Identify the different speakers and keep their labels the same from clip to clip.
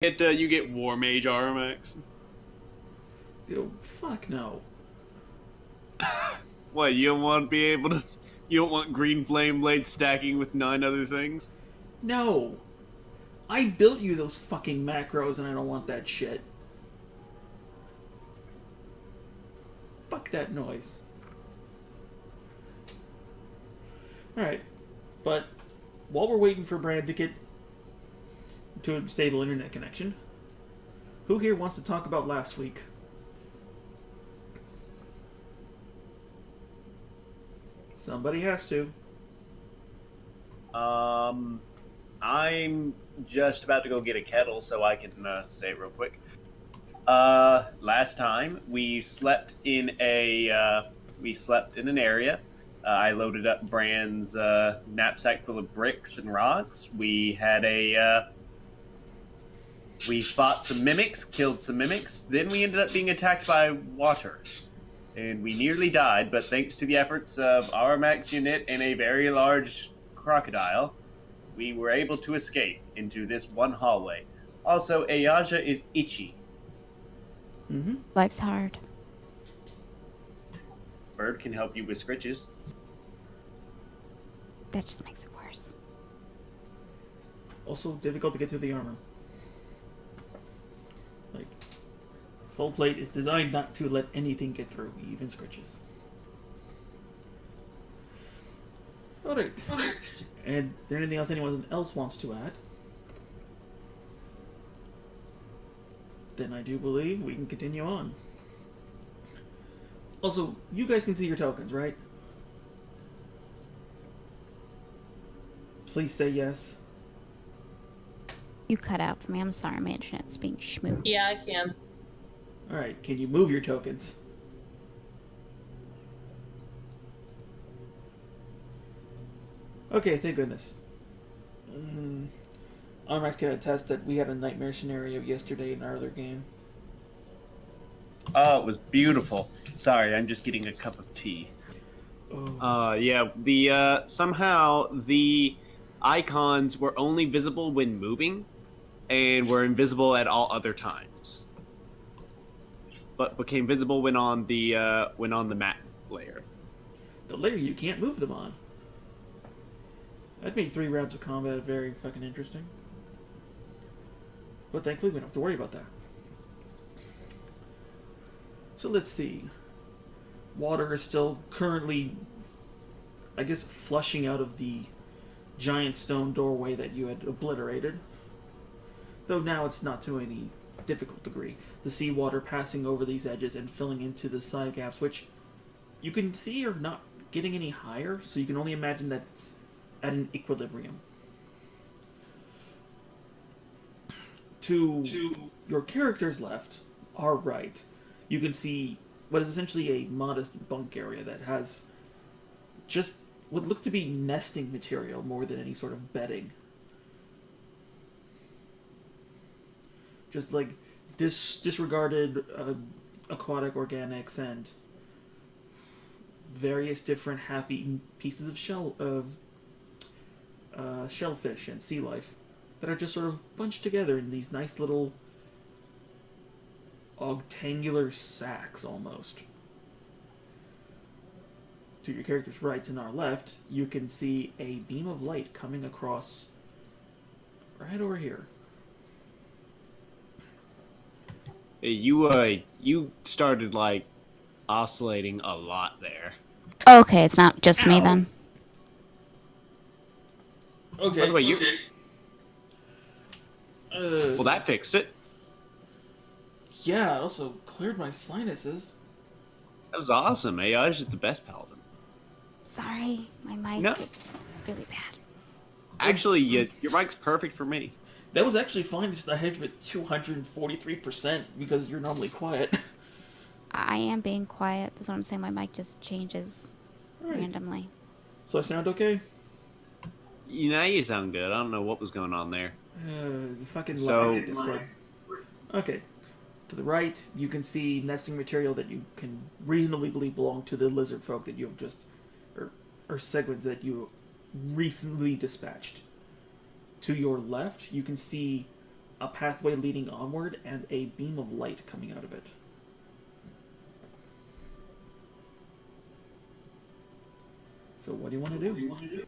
Speaker 1: You get War Mage RMX.
Speaker 2: Dude, fuck no.
Speaker 1: What, you don't want to be able to... You don't want Green Flame Blade stacking with 9 other things?
Speaker 2: No. I built you those fucking macros and I don't want that shit. Fuck that noise. Alright. But while we're waiting for Brad to get to a stable internet connection, who here wants to talk about last week? Somebody has to.
Speaker 3: I'm just about to go get a kettle, so I can say it real quick. Last time we slept in an area. I loaded up Bran's knapsack full of bricks and rocks. We fought some mimics, killed some mimics. Then we ended up being attacked by water. And we nearly died, but thanks to the efforts of our max unit and a very large crocodile, we were able to escape into this one hallway. Also, Ayaja is itchy.
Speaker 4: Life's hard.
Speaker 3: Bird can help you with scritches.
Speaker 4: That just makes it worse.
Speaker 2: Also difficult to get through the armor. Like, full plate is designed not to let anything get through, even scritches. Alright. And is there anything else anyone else wants to add? Then I do believe we can continue on. Also, you guys can see your tokens, right? Please say yes.
Speaker 4: You cut out for me. I'm sorry. My internet's being schmoot.
Speaker 5: Yeah, I can.
Speaker 2: Alright, can you move your tokens? Okay, thank goodness. Armax can attest that we had a nightmare scenario yesterday in our other game.
Speaker 3: Oh, it was beautiful. Sorry, I'm just getting a cup of tea.
Speaker 1: Yeah, somehow the icons were only visible when moving, and were invisible at all other times. But became visible when on the map layer.
Speaker 2: The layer you can't move them on. That made 3 rounds of combat very fucking interesting. But thankfully we don't have to worry about that. So let's see. Water is still currently, I guess, flushing out of the giant stone doorway that you had obliterated. Though now it's not to any difficult degree. The seawater passing over these edges and filling into the side gaps, which you can see are not getting any higher, so you can only imagine that it's at an equilibrium. To your character's left, our right, you can see what is essentially a modest bunk area that has just what looked to be nesting material more than any sort of bedding. Just like disregarded aquatic organics and various different half-eaten pieces of shellfish and sea life that are just sort of bunched together in these nice little octangular sacks almost. To your character's right and our left, you can see a beam of light coming across right over here.
Speaker 1: You started like oscillating a lot there.
Speaker 4: Okay, it's not just me then.
Speaker 2: Okay.
Speaker 1: By the way, you. Well, that fixed it.
Speaker 2: Yeah, it also cleared my sinuses.
Speaker 1: That was awesome. AI is just the best paladin.
Speaker 4: Sorry, my mic
Speaker 1: No.
Speaker 4: is really bad.
Speaker 1: Actually, your mic's perfect for me.
Speaker 2: That was actually fine, just I hit with 243% because you're normally quiet.
Speaker 4: I am being quiet. That's what I'm saying. My mic just changes randomly.
Speaker 2: So I sound okay?
Speaker 1: Now you sound good. I don't know what was going on there.
Speaker 2: The fucking
Speaker 1: So-
Speaker 2: Discord. Okay. To the right, you can see nesting material that you can reasonably believe belong to the lizard folk that you have just... or segments that you recently dispatched. To your left, you can see a pathway leading onward and a beam of light coming out of it. So what do you want to do?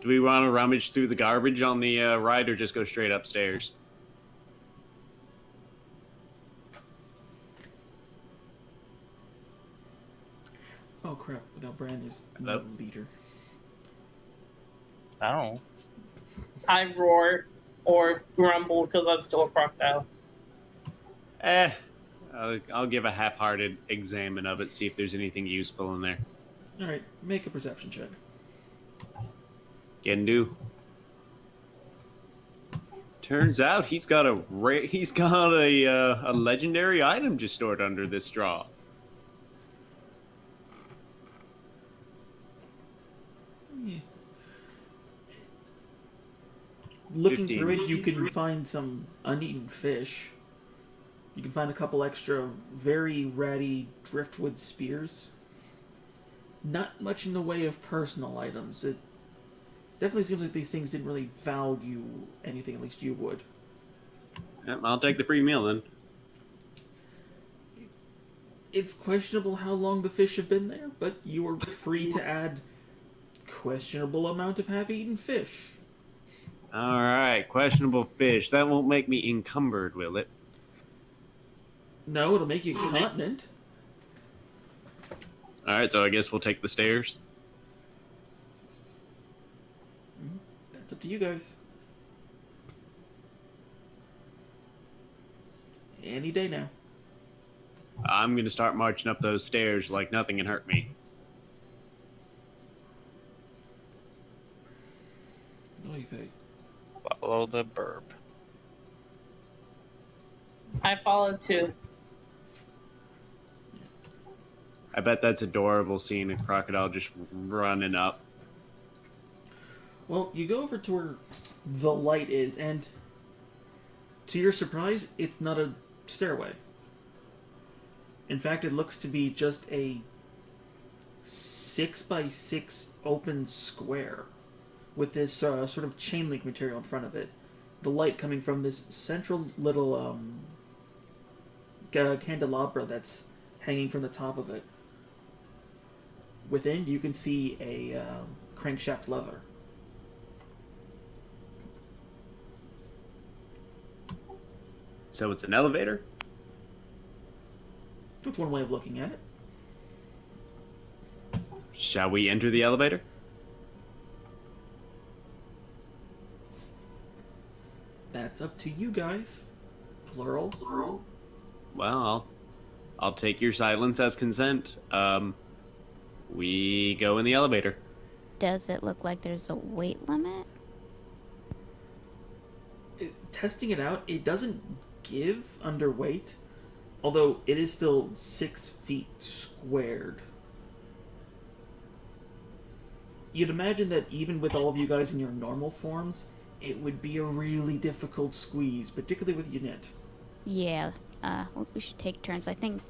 Speaker 1: Do we want to rummage through the garbage on the ride or just go straight upstairs?
Speaker 2: Oh crap, without Bran there's no leader.
Speaker 5: I don't know.
Speaker 6: I roar or grumble because I'm still a crocodile.
Speaker 1: I'll give a half-hearted examine of it, see if there's anything useful in there.
Speaker 2: Alright, make a perception check.
Speaker 1: Can do. Turns out he's got a legendary item just stored under this straw.
Speaker 2: Yeah. Looking
Speaker 1: 15.
Speaker 2: through it, you can find some uneaten fish. You can find a couple extra very ratty driftwood spears. Not much in the way of personal items. It definitely seems like these things didn't really value anything, at least you would.
Speaker 1: Yep, I'll take the free meal then.
Speaker 2: It's questionable how long the fish have been there, but you are free to add questionable amount of half-eaten fish.
Speaker 1: Alright, questionable fish. That won't make me encumbered, will it?
Speaker 2: No, it'll make you continent.
Speaker 1: Alright, so I guess we'll take the stairs.
Speaker 2: That's up to you guys. Any day now.
Speaker 1: I'm gonna start marching up those stairs like nothing can hurt me.
Speaker 2: Oy vey.
Speaker 5: Follow the burb.
Speaker 6: I followed too.
Speaker 1: I bet that's adorable seeing a crocodile just running up.
Speaker 2: Well, you go over to where the light is, and to your surprise, it's not a stairway. In fact, it looks to be just a 6x6 open square with this sort of chain link material in front of it. The light coming from this central little candelabra that's hanging from the top of it. Within, you can see a crankshaft lever.
Speaker 1: So it's an elevator?
Speaker 2: That's one way of looking at it.
Speaker 1: Shall we enter the elevator?
Speaker 2: That's up to you guys. Plural.
Speaker 1: Well, I'll take your silence as consent. We go in the elevator.
Speaker 4: Does it look like there's a weight limit?
Speaker 2: Testing it out, it doesn't give underweight, although it is still 6 feet squared. You'd imagine that even with all of you guys in your normal forms, it would be a really difficult squeeze, particularly with Unit.
Speaker 4: Yeah, we should take turns. I think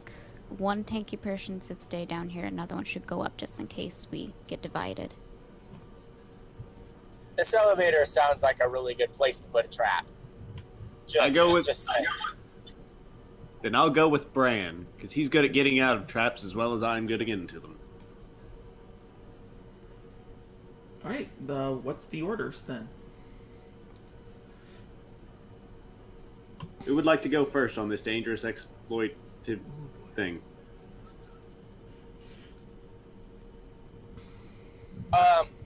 Speaker 4: one tanky person should stay down here, another one should go up just in case we get divided.
Speaker 7: This elevator sounds like a really good place to put a trap.
Speaker 1: Then I'll go with Bran, because he's good at getting out of traps as well as I'm good at getting to them.
Speaker 2: Alright, what's the orders then?
Speaker 1: Who would like to go first on this dangerous exploitive thing?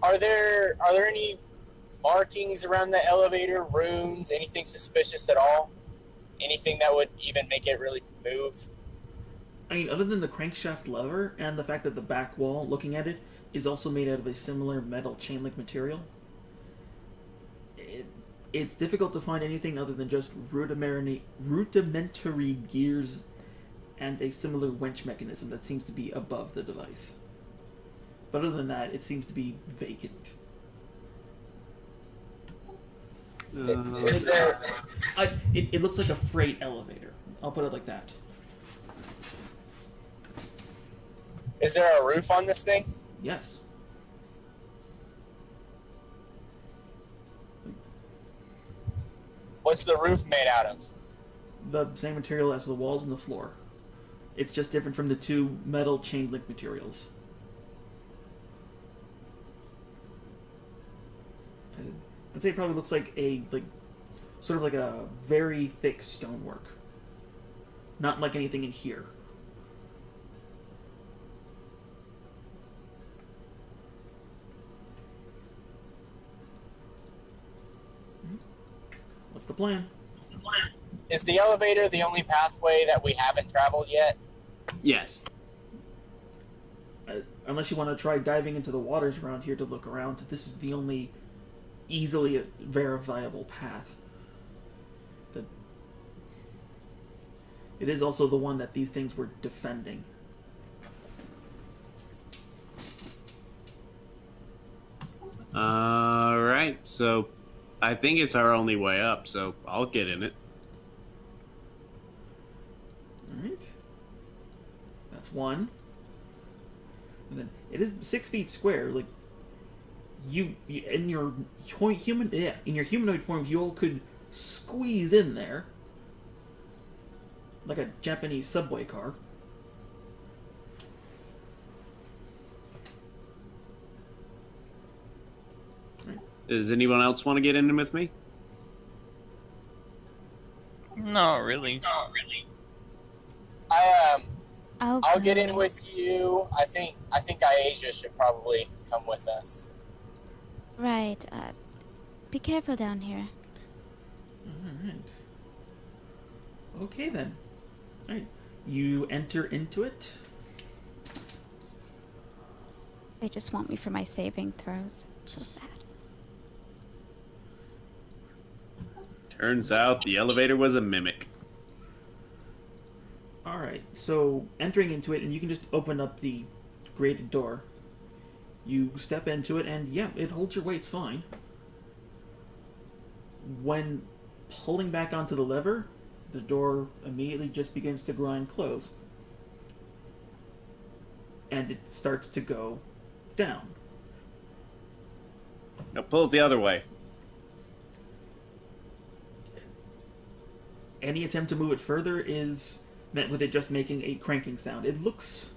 Speaker 7: Are there any markings around the elevator, runes, anything suspicious at all? Anything that would even make it really move?
Speaker 2: I mean, other than the crankshaft lever and the fact that the back wall, looking at it, is also made out of a similar metal chain link material, it's difficult to find anything other than just rudimentary gears and a similar winch mechanism that seems to be above the device. But other than that, it seems to be vacant.
Speaker 7: Is there...
Speaker 2: It looks like a freight elevator. I'll put it like that.
Speaker 7: Is there a roof on this thing?
Speaker 2: Yes.
Speaker 7: What's the roof made out of?
Speaker 2: The same material as the walls and the floor. It's just different from the two metal chain link materials. I'd say it probably looks like sort of like a very thick stonework. Not like anything in here. What's the plan?
Speaker 7: Is the elevator the only pathway that we haven't traveled yet?
Speaker 1: Yes.
Speaker 2: Unless you want to try diving into the waters around here to look around, this is the only easily verifiable path. It is also the one that these things were defending.
Speaker 1: Alright, so I think it's our only way up, so I'll get in it.
Speaker 2: Alright. That's one. And then it is 6 feet square. Like you in your humanoid forms, you all could squeeze in there like a Japanese subway car.
Speaker 1: Does anyone else want to get in with me?
Speaker 5: Not really.
Speaker 7: I'll get in with you. I think Asia should probably come with us.
Speaker 4: Right. Be careful down here.
Speaker 2: Alright. Okay then. Alright. You enter into it.
Speaker 4: They just want me for my saving throws. So sad.
Speaker 1: Turns out the elevator was a mimic.
Speaker 2: Alright, so entering into it, and you can just open up the grated door. You step into it, and yeah, it holds your weights fine. When pulling back onto the lever, the door immediately just begins to grind closed. And it starts to go down.
Speaker 1: Now pull it the other way.
Speaker 2: Any attempt to move it further is met with it just making a cranking sound. It looks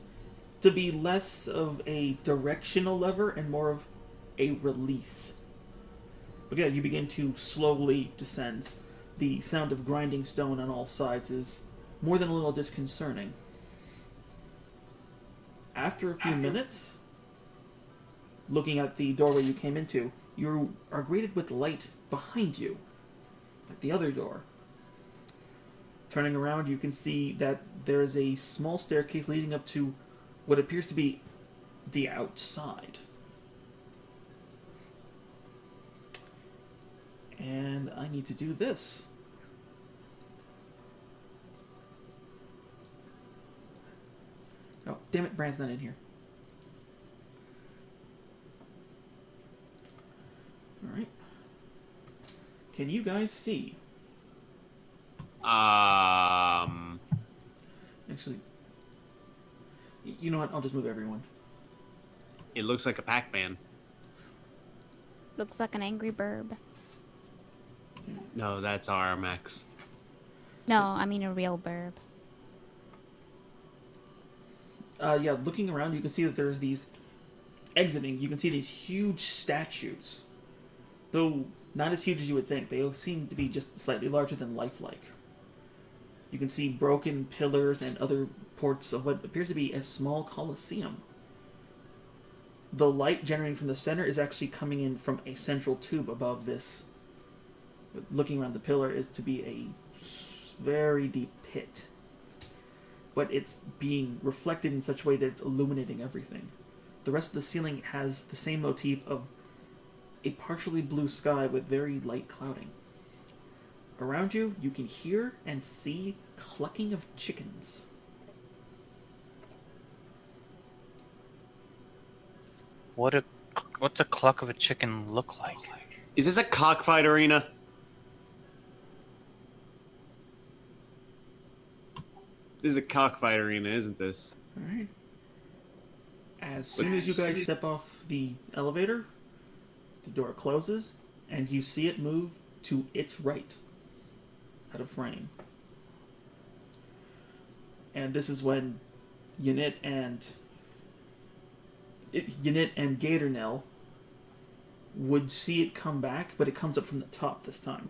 Speaker 2: to be less of a directional lever and more of a release. But yeah, you begin to slowly descend. The sound of grinding stone on all sides is more than a little disconcerting. After a few minutes, looking at the doorway you came into, you are greeted with light behind you, at the other door. Turning around, you can see that there is a small staircase leading up to what appears to be the outside. And I need to do this. Oh, damn it, Brand's not in here. Alright. Can you guys see? Actually, you know what? I'll just move everyone.
Speaker 1: It looks like a Pac-Man.
Speaker 4: Looks like an angry burb.
Speaker 1: No, that's RMX.
Speaker 4: No, I mean a real burb.
Speaker 2: Yeah, looking around, you can see that there's these exiting. You can see these huge statues, though not as huge as you would think. They seem to be just slightly larger than lifelike. You can see broken pillars and other parts of what appears to be a small coliseum. The light generating from the center is actually coming in from a central tube above this. Looking around the pillar is to be a very deep pit. But it's being reflected in such a way that it's illuminating everything. The rest of the ceiling has the same motif of a partially blue sky with very light clouding. Around you, you can hear and see clucking of chickens.
Speaker 5: What's a cluck of a chicken look like?
Speaker 1: Is this a cockfight arena? This is a cockfight arena, isn't this?
Speaker 2: Alright. As soon as you guys step off the elevator, the door closes, and you see it move to its right. out of frame. And this is when Ynit and Gaternell would see it come back, but it comes up from the top this time.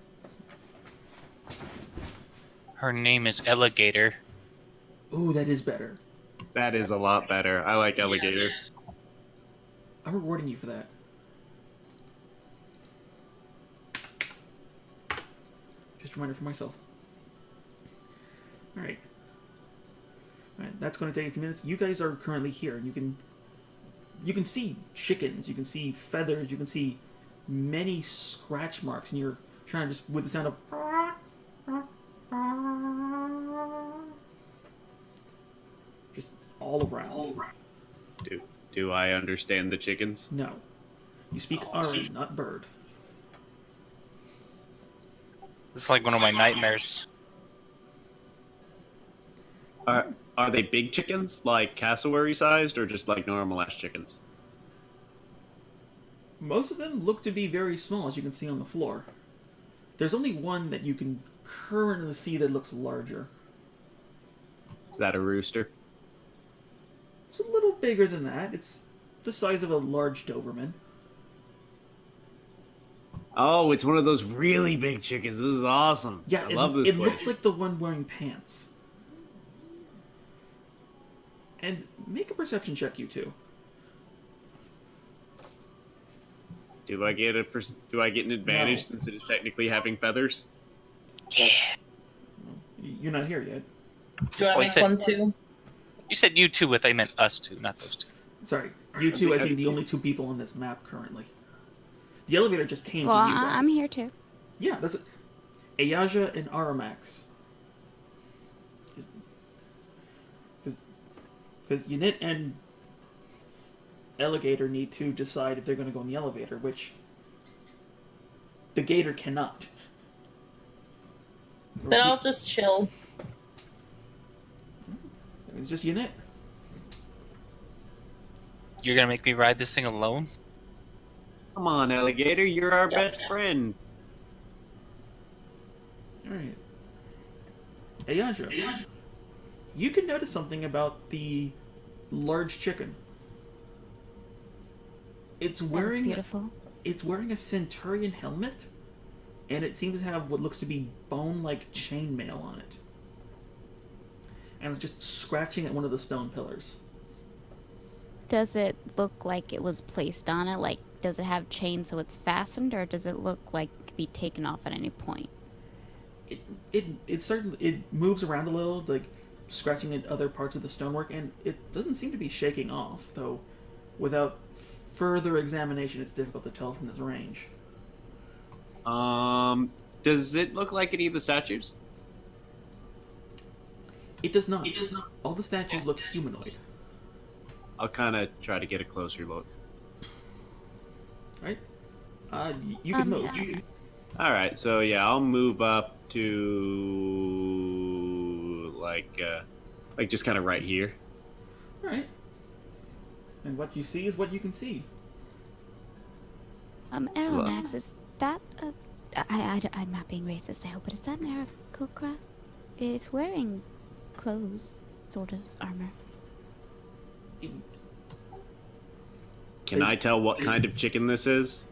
Speaker 5: Her name is Alligator.
Speaker 2: Ooh, that is better.
Speaker 1: That is a lot better. I like alligator.
Speaker 2: I'm rewarding you for that. Just a reminder for myself. Alright. Alright, that's going to take a few minutes. You guys are currently here. You can see chickens, you can see feathers, you can see many scratch marks, and you're trying to just, with the sound of... just all around.
Speaker 1: Do I understand the chickens?
Speaker 2: No. You speak Ari, not bird.
Speaker 5: This is like one of my nightmares.
Speaker 1: Are they big chickens, like cassowary sized, or just like normal ass chickens?
Speaker 2: Most of them look to be very small, as you can see on the floor. There's only one that you can currently see that looks larger.
Speaker 1: Is that a rooster?
Speaker 2: It's a little bigger than that. It's the size of a large Doberman.
Speaker 1: Oh, it's one of those really big chickens. This is awesome.
Speaker 2: Yeah,
Speaker 1: I love this
Speaker 2: it
Speaker 1: place.
Speaker 2: looks like the one wearing pants. And make a perception check, you two.
Speaker 1: Do I get an advantage
Speaker 2: No.
Speaker 1: since it is technically having feathers?
Speaker 5: Yeah.
Speaker 2: You're not here yet.
Speaker 6: Do I
Speaker 5: Oh, you
Speaker 6: make
Speaker 5: said-
Speaker 6: one too?
Speaker 5: You said you two, but I meant us two, not those two.
Speaker 2: Sorry, you two as in the only two people on this map currently. The elevator just came
Speaker 4: Well,
Speaker 2: to you guys.
Speaker 4: I'm here too.
Speaker 2: Yeah, that's it. Ayaja and Aramax. Because Ynit and Alligator need to decide if they're going to go in the elevator, which the Gator cannot.
Speaker 6: Then I'll just chill.
Speaker 2: It's just Ynit.
Speaker 5: You're gonna make me ride this thing alone?
Speaker 1: Come on, alligator, you're our
Speaker 6: Yeah.
Speaker 1: best friend.
Speaker 2: Alright. Ayaja, you can notice something about the large chicken. It's
Speaker 4: That's
Speaker 2: wearing
Speaker 4: beautiful.
Speaker 2: it's wearing a Centurion helmet, and it seems to have what looks to be bone-like chainmail on it. And it's just scratching at one of the stone pillars.
Speaker 4: Does it look like it was placed on it? Like, does it have chains so it's fastened, or does it look like it could be taken off at any point?
Speaker 2: It moves around a little, like scratching at other parts of the stonework, and it doesn't seem to be shaking off, though without further examination it's difficult to tell from this range.
Speaker 1: Does it look like any of the statues?
Speaker 2: It does not. All the statues look humanoid.
Speaker 1: I'll kind of try to get a closer look.
Speaker 2: Right? You can move.
Speaker 4: Yeah.
Speaker 1: All right, so yeah, I'll move up to like just kind of right here.
Speaker 2: Alright. And what you see is what you can see.
Speaker 4: Aeromax, is that a... I'm not being racist, I hope, but is that an Aarakocra? It's wearing clothes, sort of, armor.
Speaker 1: Can I tell what kind of chicken this is?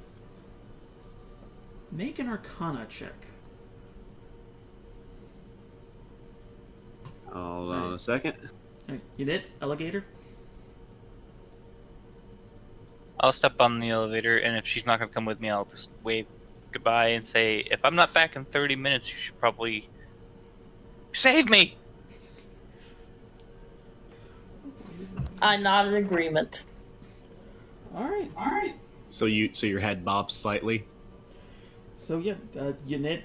Speaker 2: Make an Arcana check.
Speaker 1: Hold on a second.
Speaker 2: Alright, you did? Alligator?
Speaker 5: I'll step on the elevator, and if she's not gonna come with me, I'll just wave goodbye and say, if I'm not back in 30 minutes, you should probably save me!
Speaker 6: I nod in agreement.
Speaker 2: Alright.
Speaker 1: So your head bobs slightly.
Speaker 2: So yeah, Ynit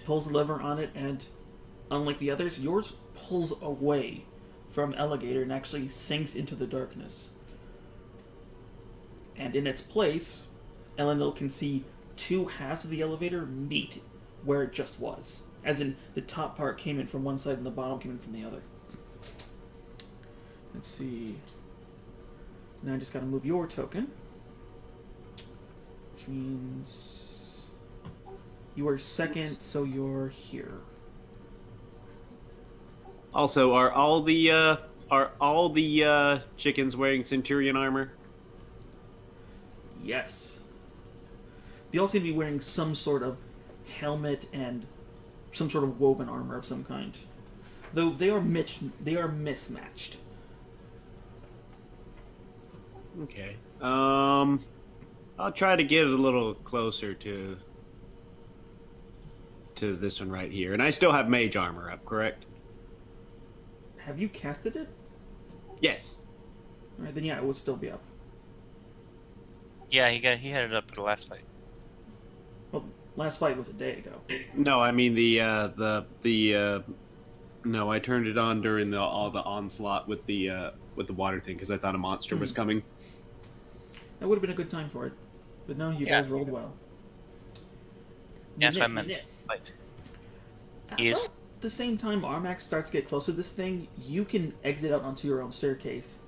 Speaker 2: pulls the lever on it, and unlike the others, yours pulls away from Alligator and actually sinks into the darkness. And in its place, Elenil can see two halves of the elevator meet where it just was. As in, the top part came in from one side and the bottom came in from the other. Let's see. Now I just gotta move your token. Which means You are second, so you're here.
Speaker 1: Also, are all the chickens wearing Centurion armor?
Speaker 2: Yes. They all seem to be wearing some sort of helmet and some sort of woven armor of some kind. Though they are mismatched.
Speaker 1: Okay. I'll try to get a little closer to this one right here. And I still have mage armor up, correct?
Speaker 2: Have you casted it?
Speaker 1: Yes.
Speaker 2: Alright, then yeah, it would still be up.
Speaker 5: Yeah, he had it up for the last fight.
Speaker 2: Well, last fight was a day ago.
Speaker 1: No, I mean no, I turned it on during all the onslaught with the water thing because I thought a monster was coming.
Speaker 2: That would have been a good time for it. But no, you guys rolled well.
Speaker 5: Yeah, that's what I meant. But
Speaker 2: About the same time Armax starts to get close to this thing, you can exit out onto your own staircase.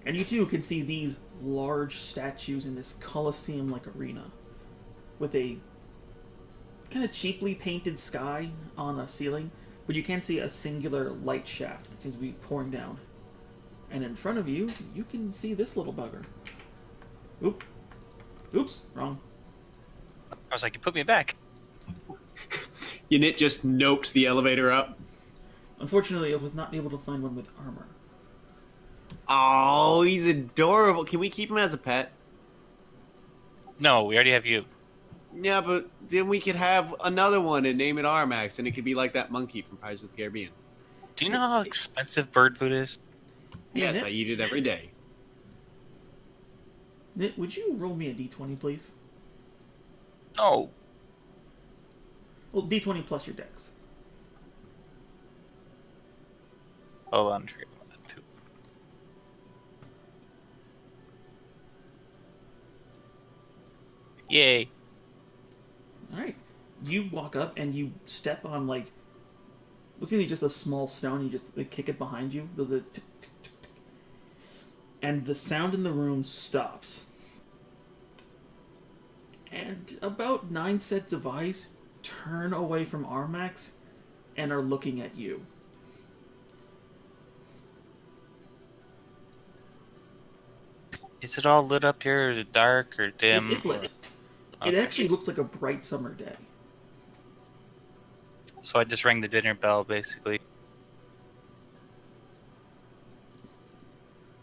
Speaker 2: And you too can see these large statues in this Colosseum-like arena. With a kind of cheaply painted sky on a ceiling, but you can see a singular light shaft that seems to be pouring down. And in front of you, you can see this little bugger. Oops, wrong.
Speaker 5: I was like, you put me back.
Speaker 1: Unit just noped the elevator up.
Speaker 2: Unfortunately, I was not able to find one with armor.
Speaker 1: Oh, he's adorable. Can we keep him as a pet?
Speaker 5: No, we already have you.
Speaker 1: Yeah, but then we could have another one and name it Armax, and it could be like that monkey from Pirates of the Caribbean.
Speaker 5: Do you know how expensive bird food is?
Speaker 1: Yes,
Speaker 2: Nit,
Speaker 1: I eat it every day.
Speaker 2: Nit, would you roll me a d20, please?
Speaker 5: Oh,
Speaker 2: Well, d20 plus your dex.
Speaker 5: hold on, forget about that too. Yay!
Speaker 2: Alright. You walk up and you step on, like, what's seemingly just a small stone. You just kick it behind you. The tick, tick, tick, tick. And the sound in the room stops. And about 9 sets of eyes turn away from Armax and are looking at you.
Speaker 5: Is it all lit up here? Is it dark or dim?
Speaker 2: It's lit. It
Speaker 5: Okay.
Speaker 2: actually looks like a bright summer day.
Speaker 5: So I just rang the dinner bell, basically.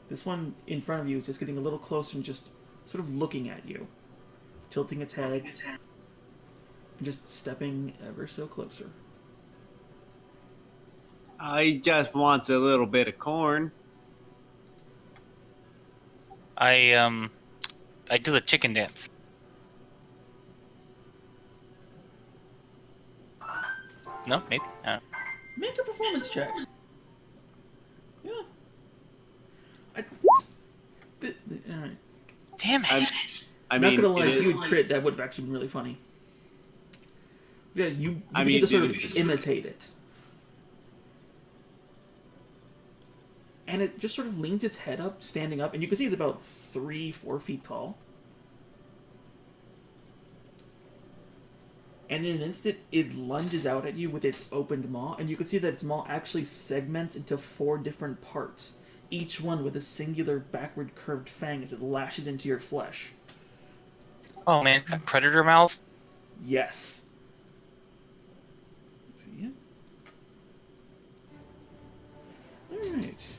Speaker 2: This one in front of you is just getting a little closer and just sort of looking at you. Tilting its head. And just stepping ever so closer.
Speaker 1: I just wants a little bit of corn.
Speaker 5: I do the chicken dance. No, maybe. I don't know.
Speaker 2: Make a performance check. Yeah. Alright.
Speaker 5: Damn it!
Speaker 1: I
Speaker 2: Not
Speaker 1: mean,
Speaker 2: gonna lie,
Speaker 1: it
Speaker 2: if
Speaker 1: is-
Speaker 2: you would crit, that would have actually been really funny. Yeah, you
Speaker 1: I
Speaker 2: begin
Speaker 1: mean,
Speaker 2: to sort
Speaker 1: it
Speaker 2: of
Speaker 1: is-
Speaker 2: imitate it. And it just sort of leans its head up, standing up, and you can see it's about 3-4 feet tall. And in an instant, it lunges out at you with its opened maw, and you can see that its maw actually segments into 4 different parts, each one with a singular backward curved fang as it lashes into your flesh.
Speaker 5: Oh man, it's got predator mouth.
Speaker 2: Yes. Let's see it. Alright.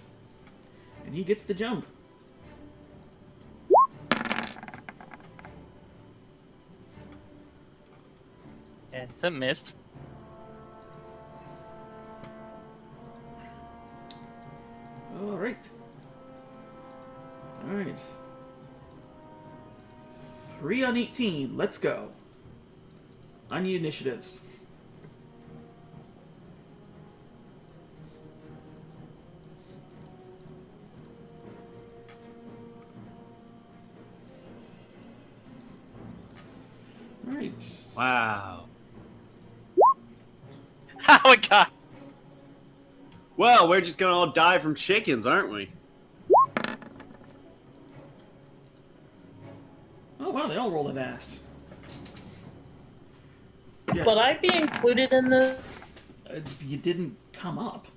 Speaker 2: And he gets the jump.
Speaker 5: It's a miss.
Speaker 2: Alright. Alright. 3 on 18. Let's go. I need initiatives. Alright.
Speaker 1: Wow.
Speaker 5: Oh my god!
Speaker 1: Well, we're just gonna all die from chickens, aren't we?
Speaker 2: Oh wow, they all rolled an ass. Yeah.
Speaker 6: Would I be included in this?
Speaker 2: You didn't come up.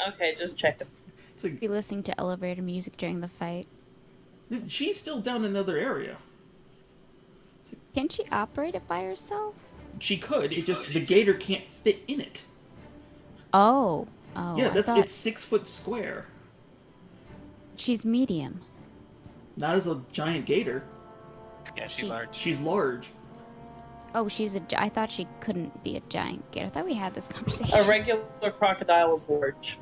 Speaker 6: Okay, just checking.
Speaker 2: It's like,
Speaker 4: Be listening to elevator music during the fight.
Speaker 2: she's still down in another area.
Speaker 4: Can she operate it by herself?
Speaker 2: She could. It just the gator can't fit in it.
Speaker 4: Oh. Oh,
Speaker 2: Yeah,
Speaker 4: I thought
Speaker 2: it's 6 foot square.
Speaker 4: she's medium.
Speaker 2: Not as a giant gator.
Speaker 5: Yeah, she's large.
Speaker 2: She's large.
Speaker 4: Oh, I thought she couldn't be a giant gator. I thought we had this conversation.
Speaker 6: A regular crocodile is large.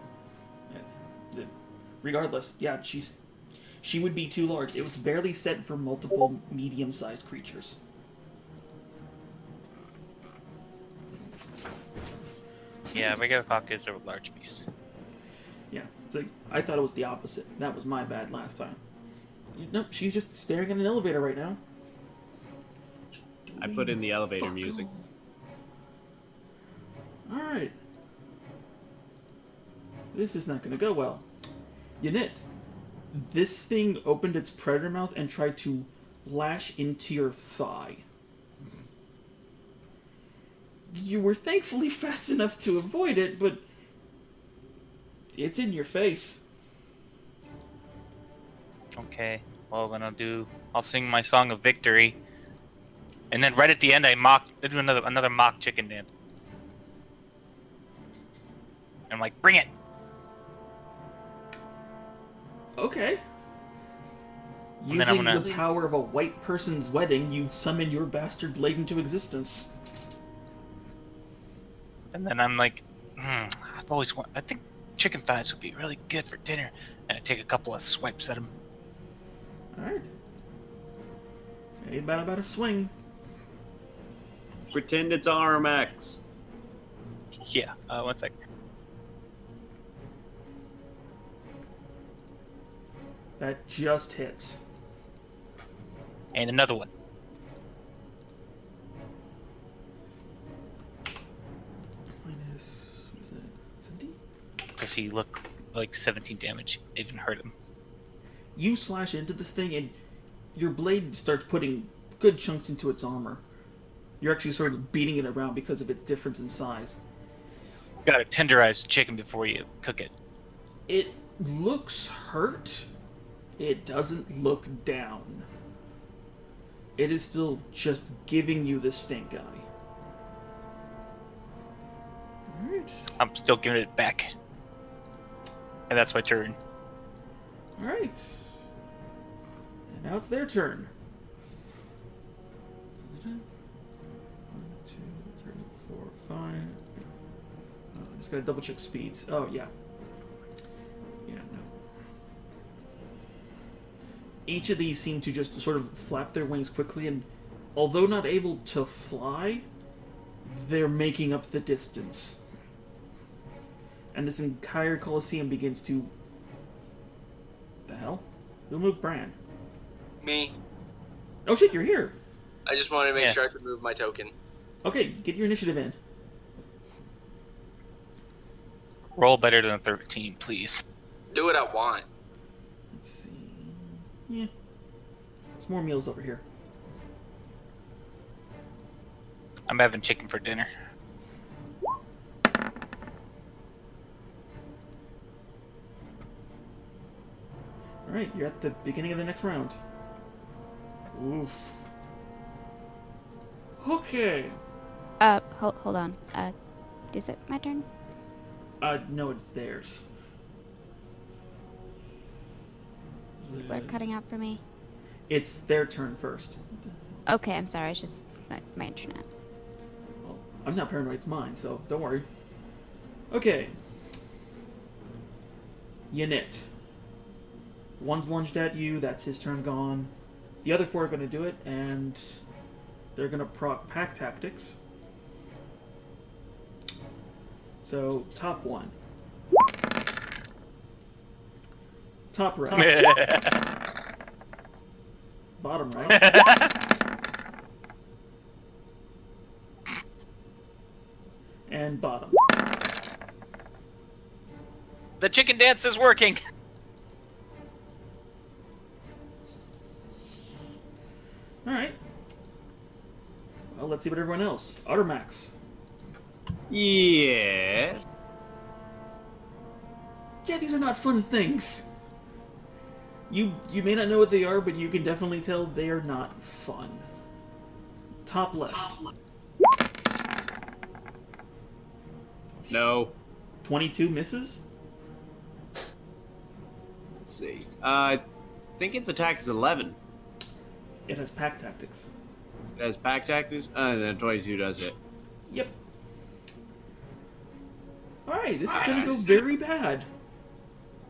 Speaker 2: Regardless, yeah, she would be too large. It was barely set for multiple medium-sized creatures.
Speaker 5: Yeah, regular crocodiles are a large beast.
Speaker 2: Yeah, it's like, I thought it was the opposite. That was my bad last time. Nope, she's just staring at an elevator right now.
Speaker 1: I put in the elevator music.
Speaker 2: Alright. This is not going to go well. Ynit, this thing opened its predator mouth and tried to lash into your thigh. You were thankfully fast enough to avoid it, but it's in your face.
Speaker 5: Okay, well then I'll sing my song of victory. And then right at the end I do another mock chicken dance. I'm like, bring it!
Speaker 2: Okay.
Speaker 5: And then I'm
Speaker 2: Using
Speaker 5: gonna-
Speaker 2: the power of a white person's wedding, you summon your bastard blade into existence.
Speaker 5: And then I'm like, I think chicken thighs would be really good for dinner. And I take a couple of swipes at him.
Speaker 2: Alright. Hey, about a swing.
Speaker 1: Pretend it's RMX.
Speaker 5: Yeah, 1 sec.
Speaker 2: That just hits.
Speaker 5: And another one.
Speaker 2: Minus, what is that, 17?
Speaker 5: Does he look like 17 damage? Even hurt him.
Speaker 2: You slash into this thing and your blade starts putting good chunks into its armor. You're actually sort of beating it around because of its difference in size.
Speaker 5: Gotta tenderize the chicken before you cook it.
Speaker 2: It looks hurt. It doesn't look down. It is still just giving you the stink eye. Alright.
Speaker 5: I'm still giving it back. And that's my turn.
Speaker 2: Alright. And now it's their turn. 1, 2, 3, 4, 5. Oh, I just gotta double check speeds. Oh, yeah. Yeah, no. Each of these seem to just sort of flap their wings quickly, and although not able to fly, they're making up the distance. And this entire Colosseum begins to... The hell? Who moved Bran?
Speaker 8: Me.
Speaker 2: Oh shit, you're here!
Speaker 8: I just wanted to make
Speaker 5: Yeah.
Speaker 8: sure I could move my token.
Speaker 2: Okay, get your initiative in.
Speaker 5: Roll better than a 13, please.
Speaker 8: Do what I want.
Speaker 2: Let's see... Yeah. There's more meals over here.
Speaker 5: I'm having chicken for dinner.
Speaker 2: Alright, you're at the beginning of the next round. Oof. Okay.
Speaker 4: Hold on. Is it my turn?
Speaker 2: No, it's theirs.
Speaker 4: We're cutting out for me.
Speaker 2: It's their turn first.
Speaker 4: Okay, I'm sorry. It's just my internet.
Speaker 2: Well, I'm not paranoid, it's mine, so don't worry. Okay. Ynit. One's lunged at you, that's his turn gone. The other 4 are going to do it, and they're going to proc pack tactics. So, top 1. Top right. Bottom right. And bottom.
Speaker 5: The chicken dance is working!
Speaker 2: Alright. Well, let's see what everyone else. Ottermax.
Speaker 1: Yes.
Speaker 2: Yeah, these are not fun things. You may not know what they are, but you can definitely tell they are not fun. Top left.
Speaker 1: No.
Speaker 2: 22 misses?
Speaker 1: Let's see. I think its attack is 11.
Speaker 2: It has pack tactics.
Speaker 1: It has pack tactics. And then 22 does hit.
Speaker 2: Yep. Alright, this is gonna go very bad.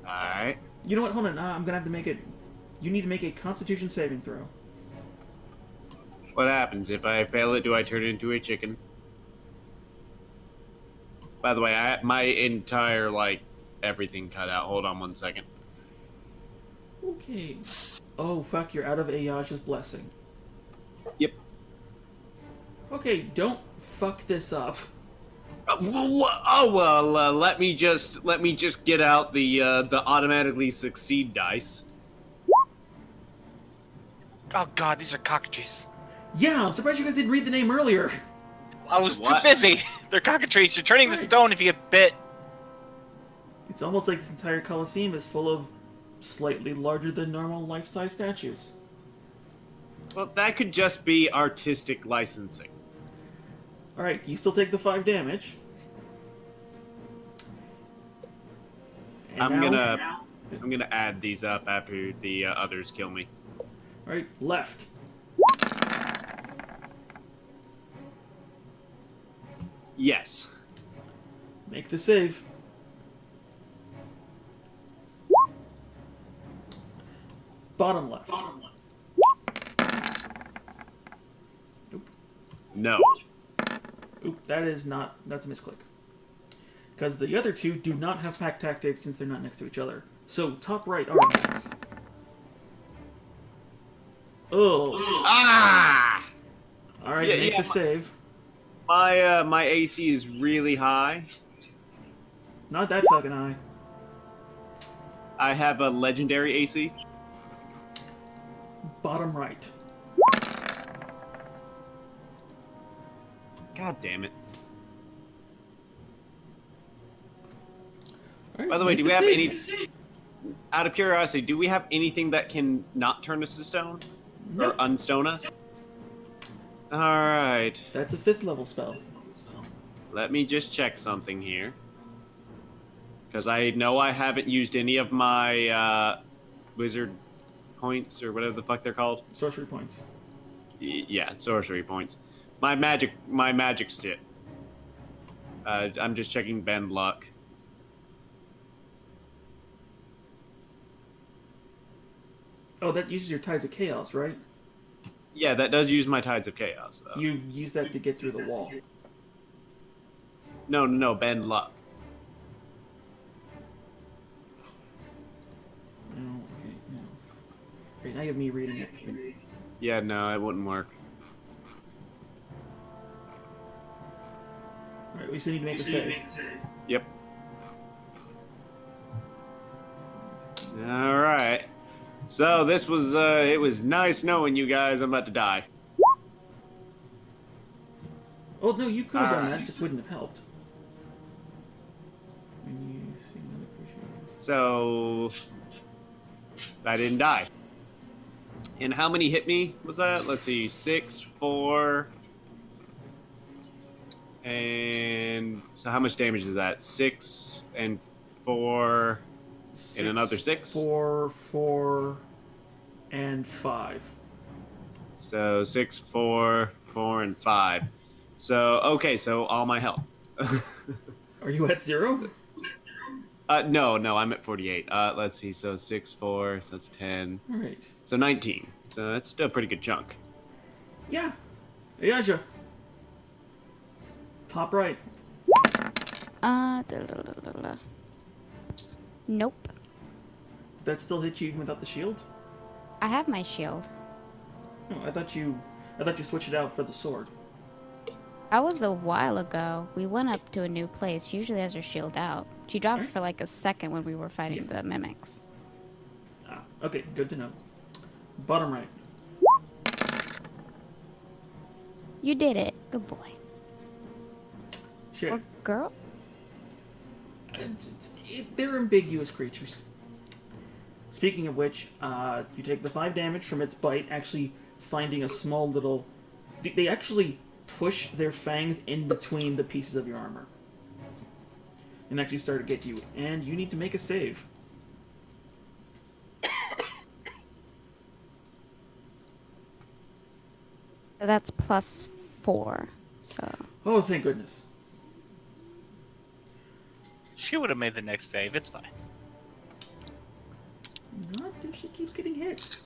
Speaker 1: Alright.
Speaker 2: You know what? Hold on. I'm gonna have to make it. You need to make a Constitution saving throw.
Speaker 1: What happens? If I fail it, do I turn into a chicken? By the way, my entire, everything cut out. Hold on 1 second.
Speaker 2: Okay. Oh, fuck, you're out of Ayaj's blessing.
Speaker 1: Yep.
Speaker 2: Okay, don't fuck this up.
Speaker 1: Let me just get out the automatically succeed dice.
Speaker 5: Oh god, these are cockatrices.
Speaker 2: Yeah, I'm surprised you guys didn't read the name earlier.
Speaker 5: I was too
Speaker 1: What?
Speaker 5: busy. They're cockatrices. You're turning to
Speaker 2: Right.
Speaker 5: stone if you get bit.
Speaker 2: It's almost like this entire Colosseum is full of slightly larger than normal life-size statues.
Speaker 1: Well, that could just be artistic licensing.
Speaker 2: Alright, you still take the 5 damage. And
Speaker 1: I'm
Speaker 2: now-
Speaker 1: gonna add these up after the others kill me.
Speaker 2: Alright, left.
Speaker 1: Yes.
Speaker 2: Make the save. Bottom left.
Speaker 1: No.
Speaker 2: Oop, that is not... That's a misclick. Because the other two do not have pack tactics since they're not next to each other. So, top right are attacks. Oh.
Speaker 1: Ah!
Speaker 2: Alright,
Speaker 1: Yeah,
Speaker 2: make
Speaker 1: yeah,
Speaker 2: the save.
Speaker 1: My AC is really high.
Speaker 2: Not that fucking high.
Speaker 1: I have a legendary AC.
Speaker 2: Bottom right.
Speaker 1: God damn it.
Speaker 2: All right,
Speaker 1: By the way,
Speaker 2: make
Speaker 1: do we have
Speaker 2: save.
Speaker 1: any... Out of curiosity, do we have anything that can not turn us to stone?
Speaker 2: Nope.
Speaker 1: Or unstone us? Alright.
Speaker 2: That's a 5th level spell.
Speaker 1: Let me just check something here. Because I know I haven't used any of my wizard points, or whatever the fuck they're called.
Speaker 2: Sorcery points.
Speaker 1: Yeah, sorcery points. My magic stick. I'm just checking bend luck.
Speaker 2: Oh, that uses your Tides of Chaos, right?
Speaker 1: Yeah, that does use my Tides of Chaos, though.
Speaker 2: You use that to get through the wall.
Speaker 1: No, bend luck.
Speaker 2: No, okay, no. Great, now you have me reading it.
Speaker 1: Yeah, no, it wouldn't work.
Speaker 2: Alright, we still need to make a save.
Speaker 1: Yep. Alright. So, this was, it was nice knowing you guys. I'm about to die.
Speaker 2: Oh, no, you could have done that,
Speaker 1: Alright.
Speaker 2: it just wouldn't have helped. When you see another creature...
Speaker 1: So... I didn't die. And how many hit me was that? Let's see, 6, 4... And... So how much damage is that? 6 and 4... And another 6?
Speaker 2: 4, and 5.
Speaker 1: So 6, 4, 4, and 5. So, okay, so all my health.
Speaker 2: Are you at 0?
Speaker 1: No, I'm at 48. Let's see, so 6, 4, so that's 10.
Speaker 2: Alright.
Speaker 1: So 19. So that's still a pretty good chunk.
Speaker 2: Yeah. Ayaja. Top right.
Speaker 4: Nope.
Speaker 2: Does that still hit you even without the shield?
Speaker 4: I have my shield.
Speaker 2: No, I thought you switched it out for the sword.
Speaker 4: That was a while ago. We went up to a new place. She usually has her shield out. She dropped it for like a second when we were fighting the mimics.
Speaker 2: Ah, okay, good to know. Bottom right.
Speaker 4: You did it. Good boy.
Speaker 2: Shit.
Speaker 4: Or girl?
Speaker 2: They're ambiguous creatures. Speaking of which, you take the 5 damage from its bite, actually finding a small little... They actually push their fangs in between the pieces of your armor. And actually start to get you. And you need to make a save.
Speaker 4: So that's +4. So
Speaker 2: Oh, thank goodness.
Speaker 5: She would have made the next save. It's fine.
Speaker 2: Not if she keeps getting hit.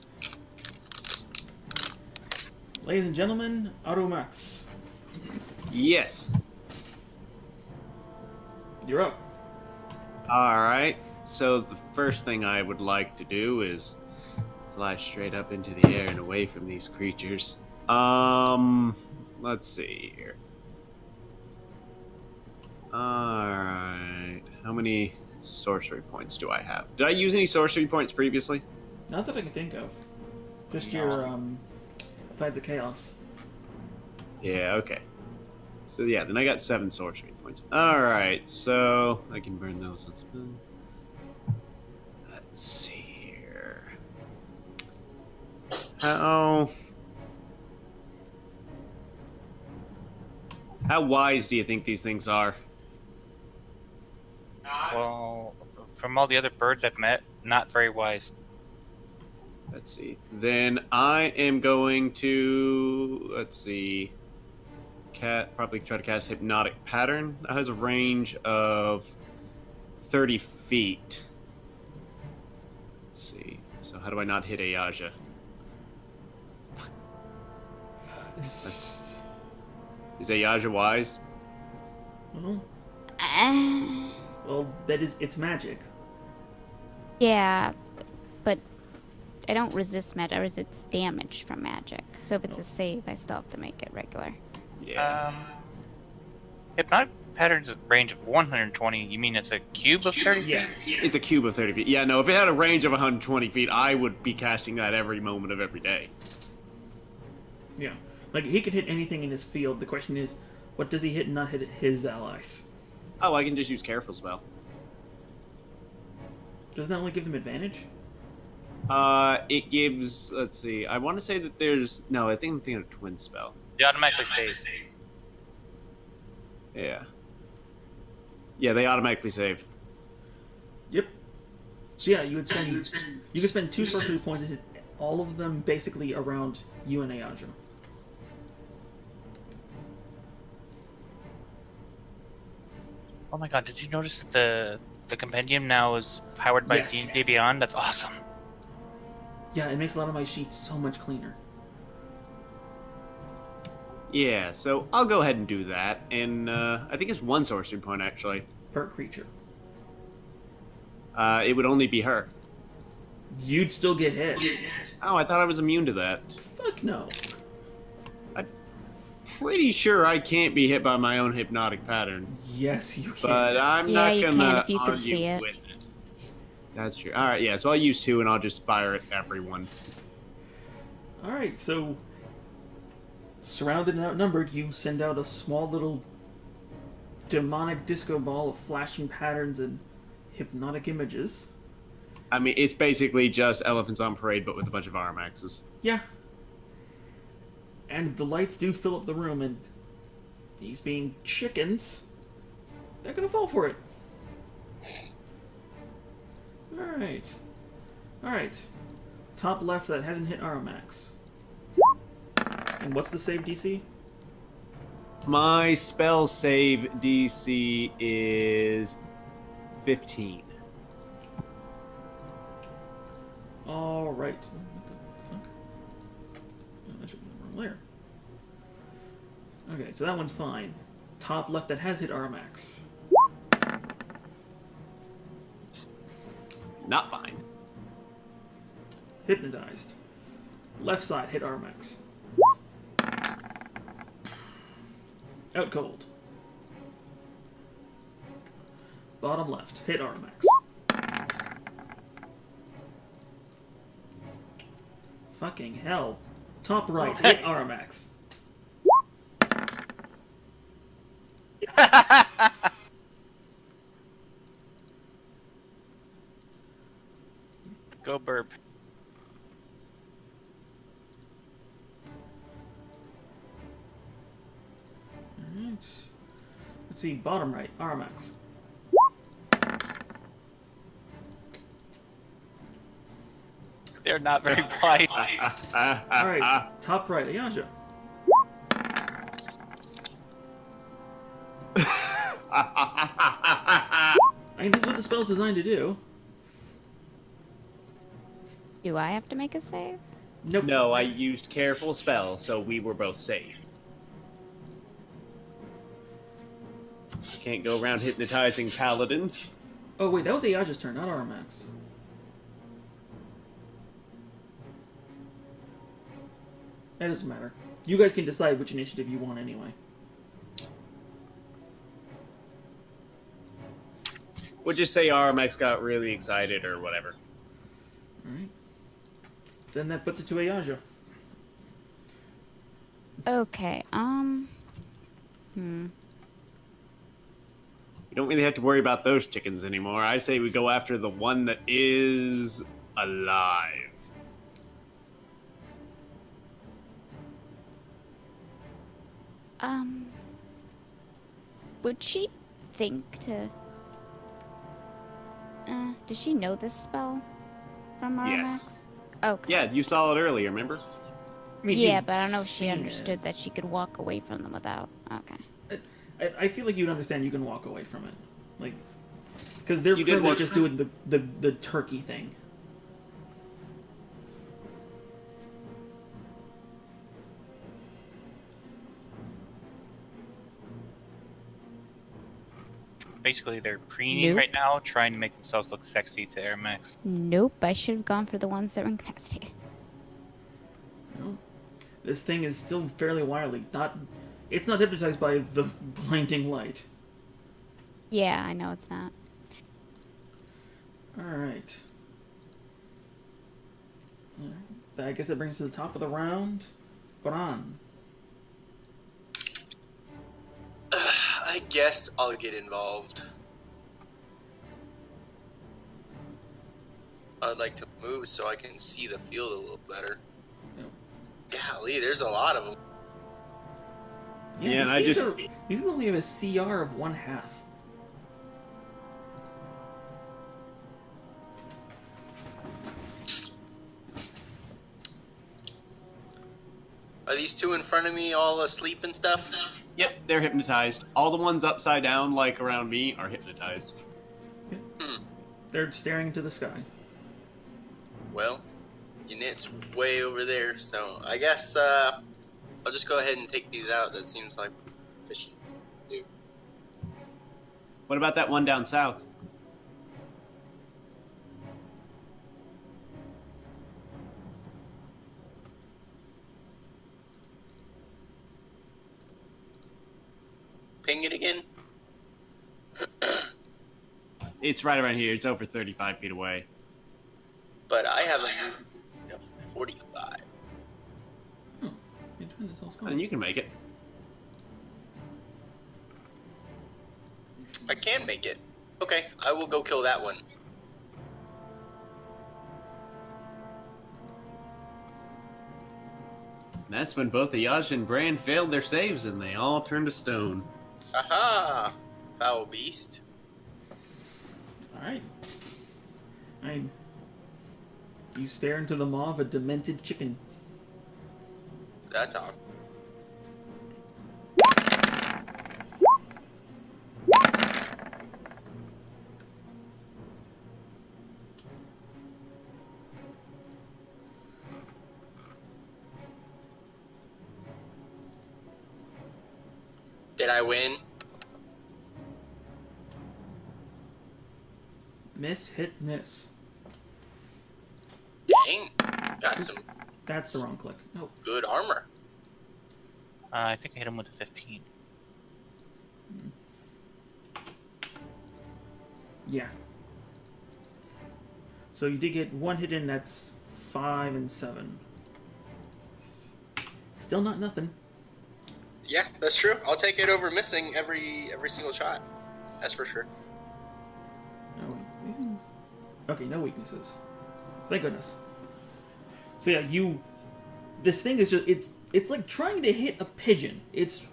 Speaker 2: Ladies and gentlemen, Automax.
Speaker 1: Yes.
Speaker 2: You're up.
Speaker 1: All right. So the first thing I would like to do is fly straight up into the air and away from these creatures. Let's see here. All right. How many sorcery points do I have? Did I use any sorcery points previously?
Speaker 2: Not that I can think of. Just your Tides of Chaos.
Speaker 1: Yeah, okay. So yeah, then I got 7 sorcery points. Alright, so I can burn those on spin. Let's see here. How wise do you think these things are?
Speaker 5: Well, from all the other birds I've met, not very wise.
Speaker 1: Let's see. Then I am going to, let's see, probably try to cast Hypnotic Pattern. That has a range of 30 feet. Let's see. So how do I not hit Ayaja? Is Ayaja wise?
Speaker 2: Well,
Speaker 4: Uh,
Speaker 2: well, that is, it's magic.
Speaker 4: yeah, but I don't resist magic. I resist damage from magic. So if it's a save, I still have to make it regular.
Speaker 1: Yeah.
Speaker 5: Hypnotic Pattern's a range of 120. You mean it's a cube of 30 feet?
Speaker 2: Yeah.
Speaker 1: It's a cube of 30 feet. Yeah, no, if it had a range of 120 feet, I would be casting that every moment of every day.
Speaker 2: Yeah. Like, he could hit anything in his field. The question is, what does he hit and not hit his allies?
Speaker 1: Oh, I can just use Careful Spell.
Speaker 2: Doesn't that only give them advantage?
Speaker 1: It gives, let's see, I want to say that there's, no, I think I'm thinking of Twin Spell.
Speaker 5: They automatically save.
Speaker 1: Yeah. Yeah, they automatically save.
Speaker 2: Yep. So yeah, you could spend 2 sorcery points and hit all of them basically around you and Ayaja.
Speaker 5: Oh my god, did you notice that the compendium now is powered by
Speaker 2: Yes.
Speaker 5: D&D Beyond? That's awesome.
Speaker 2: Yeah, it makes a lot of my sheets so much cleaner.
Speaker 1: Yeah, so I'll go ahead and do that. And I think it's 1 sorcery point, actually.
Speaker 2: Per creature.
Speaker 1: It would only be her.
Speaker 2: You'd still get hit.
Speaker 1: Oh, I thought I was immune to that.
Speaker 2: Fuck no.
Speaker 1: Pretty sure I can't be hit by my own hypnotic pattern.
Speaker 2: Yes, you can.
Speaker 1: But I'm
Speaker 4: Yeah,
Speaker 1: not
Speaker 4: you
Speaker 1: gonna
Speaker 4: can if you could
Speaker 1: argue
Speaker 4: see it.
Speaker 1: with it. That's true. Alright, yeah, so I'll use 2 and I'll just fire at everyone.
Speaker 2: Alright, so surrounded and outnumbered, you send out a small little demonic disco ball of flashing patterns and hypnotic images.
Speaker 1: I mean, it's basically just Elephants on Parade, but with a bunch of arm axes.
Speaker 2: Yeah. And the lights do fill up the room, and these being chickens, they're gonna fall for it. Alright. Alright. Top left that hasn't hit Aramax. And what's the save DC?
Speaker 1: My spell save DC is 15.
Speaker 2: Alright. What the fuck? Oh, that should be the wrong layer. Okay, so that one's fine. Top left that has hit Aramax.
Speaker 1: Not fine.
Speaker 2: Hypnotized. Left side hit Aramax. Out cold. Bottom left hit Aramax. Fucking hell. Top right hit Aramax.
Speaker 5: Go burp.
Speaker 2: Alright. Let's see, bottom right, Armax.
Speaker 5: They're not very bright.
Speaker 2: Alright, top right, Ayaja. I mean, this is what the spell's designed to do.
Speaker 4: Do I have to make a save?
Speaker 2: Nope.
Speaker 1: No, I used careful spell, so we were both safe. Can't go around hypnotizing paladins.
Speaker 2: Oh, wait, that was Ayaja's turn, not Armax. That doesn't matter. You guys can decide which initiative you want anyway.
Speaker 1: We'll just say RMX got really excited or whatever.
Speaker 2: Alright. Then that puts it to Ayaja.
Speaker 4: Okay,
Speaker 1: You don't really have to worry about those chickens anymore. I say we go after the one that is alive.
Speaker 4: Would she think to... does she know this spell from Armax?
Speaker 1: Yes.
Speaker 4: Okay.
Speaker 1: Yeah, you saw it earlier, remember?
Speaker 2: I mean,
Speaker 4: Yeah,
Speaker 2: you'd
Speaker 4: but I don't know if she
Speaker 2: seen
Speaker 4: understood
Speaker 2: it.
Speaker 4: that she could walk away from them without... Okay.
Speaker 2: I feel like you'd understand you can walk away from it. Like, because they're
Speaker 1: You did
Speaker 2: currently
Speaker 1: walk-
Speaker 2: just doing the turkey thing.
Speaker 5: Basically, they're preening
Speaker 4: Nope.
Speaker 5: right now, trying to make themselves look sexy to Air Max.
Speaker 4: Nope, I should have gone for the ones that were incapacitated.
Speaker 2: No. This thing is still fairly wily. It's not hypnotized by the blinding light.
Speaker 4: Yeah, I know it's not.
Speaker 2: Alright. I guess that brings us to the top of the round. Baran.
Speaker 8: I guess I'll get involved. I'd like to move so I can see the field a little better.
Speaker 2: Yep.
Speaker 8: Golly, there's a lot of them.
Speaker 1: Yeah, and I
Speaker 2: these
Speaker 1: just-
Speaker 2: these only have a CR of 1/2.
Speaker 8: Are these two in front of me all asleep and stuff?
Speaker 1: Yep, they're hypnotized. All the ones upside down, like around me, are hypnotized.
Speaker 2: They're staring into the sky.
Speaker 8: Well, Unit's way over there, so I guess I'll just go ahead and take these out. That seems like fishy.
Speaker 1: What about that one down south?
Speaker 8: Ping it again?
Speaker 1: It's right around here. It's over 35 feet away.
Speaker 8: But I have a 45.
Speaker 2: Oh, you turned this off.
Speaker 1: And you can make it.
Speaker 8: I can make it. Okay, I will go kill that one.
Speaker 1: And that's when both Ayaja and Bran failed their saves and they all turned to stone.
Speaker 8: Aha! Foul beast.
Speaker 2: Alright. You stare into the maw of a demented chicken.
Speaker 8: That's all. Did I win?
Speaker 2: Miss, hit, miss.
Speaker 8: Dang. Got some
Speaker 2: That's the wrong click. Oh,
Speaker 8: good armor.
Speaker 5: I think I hit him with a 15.
Speaker 2: yeah. So you did get one hit in, that's 5 and 7. Still not nothing.
Speaker 8: Yeah, that's true. I'll take it over missing every single shot. That's for sure.
Speaker 2: No weaknesses. Okay, no weaknesses. Thank goodness. So yeah, this thing is just it's like trying to hit a pigeon. It's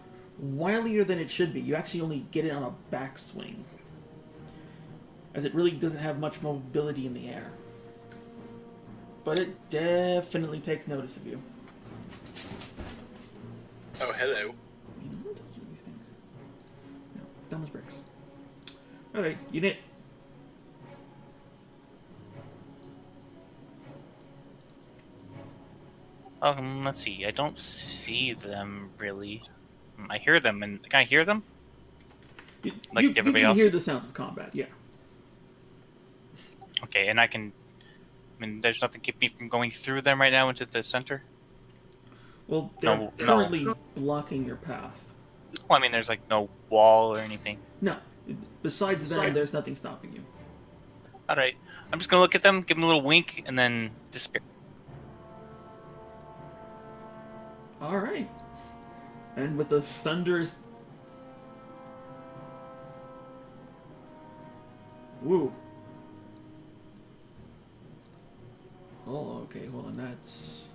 Speaker 2: wilier than it should be. You actually only get it on a backswing, as it really doesn't have much mobility in the air. But it definitely takes notice of you.
Speaker 8: Oh, hello.
Speaker 2: You know, who told you these things? No, dumb as bricks. Okay, unit.
Speaker 5: Let's see. I don't see them really. I hear them, and can I hear them? Like
Speaker 2: You
Speaker 5: everybody
Speaker 2: can
Speaker 5: else?
Speaker 2: hear the sounds of combat, yeah.
Speaker 5: Okay, and I mean, there's nothing keep me from going through them right now into the center.
Speaker 2: Well, they're
Speaker 5: No.
Speaker 2: currently blocking your path.
Speaker 5: Well, I mean, there's like no wall or anything.
Speaker 2: No, besides them, there's nothing stopping you.
Speaker 5: All right, I'm just gonna look at them, give them a little wink, and then disappear.
Speaker 2: All right. And with the thunderous... Woo. Oh, okay, hold on, that's...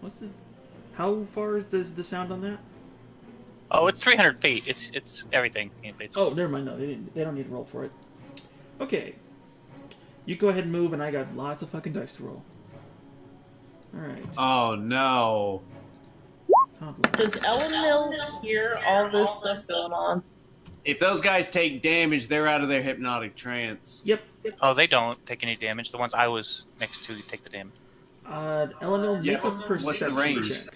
Speaker 2: What's the... How far does the sound on that?
Speaker 5: Oh, it's 300 feet. It's everything. Basically.
Speaker 2: Oh, never mind, no, they don't need to roll for it. Okay. You go ahead and move, and I got lots of fucking dice to roll. Alright.
Speaker 1: Oh no.
Speaker 2: Top left.
Speaker 6: Does Elendil hear all this stuff going on?
Speaker 1: If those guys take damage, they're out of their hypnotic trance.
Speaker 2: Yep.
Speaker 5: Oh, they don't take any damage. The ones I was next to take the damage.
Speaker 2: Eleanor, make
Speaker 1: Yeah,
Speaker 2: a perception
Speaker 1: range?
Speaker 2: check.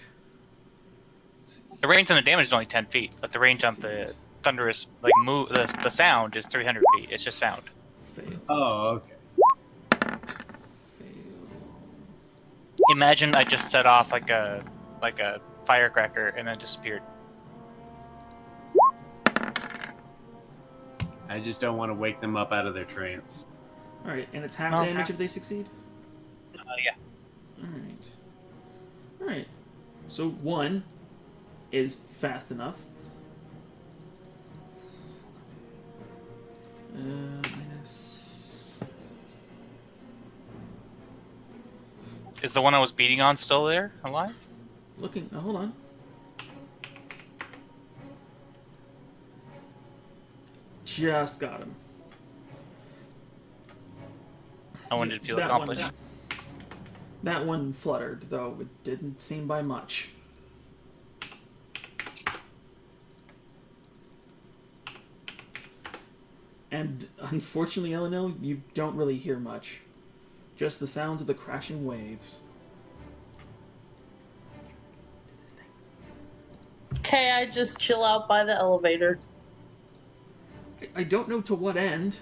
Speaker 5: The range on the damage is only 10 feet, but the range on the thunderous move, the sound is 300 feet. It's just sound.
Speaker 2: Fail.
Speaker 1: Oh, okay.
Speaker 2: Fail.
Speaker 5: Imagine I just set off like a firecracker and then disappeared.
Speaker 1: I just don't want to wake them up out of their trance.
Speaker 2: Alright, and it's half
Speaker 5: No, it's
Speaker 2: damage
Speaker 5: half.
Speaker 2: if they succeed?
Speaker 5: Yeah.
Speaker 2: Alright. Alright. So 1 is fast enough. Minus...
Speaker 5: Is the one I was beating on still there, alive?
Speaker 2: Looking... hold on. Just got him.
Speaker 5: I wanted to feel
Speaker 2: That
Speaker 5: accomplished.
Speaker 2: One, that one fluttered, though it didn't seem by much. And unfortunately, Eleanor, you don't really hear much. Just the sounds of the crashing waves.
Speaker 6: Okay, I just chill out by the elevator.
Speaker 2: I don't know to what end.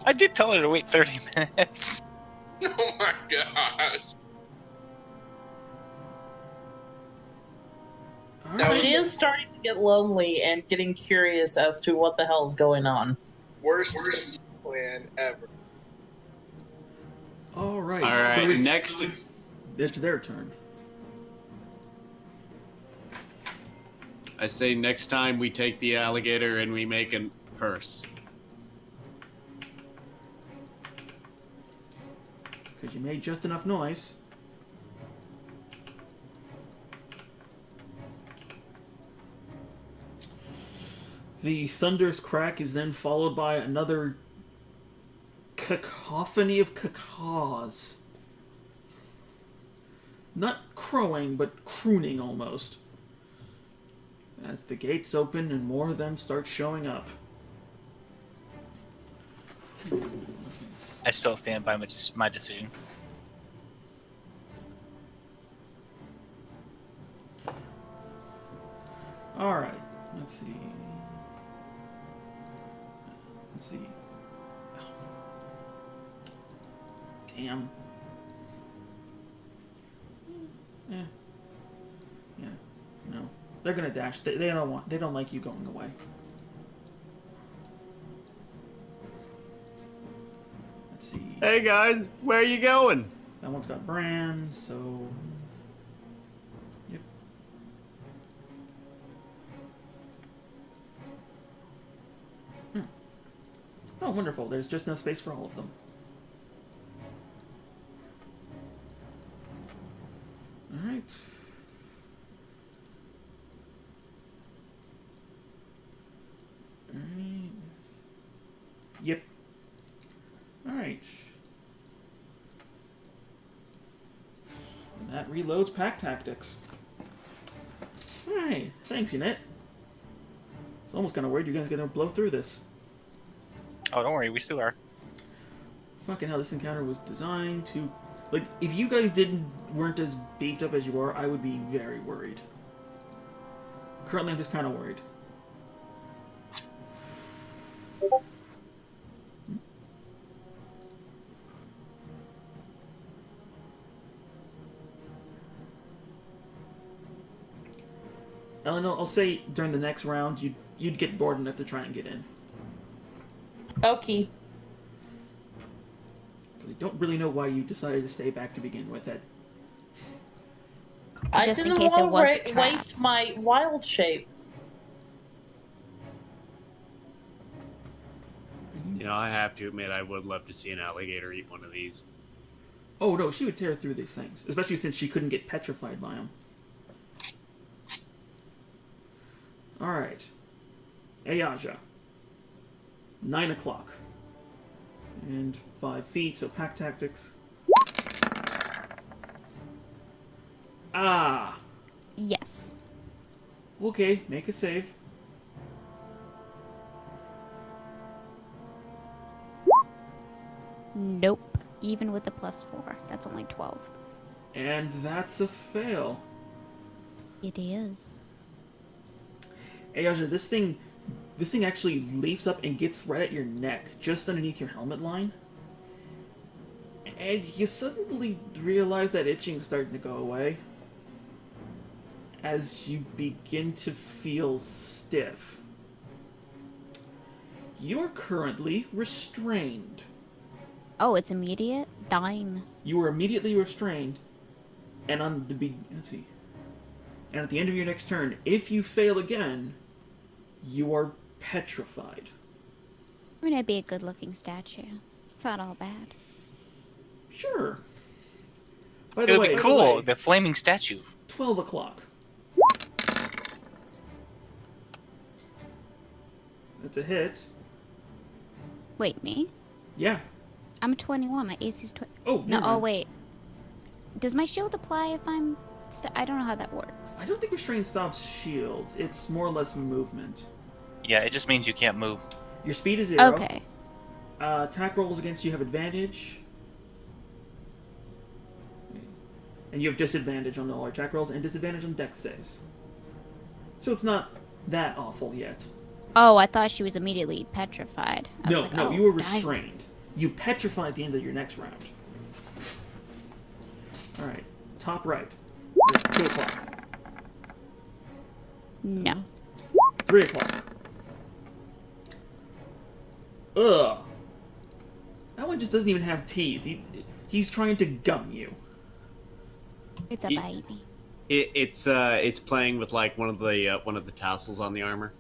Speaker 5: I did tell her to wait 30 minutes.
Speaker 8: Oh my gosh.
Speaker 2: All
Speaker 8: That
Speaker 2: right.
Speaker 8: was-
Speaker 6: She is starting to get lonely and getting curious as to what the hell's going on.
Speaker 8: Worst plan ever.
Speaker 2: All right.
Speaker 1: All right,
Speaker 2: So it's,
Speaker 1: next.
Speaker 2: it's their turn.
Speaker 1: I say next time we take the alligator and we make a purse.
Speaker 2: Because you made just enough noise. The thunderous crack is then followed by another cacophony of cacaws. Not crowing, but crooning almost. As the gates open and more of them start showing up.
Speaker 5: I still stand by my decision.
Speaker 2: Alright, let's see. Let's see. Oh. Damn. Yeah. Yeah. No. They're gonna dash. They don't want. They don't like you going away.
Speaker 1: Hey guys, where are you going?
Speaker 2: That one's got Bran, so... Yep. Oh, wonderful. There's just enough space for all of them. Alright. Alright. Yep. Alright. And that reloads pack tactics. Alright. Thanks, Unit. It's almost kind of weird you guys are going to blow through this.
Speaker 5: Oh, don't worry, we still are.
Speaker 2: Fucking hell, this encounter was designed to... Like, if you guys weren't as beefed up as you are, I would be very worried. Currently, I'm just kind of worried. Ellen, I'll say during the next round, you'd get bored enough to try and get in.
Speaker 6: Okay.
Speaker 2: I don't really know why you decided to stay back to begin with. That
Speaker 6: I
Speaker 4: Just in
Speaker 6: didn't
Speaker 4: case it
Speaker 6: want
Speaker 4: was a
Speaker 6: to
Speaker 4: trap.
Speaker 6: waste my wild shape.
Speaker 1: You know, I have to admit, I would love to see an alligator eat one of these.
Speaker 2: Oh no, she would tear through these things, especially since she couldn't get petrified by them. All right, Ayaja. 9 o'clock. And 5 feet, so pack tactics. Ah!
Speaker 4: Yes.
Speaker 2: Okay, make a save.
Speaker 4: Nope. Even with the +4, that's only 12.
Speaker 2: And that's a fail.
Speaker 4: It is.
Speaker 2: Ayaja, this thing actually leaps up and gets right at your neck, just underneath your helmet line. And you suddenly realize that itching's starting to go away. As you begin to feel stiff. You're currently restrained.
Speaker 4: Oh, it's immediate? Dying.
Speaker 2: You were immediately restrained, and on the let's see. And at the end of your next turn, if you fail again, you are petrified.
Speaker 4: I mean, it'd be a good-looking statue. It's not all bad.
Speaker 2: Sure. By
Speaker 5: It
Speaker 2: the
Speaker 5: would
Speaker 2: way,
Speaker 5: be cool, the flaming statue.
Speaker 2: 12 o'clock. That's a hit.
Speaker 4: Wait, me?
Speaker 2: Yeah.
Speaker 4: I'm 21. My AC's 20.
Speaker 2: Oh,
Speaker 4: No,
Speaker 2: never
Speaker 4: oh,
Speaker 2: mind.
Speaker 4: wait. Does my shield apply if I'm... I don't know how that works.
Speaker 2: I don't think restraint stops shields. It's more or less movement.
Speaker 5: Yeah, it just means you can't move.
Speaker 2: Your speed is 0.
Speaker 4: Okay.
Speaker 2: Attack rolls against you have advantage. And you have disadvantage on all attack rolls and disadvantage on dex saves. So it's not that awful yet.
Speaker 4: Oh, I thought she was immediately petrified. I was
Speaker 2: No,
Speaker 4: like,
Speaker 2: no,
Speaker 4: oh,
Speaker 2: you were
Speaker 4: dying.
Speaker 2: restrained. You petrify at the end of your next round. Alright, top right. 2 o'clock.
Speaker 4: No.
Speaker 2: 3 o'clock. Ugh. That one just doesn't even have teeth. He's trying to gum you.
Speaker 4: It's a baby.
Speaker 1: It's playing with like one of the tassels on the armor.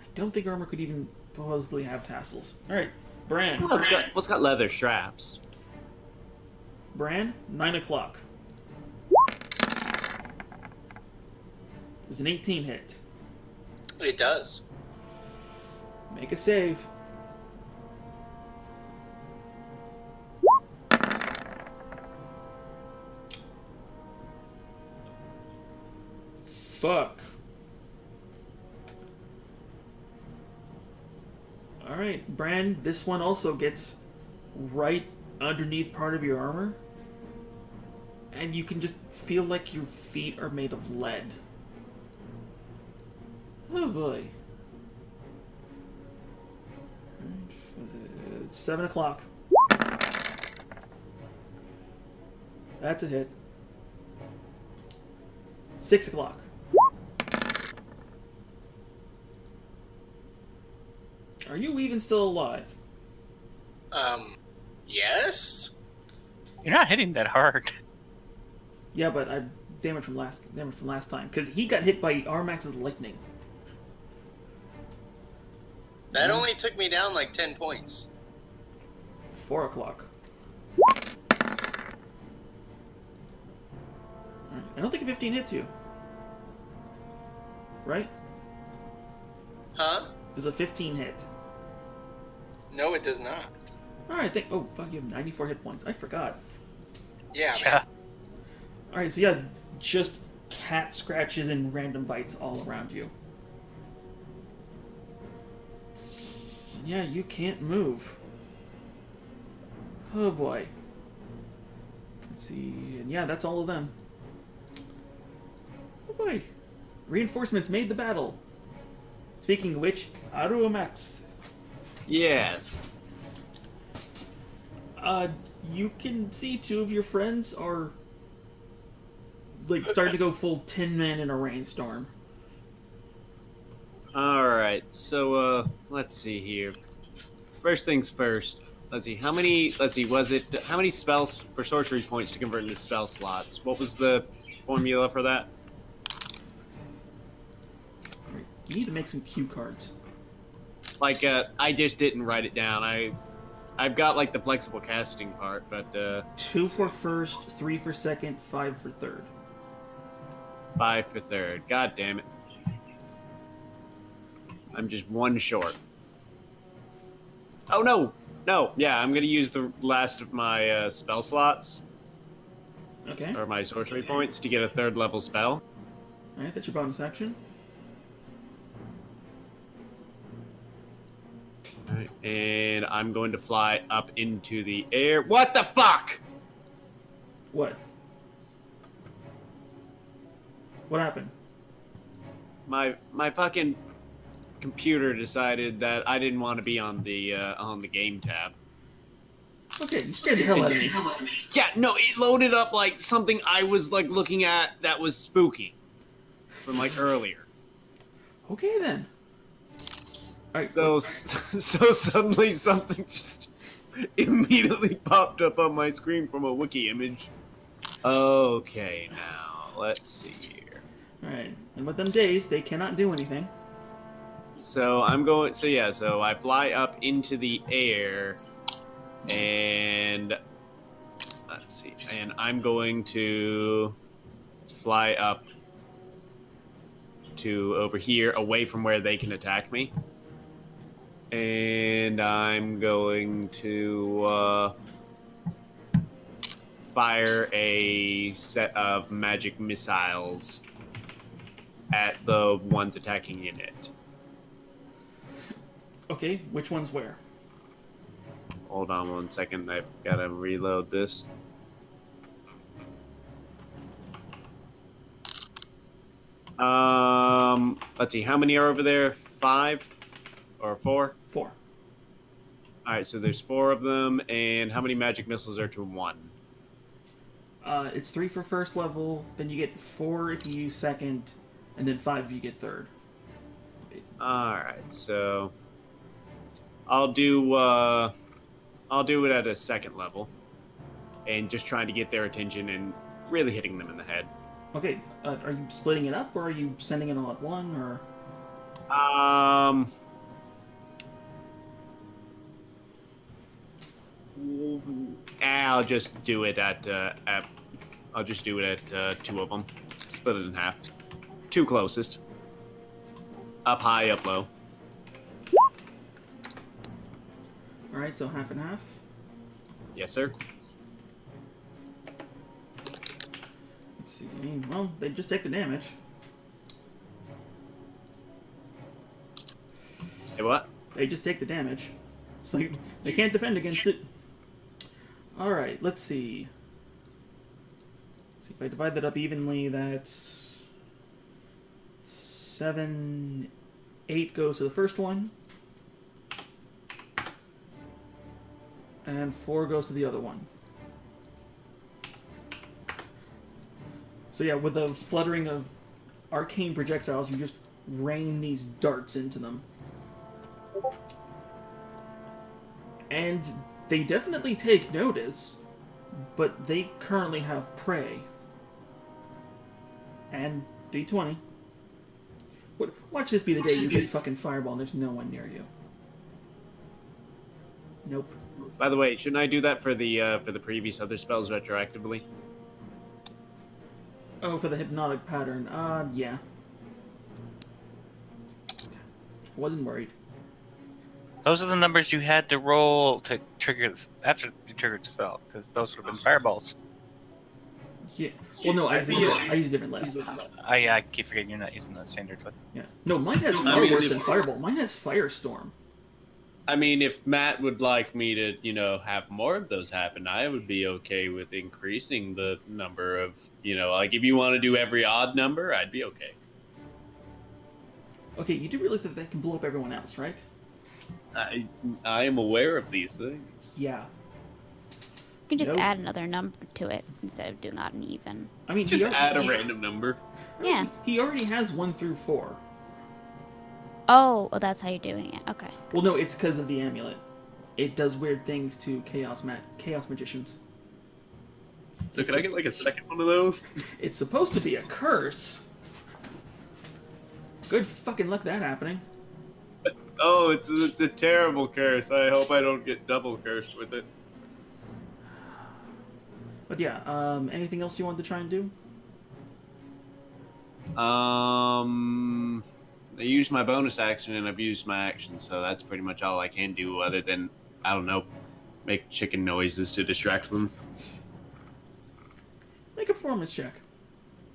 Speaker 2: I don't think armor could even supposedly have tassels. Alright, Bran.
Speaker 1: Well, it's got leather straps.
Speaker 2: Bran, 9 o'clock. Does an 18 hit?
Speaker 8: It does.
Speaker 2: Make a save. Fuck. Alright, Bran, this one also gets right underneath part of your armor. And you can just feel like your feet are made of lead. Oh boy. It's 7 o'clock. That's a hit. 6 o'clock. Are you even still alive?
Speaker 8: Yes?
Speaker 5: You're not hitting that hard.
Speaker 2: Yeah, but I damage from last time because he got hit by Armax's lightning.
Speaker 8: That only took me down like 10 points.
Speaker 2: 4 o'clock. I don't think a 15 hits you. Right?
Speaker 8: Huh?
Speaker 2: Does a 15 hit?
Speaker 8: No, it does not.
Speaker 2: Alright, oh, fuck, you have 94 hit points. I forgot.
Speaker 8: Yeah,
Speaker 5: Yeah.
Speaker 8: man.
Speaker 2: Alright, so yeah, just cat scratches and random bites all around you. Yeah, you can't move. Oh boy. Let's see, and yeah, that's all of them. Oh boy. Reinforcements made the battle. Speaking of which, Aruamax.
Speaker 1: Yes.
Speaker 2: You can see 2 of your friends are like starting to go full 10 men in a rainstorm.
Speaker 1: Alright, so, let's see here. First things first. Let's see, how many spells for sorcery points to convert into spell slots? What was the formula for that?
Speaker 2: You need to make some cue cards.
Speaker 1: Like, I just didn't write it down. I've got, like, the flexible casting part, but,
Speaker 2: 2 for first, 3 for second, 5 for third.
Speaker 1: 5 for third. God damn it. I'm just 1 short. Oh, no! No, yeah, I'm gonna use the last of my, spell slots,
Speaker 2: Okay.
Speaker 1: or my sorcery points, to get a 3rd level spell.
Speaker 2: Alright, that's your bonus action.
Speaker 1: Alright, and I'm going to fly up into the air. What the fuck?!
Speaker 2: What? What happened?
Speaker 1: My fucking computer decided that I didn't want to be on the game tab.
Speaker 2: Okay, you scared the hell out of me.
Speaker 1: Yeah, no, it loaded up like something I was like looking at that was spooky from like earlier.
Speaker 2: Okay then. Alright,
Speaker 1: So suddenly something just immediately popped up on my screen from a wiki image. Okay, now let's see here.
Speaker 2: alright. And with them days, they cannot do anything.
Speaker 1: So I'm going. So yeah. So I fly up into the air, and let's see. And I'm going to fly up to over here, away from where they can attack me. And I'm going to fire a set of magic missiles at the ones attacking in it.
Speaker 2: Okay, which one's where?
Speaker 1: Hold on 1 second, I've got to reload this. Let's see, how many are over there? 5 or 4?
Speaker 2: 4.
Speaker 1: Alright, so there's 4 of them, and how many magic missiles are to 1?
Speaker 2: It's 3 for first level, then you get 4 if you use second, and then 5 if you get third.
Speaker 1: Alright, so I'll do it at a second level, and just trying to get their attention and really hitting them in the head.
Speaker 2: Okay, are you splitting it up, or are you sending it all at one, or?
Speaker 1: I'll just do it at 2 of them. Split it in half. 2 closest. Up high, up low.
Speaker 2: Alright, so half and half.
Speaker 1: Yes, sir.
Speaker 2: Let's see. Well, they just take the damage.
Speaker 1: Say what?
Speaker 2: They just take the damage. It's like they can't defend against it. Alright, let's see. Let's see if I divide that up evenly, that's 7, 8 goes to the first one. And 4 goes to the other one. So yeah, with the fluttering of arcane projectiles, you just rain these darts into them. And they definitely take notice, but they currently have prey. And D20. Watch this be the day you get fucking fireball and there's no one near you. Nope.
Speaker 1: By the way, shouldn't I do that for the previous other spells retroactively?
Speaker 2: Oh, for the hypnotic pattern. Yeah. Wasn't worried.
Speaker 5: Those are the numbers you had to roll to trigger this after you triggered the spell, because those would have been fireballs.
Speaker 2: Yeah. Well, no, I use a different list.
Speaker 5: I keep forgetting you're not using the standard list.
Speaker 2: Yeah. No, mine has far worse than fireball. Mine has firestorm.
Speaker 1: I mean, if Matt would like me to, have more of those happen, I would be okay with increasing the number of, like if you want to do every odd number, I'd be okay.
Speaker 2: Okay, you do realize that can blow up everyone else, right?
Speaker 1: I am aware of these things.
Speaker 2: Yeah.
Speaker 4: You can just add another number to it instead of doing odd and even.
Speaker 2: I mean,
Speaker 1: just add a random number.
Speaker 4: Yeah.
Speaker 2: He already has 1 through 4.
Speaker 4: Oh, well, that's how you're doing it. Okay.
Speaker 2: Well, no, it's because of the amulet. It does weird things to chaos magicians.
Speaker 1: So could I get like a second one of those?
Speaker 2: It's supposed to be a curse. Good fucking luck that happening.
Speaker 1: Oh, it's a terrible curse. I hope I don't get double cursed with it.
Speaker 2: But yeah, anything else you want to try and do?
Speaker 1: I used my bonus action and I've used my action, so that's pretty much all I can do other than, I don't know, make chicken noises to distract them.
Speaker 2: Make a performance check.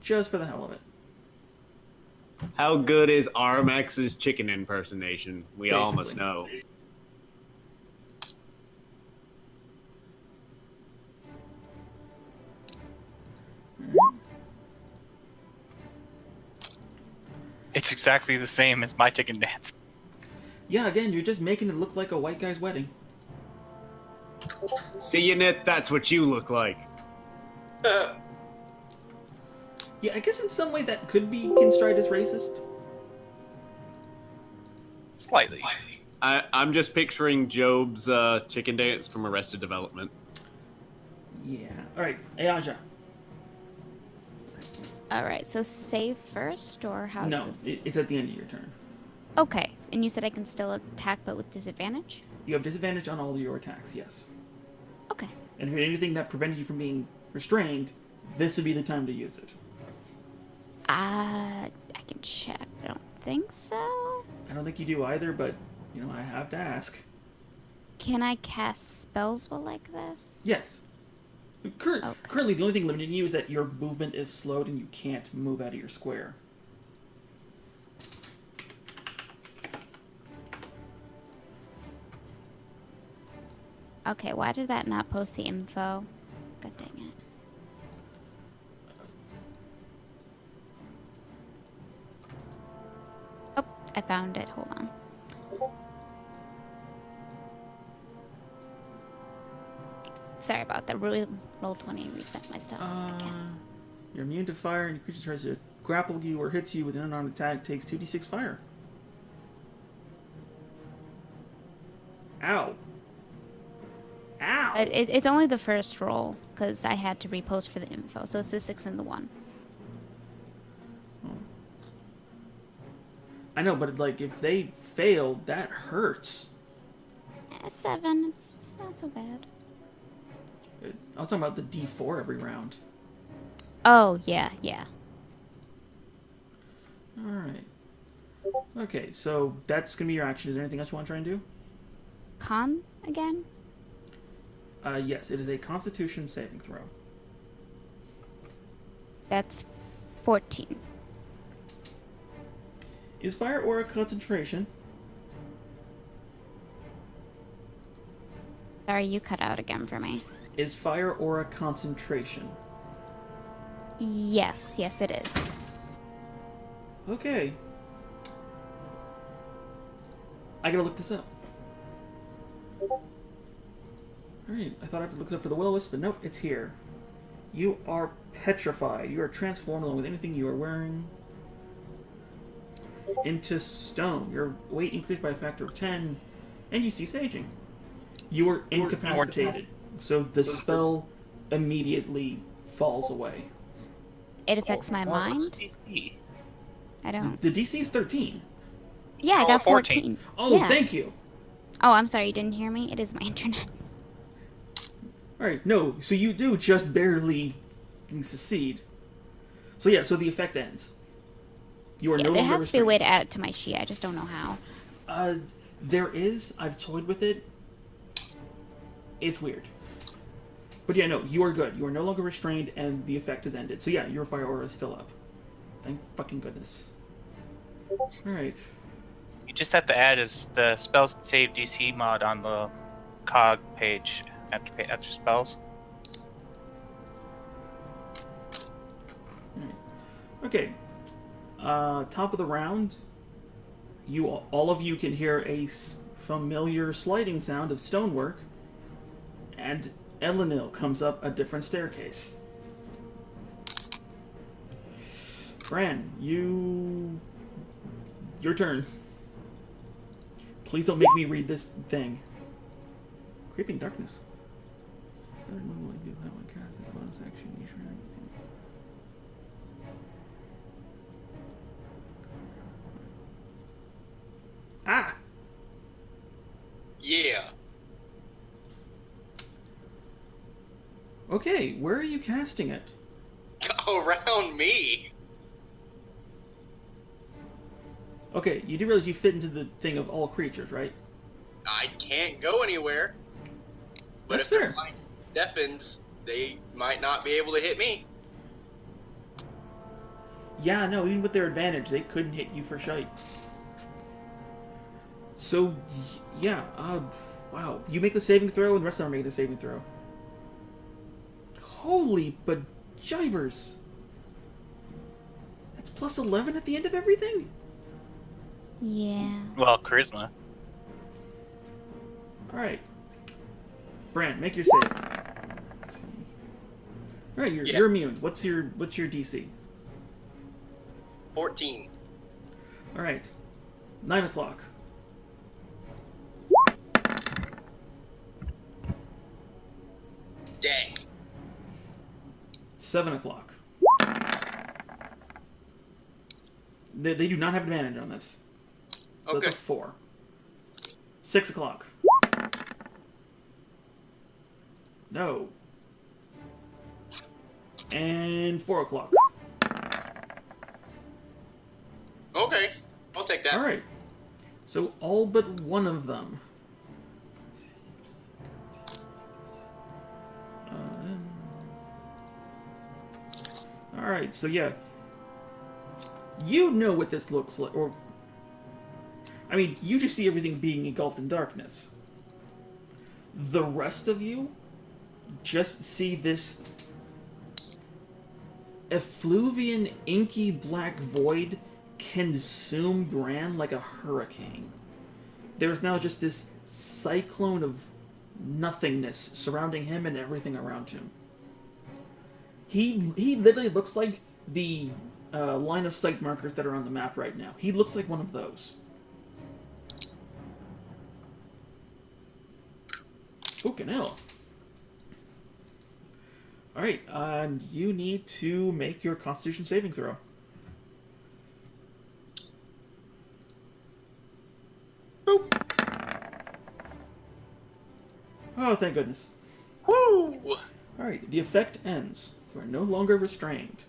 Speaker 2: Just for the hell of it.
Speaker 1: How good is Armax's chicken impersonation? We all must know.
Speaker 5: It's exactly the same as my chicken dance.
Speaker 2: Yeah, again, you're just making it look like a white guy's wedding.
Speaker 1: See you, Nit, that's what you look like.
Speaker 2: Yeah, I guess in some way that could be construed as racist.
Speaker 5: Slightly.
Speaker 1: I'm just picturing Job's chicken dance from Arrested Development.
Speaker 2: Yeah. Alright, Ayaja.
Speaker 4: Alright, so save first, or how's
Speaker 2: No,
Speaker 4: this?
Speaker 2: it's at the end of your turn.
Speaker 4: Okay, and you said I can still attack, but with disadvantage?
Speaker 2: You have disadvantage on all of your attacks, yes.
Speaker 4: Okay.
Speaker 2: And if you had anything that prevented you from being restrained, this would be the time to use it.
Speaker 4: I can check. I don't think so.
Speaker 2: I don't think you do either, but, I have to ask.
Speaker 4: Can I cast spells while like this?
Speaker 2: Yes. Currently, the only thing limiting you is that your movement is slowed and you can't move out of your square.
Speaker 4: Okay, why did that not post the info? God dang it. Oh, I found it. Hold on. Sorry about that. Roll 20 and reset my stuff again.
Speaker 2: You're immune to fire, and your creature tries to grapple you or hits you with an unarmed attack, takes 2d6 fire. Ow. Ow!
Speaker 4: It's only the first roll, because I had to repost for the info, so it's the 6 and the 1.
Speaker 2: I know, but if they failed, that hurts.
Speaker 4: 7, it's not so bad.
Speaker 2: I was talking about the D4 every round.
Speaker 4: Oh, yeah.
Speaker 2: Alright. Okay, so that's going to be your action. Is there anything else you want to try and do?
Speaker 4: Con again?
Speaker 2: Yes, it is a Constitution saving throw.
Speaker 4: That's 14.
Speaker 2: Is fire aura concentration?
Speaker 4: Sorry, you cut out again for me.
Speaker 2: Is fire aura concentration?
Speaker 4: Yes, it is.
Speaker 2: Okay. I gotta look this up. Alright, I thought I had to look this up for the Will-O-Wisp, but nope, it's here. You are petrified. You are transformed along with anything you are wearing into stone. Your weight increased by a factor of 10, and you cease aging. You were incapacitated, so the spell immediately falls away.
Speaker 4: It affects my
Speaker 5: What's
Speaker 4: mind.
Speaker 5: DC?
Speaker 4: I don't.
Speaker 2: The DC is 13.
Speaker 4: Yeah, I got
Speaker 5: 14.
Speaker 4: 14.
Speaker 2: Oh,
Speaker 4: Yeah.
Speaker 2: thank you.
Speaker 4: Oh, I'm sorry, you didn't hear me? It is my internet.
Speaker 2: Alright, no, so you do just barely succeed. So yeah, so the effect ends. You are
Speaker 4: Yeah,
Speaker 2: no
Speaker 4: there
Speaker 2: longer
Speaker 4: has to be a way
Speaker 2: restrained.
Speaker 4: to add it to my sheet. I just don't know how.
Speaker 2: There is. I've toyed with it. It's weird. But yeah, no, you are good. You are no longer restrained, and the effect has ended. So yeah, your fire aura is still up. Thank fucking goodness. Alright.
Speaker 5: You just have to add is the spell save DC mod on the cog page after spells.
Speaker 2: Okay. Top of the round, all of you can hear a familiar sliding sound of stonework, and Elenil comes up a different staircase. Bran, your turn. Please don't make me read this thing. Creeping darkness. That one cast as a bonus action. You should have anything. Ah!
Speaker 8: Yeah.
Speaker 2: Okay, where are you casting it?
Speaker 8: Around me.
Speaker 2: Okay, you do realize you fit into the thing of all creatures, right?
Speaker 8: I can't go anywhere. But
Speaker 2: That's
Speaker 8: if their
Speaker 2: fair.
Speaker 8: mind deafens, they might not be able to hit me.
Speaker 2: Yeah, no, even with their advantage, they couldn't hit you for shite. So, yeah, wow. You make the saving throw, and the rest of them are making the saving throw. Holy bejibers! That's plus 11 at the end of everything?
Speaker 4: Yeah.
Speaker 5: Well, charisma.
Speaker 2: Alright. Brant, make your save. Let's see. Alright,
Speaker 8: Yeah.
Speaker 2: you're immune. What's your DC?
Speaker 8: 14.
Speaker 2: Alright. 9 o'clock.
Speaker 8: Dang.
Speaker 2: 7 o'clock. They do not have advantage on this. So
Speaker 8: Okay.
Speaker 2: that's a 4. 6 o'clock. No. And 4 o'clock.
Speaker 8: Okay. I'll take that.
Speaker 2: Alright. So all but one of them. Alright, so yeah. You know what this looks like, or... I mean, you just see everything being engulfed in darkness. The rest of you just see this effluvian, inky black void consume Bran like a hurricane. There's now just this cyclone of nothingness surrounding him and everything around him. He literally looks like the line of sight markers that are on the map right now. He looks like one of those. Fucking hell. Alright, you need to make your Constitution saving throw.
Speaker 8: Boop.
Speaker 2: Oh, thank goodness.
Speaker 8: Woo!
Speaker 2: Alright, the effect ends. You are no longer restrained.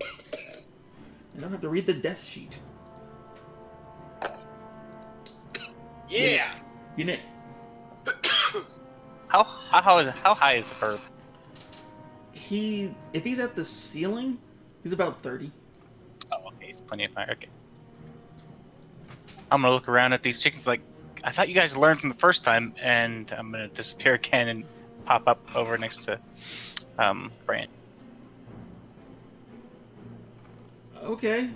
Speaker 2: I don't have to read the death sheet.
Speaker 8: Yeah.
Speaker 2: Unit.
Speaker 5: How high is the bird?
Speaker 2: If he's at the ceiling, he's about 30.
Speaker 5: Oh, okay, he's plenty of fire. Okay. I'm gonna look around at these chickens like I thought you guys learned from the first time, and I'm gonna disappear again and pop up over next to Brant.
Speaker 2: Okay.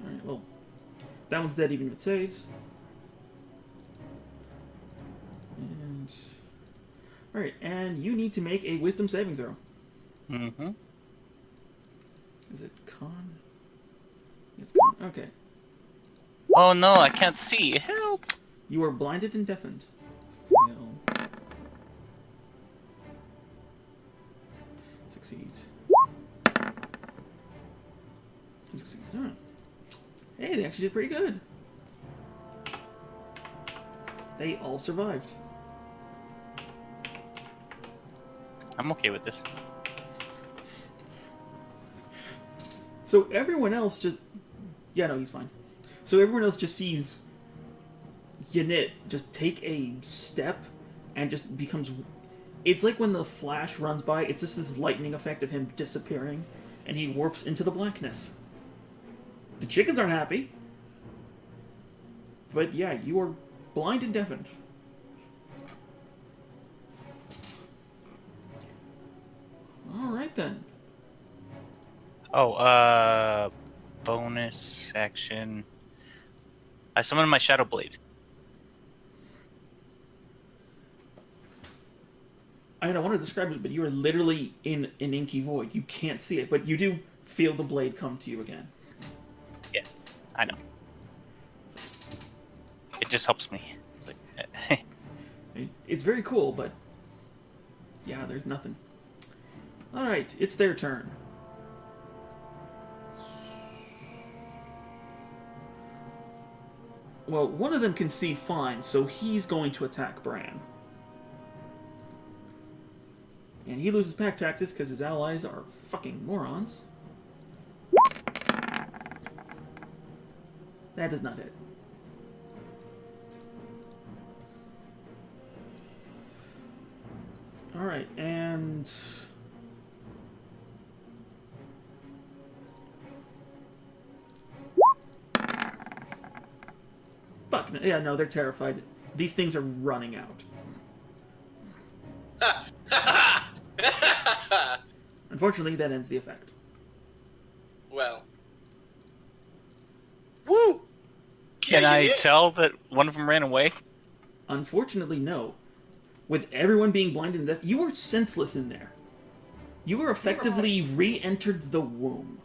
Speaker 2: Alright, well, that one's dead even if it saves. And... Alright, and you need to make a wisdom saving throw.
Speaker 5: Mm-hmm.
Speaker 2: Is it con? It's gone. Okay.
Speaker 5: Oh no, I can't see. Help!
Speaker 2: You are blinded and deafened. Fail. Succeeds. He succeeds. Huh. Hey, they actually did pretty good. They all survived.
Speaker 5: I'm okay with this.
Speaker 2: So everyone else just... Yeah, no, he's fine. So everyone else just sees Yanit just take a step and just becomes... It's like when the Flash runs by, it's just this lightning effect of him disappearing, and he warps into the blackness. The chickens aren't happy. But yeah, you are blind and deafened. Alright then.
Speaker 5: Oh, bonus action. I summon my Shadow Blade.
Speaker 2: I mean, I want to describe it, but you are literally in an inky void. You can't see it, but you do feel the blade come to you again.
Speaker 5: Yeah, I know. It just helps me.
Speaker 2: It's very cool, but yeah, there's nothing. Alright, it's their turn. Well, one of them can see fine, so he's going to attack Bran. And he loses pack tactics because his allies are fucking morons. That does not hit. Alright, and... Fuck, yeah, no, they're terrified. These things are running out. Unfortunately, that ends the effect.
Speaker 8: Well. Woo!
Speaker 5: Can
Speaker 8: Yeah,
Speaker 5: I
Speaker 8: you did.
Speaker 5: tell that one of them ran away?
Speaker 2: Unfortunately, no. With everyone being blind and deaf, you were senseless in there. You were effectively re-entered the womb.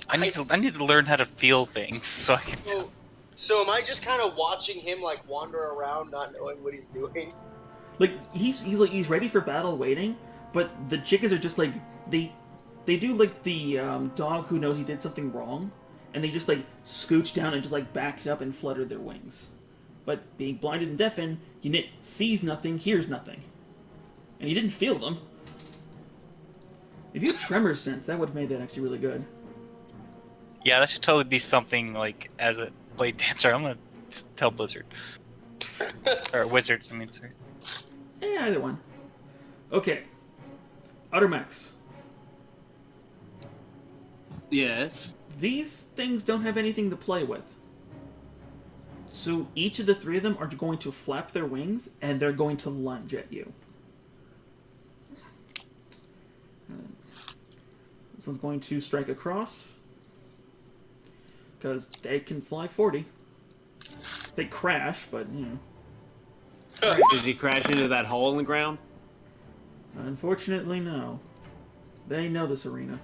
Speaker 5: I need to learn how to feel things so I can tell.
Speaker 8: So am I just kind of watching him like wander around, not knowing what he's doing?
Speaker 2: Like he's ready for battle, waiting. But the chickens are just like they do like the dog who knows he did something wrong, and they just like scooch down and just like back up and flutter their wings. But being blinded and deafened, Unit sees nothing, hears nothing, and you didn't feel them. If you had Tremors sense, that would have made that actually really good.
Speaker 5: Yeah, that should totally be something like as a blade dancer. I'm gonna tell Blizzard or Wizards. I mean, sorry.
Speaker 2: Either one. Okay. Uttermax.
Speaker 1: Yes.
Speaker 2: These things don't have anything to play with. So each of the three of them are going to flap their wings, and they're going to lunge at you. This one's going to strike across, because they can fly 40. They crash, but, you know.
Speaker 1: Did he crash into that hole in the ground?
Speaker 2: Unfortunately, no. They know this arena.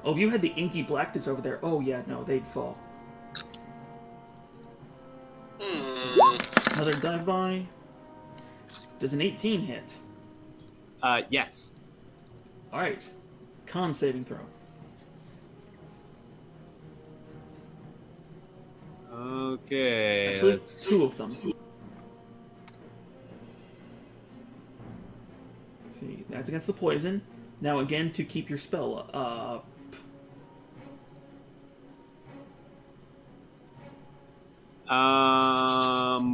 Speaker 2: Oh, if you had the inky blackness over there, oh yeah, no, they'd fall. Another dive by. Does an 18 hit?
Speaker 1: Yes.
Speaker 2: Alright. Con saving throw.
Speaker 1: Okay.
Speaker 2: Actually,
Speaker 1: let's-
Speaker 2: two of them. Let's see, that's against the poison. Now again, to keep your spell up.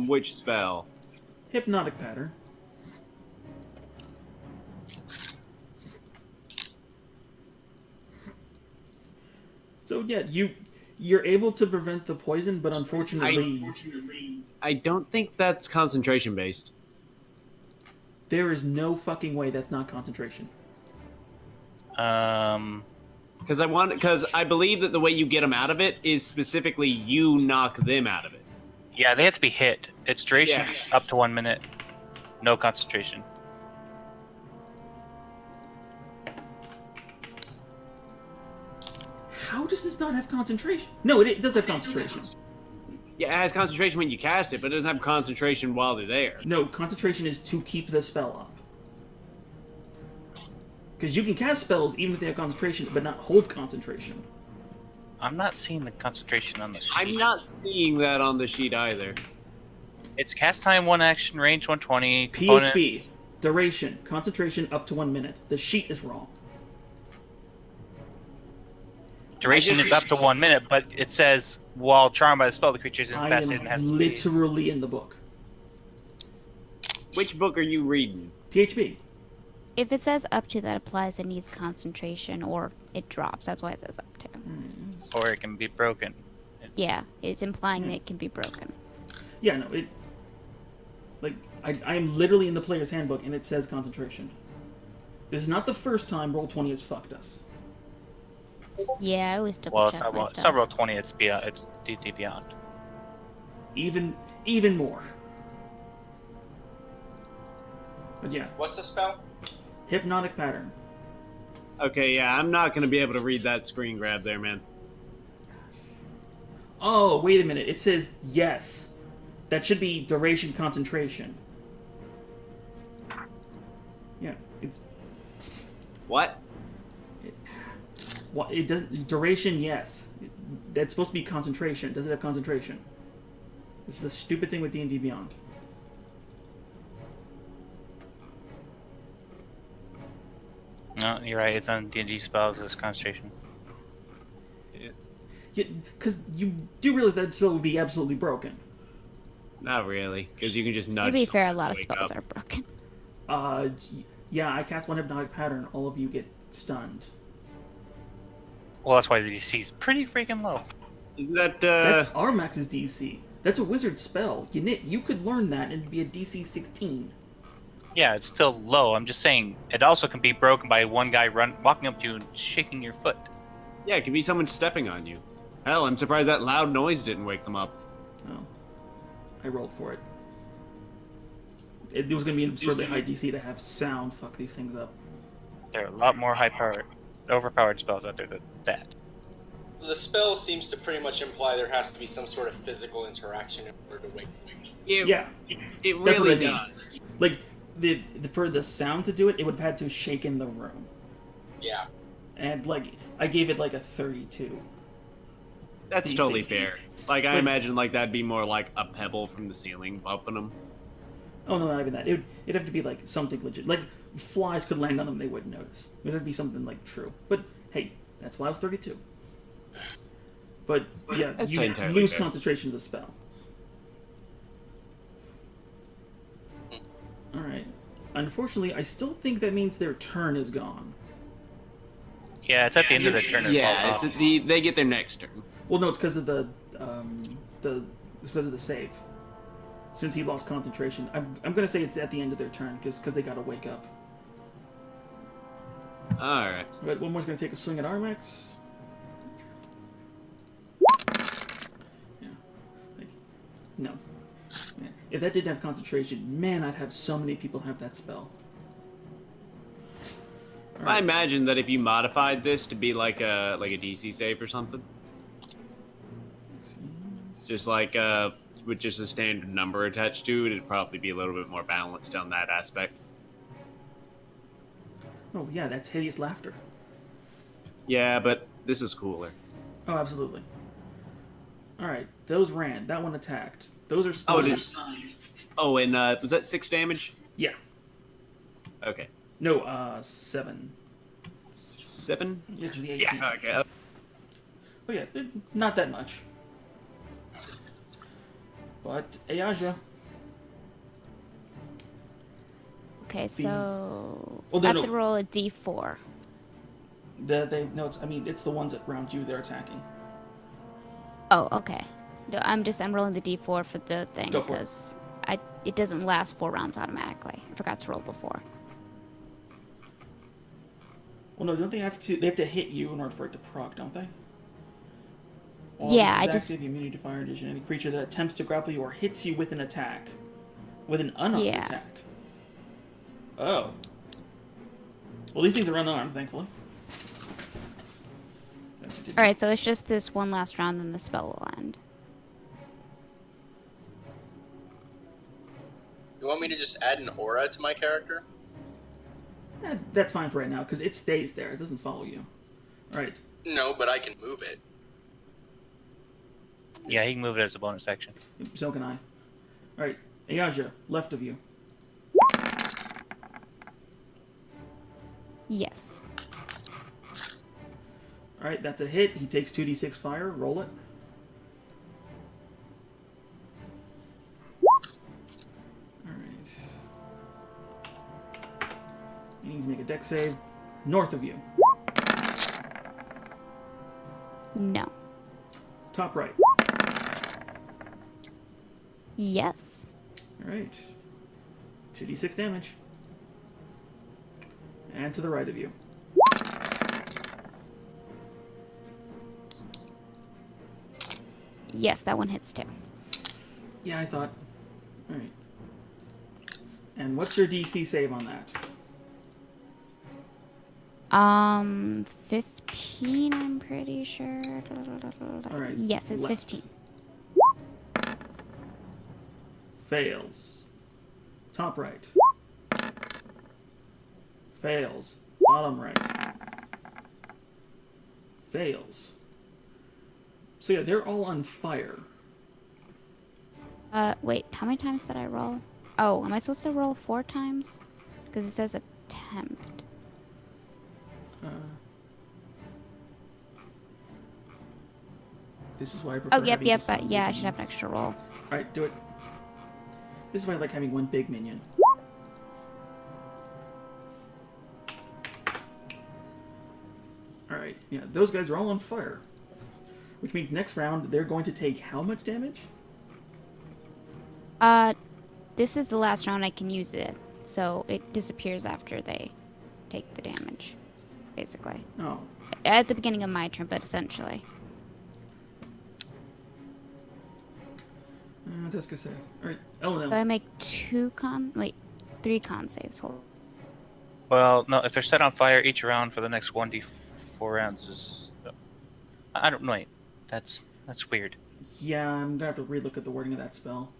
Speaker 1: Which spell?
Speaker 2: Hypnotic pattern. So yeah, you're able to prevent the poison, but unfortunately,
Speaker 1: I don't think that's concentration based.
Speaker 2: there is no fucking way that's not concentration.
Speaker 1: Because I believe that the way you get them out of it is specifically you knock them out of it.
Speaker 5: Yeah, they have to be hit. It's duration
Speaker 1: Yeah.
Speaker 5: up to 1 minute. No concentration.
Speaker 2: How does this not have concentration? No, it does have concentration.
Speaker 1: Yeah, it has concentration when you cast it, but it doesn't have concentration while they're there.
Speaker 2: No, concentration is to keep the spell up. Because you can cast spells even if they have concentration, but not hold concentration.
Speaker 5: I'm not seeing the concentration on the sheet.
Speaker 1: I'm not seeing that on the sheet either.
Speaker 5: It's cast time, 1 action, range 120. Component.
Speaker 2: PHB, duration, concentration up to 1 minute. The sheet is wrong.
Speaker 5: Duration is up to 1 minute, but it says while charmed by the spell, the creature is
Speaker 2: I
Speaker 5: infested and
Speaker 2: am
Speaker 5: has
Speaker 2: literally in the book.
Speaker 1: Which book are you reading?
Speaker 2: PHB.
Speaker 4: If it says up to, that applies it needs concentration, or it drops. That's why it says up to.
Speaker 5: or it can be broken.
Speaker 4: Yeah, it's implying that it can be broken.
Speaker 2: Yeah, no, it... Like, I am literally in the player's handbook, and it says concentration. This is not the first time Roll20 has fucked us.
Speaker 4: Yeah, I always double
Speaker 5: Well,
Speaker 4: check my stuff.
Speaker 5: several 20. It's beyond. It's D&D Beyond.
Speaker 2: Even more. But yeah,
Speaker 7: What's the spell?
Speaker 2: hypnotic pattern.
Speaker 1: Okay, yeah, I'm not gonna be able to read that screen grab there, man.
Speaker 2: Oh, wait a minute. It says yes. That should be duration concentration. Yeah, it's...
Speaker 1: What?
Speaker 2: What, it doesn't... Duration, yes. That's supposed to be concentration. Does it have concentration? This is a stupid thing with D&D Beyond.
Speaker 5: No, you're right. It's on D&D spells. It's concentration.
Speaker 2: Yeah, because you do realize that spell would be absolutely broken.
Speaker 1: Not really, because you can just nudge.
Speaker 4: To be fair, a
Speaker 1: someone
Speaker 4: lot of
Speaker 1: to wake
Speaker 4: spells
Speaker 1: up.
Speaker 4: are broken.
Speaker 2: Yeah, I cast one hypnotic pattern. All of you get stunned.
Speaker 5: Well, that's why the DC is pretty freaking low.
Speaker 1: Isn't that?
Speaker 2: That's Armax's DC. That's a wizard spell. You could learn that and it'd be a DC 16.
Speaker 5: Yeah, it's still low. I'm just saying it also can be broken by one guy walking up to you and shaking your foot.
Speaker 1: Yeah, it could be someone stepping on you. Hell, I'm surprised that loud noise didn't wake them up.
Speaker 2: Oh. I rolled for it. It was going to be an absurdly high DC to have sound fuck these things up.
Speaker 5: There are a lot more overpowered spells out there than that.
Speaker 7: The spell seems to pretty much imply there has to be some sort of physical interaction in order to wake you.
Speaker 2: Yeah.
Speaker 1: It
Speaker 2: That's what
Speaker 1: really
Speaker 2: I mean.
Speaker 1: does.
Speaker 2: Like, for the sound to do it, it would have had to shake in the room.
Speaker 7: Yeah.
Speaker 2: And, like, I gave it, like, a 32.
Speaker 1: That's
Speaker 2: DC.
Speaker 1: totally fair. Like, I
Speaker 2: But-
Speaker 1: imagine like that'd be more like a pebble from the ceiling bumping them.
Speaker 2: Oh, no, not even that. It'd have to be, like, something legit. Like, flies could land on them, they wouldn't notice. It'd have to be something, like, true. But, hey, that's why I was 32. But, yeah,
Speaker 1: That's
Speaker 2: you
Speaker 1: entirely
Speaker 2: lose
Speaker 1: fair.
Speaker 2: concentration of the spell. Alright. Unfortunately, I still think that means their turn is gone.
Speaker 5: Yeah, it's at the end of the turn. It
Speaker 1: Yeah,
Speaker 5: falls
Speaker 1: it's
Speaker 5: off.
Speaker 1: they get their next turn.
Speaker 2: Well, no, it's because of it's because of the save. Since he lost concentration, I'm gonna say it's at the end of their turn because they gotta wake up.
Speaker 1: All right.
Speaker 2: But one more's gonna take a swing at Armax. Yeah, like, no. Man, if that didn't have concentration, man, I'd have so many people have that spell. All
Speaker 1: I
Speaker 2: right.
Speaker 1: imagine that if you modified this to be like a DC save or something,
Speaker 2: Let's see.
Speaker 1: just like with just a standard number attached to it, it'd probably be a little bit more balanced on that aspect.
Speaker 2: Oh yeah, that's hideous laughter.
Speaker 1: Yeah, but this is cooler.
Speaker 2: Oh, absolutely. All right, those ran. That one attacked. Those are
Speaker 1: Oh,
Speaker 2: stunned.
Speaker 1: Oh, and was that 6 damage?
Speaker 2: Yeah.
Speaker 1: Okay.
Speaker 2: No, 7.
Speaker 1: 7?
Speaker 2: It's the 18.
Speaker 1: Yeah. Okay.
Speaker 2: Oh yeah, not that much. But Ayaja.
Speaker 4: Okay, so
Speaker 2: Well,
Speaker 4: I
Speaker 2: no,
Speaker 4: have to
Speaker 2: no.
Speaker 4: roll a d4.
Speaker 2: It's the ones around you they're attacking.
Speaker 4: Oh, okay. No, I'm rolling the d4 for the thing
Speaker 2: Go for it.
Speaker 4: because it doesn't last 4 rounds automatically. I forgot to roll before.
Speaker 2: Well, no, don't they have to? They have to hit you in order for it to proc, don't they?
Speaker 4: Yeah, I
Speaker 2: this is
Speaker 4: just-
Speaker 2: active immunity to fire addition. Any creature that attempts to grapple you or hits you with an attack, with an unarmed
Speaker 4: Yeah.
Speaker 2: attack. Oh. Well, these things are unarmed, thankfully.
Speaker 4: Alright, so it's just this one last round, then the spell will end.
Speaker 8: You want me to just add an aura to my character?
Speaker 2: That's fine for right now, because it stays there. It doesn't follow you. Alright.
Speaker 8: No, but I can move it.
Speaker 5: Yeah, he can move it as a bonus action.
Speaker 2: So can I. Alright. Ayaja, left of you.
Speaker 4: Yes.
Speaker 2: Alright, that's a hit. He takes 2d6 fire. Roll it. Alright. He needs to make a dex save. North of you.
Speaker 4: No.
Speaker 2: Top right.
Speaker 4: Yes.
Speaker 2: Alright. 2d6 damage. And to the right of you.
Speaker 4: Yes, that one hits too.
Speaker 2: Yeah, I thought. Alright. And what's your DC save on that?
Speaker 4: 15, I'm pretty sure.
Speaker 2: Alright.
Speaker 4: Yes, it's
Speaker 2: left.
Speaker 4: 15.
Speaker 2: Fails. Top right. Fails. Bottom right. Fails. So yeah, they're all on fire.
Speaker 4: Wait, how many times did I roll? Oh, am I supposed to roll 4 times? Because it says attempt.
Speaker 2: This is why I prefer
Speaker 4: Oh, yep,
Speaker 2: having
Speaker 4: yep,
Speaker 2: just
Speaker 4: but
Speaker 2: one
Speaker 4: yeah, I
Speaker 2: big
Speaker 4: should have an extra roll.
Speaker 2: minion. Alright, do it. This is why I like having one big minion. Alright, yeah, those guys are all on fire. Which means next round, they're going to take how much damage?
Speaker 4: This is the last round I can use it, so it disappears after they take the damage, basically.
Speaker 2: Oh.
Speaker 4: At the beginning of my turn, but essentially.
Speaker 2: That's good save. Alright,
Speaker 4: So I
Speaker 2: Elenel.
Speaker 4: make 3 con saves. Hold.
Speaker 5: Well, no, if they're set on fire each round for the next 1d4 rounds is... I don't know. Wait, that's weird.
Speaker 2: Yeah, I'm gonna have to relook at the wording of that spell.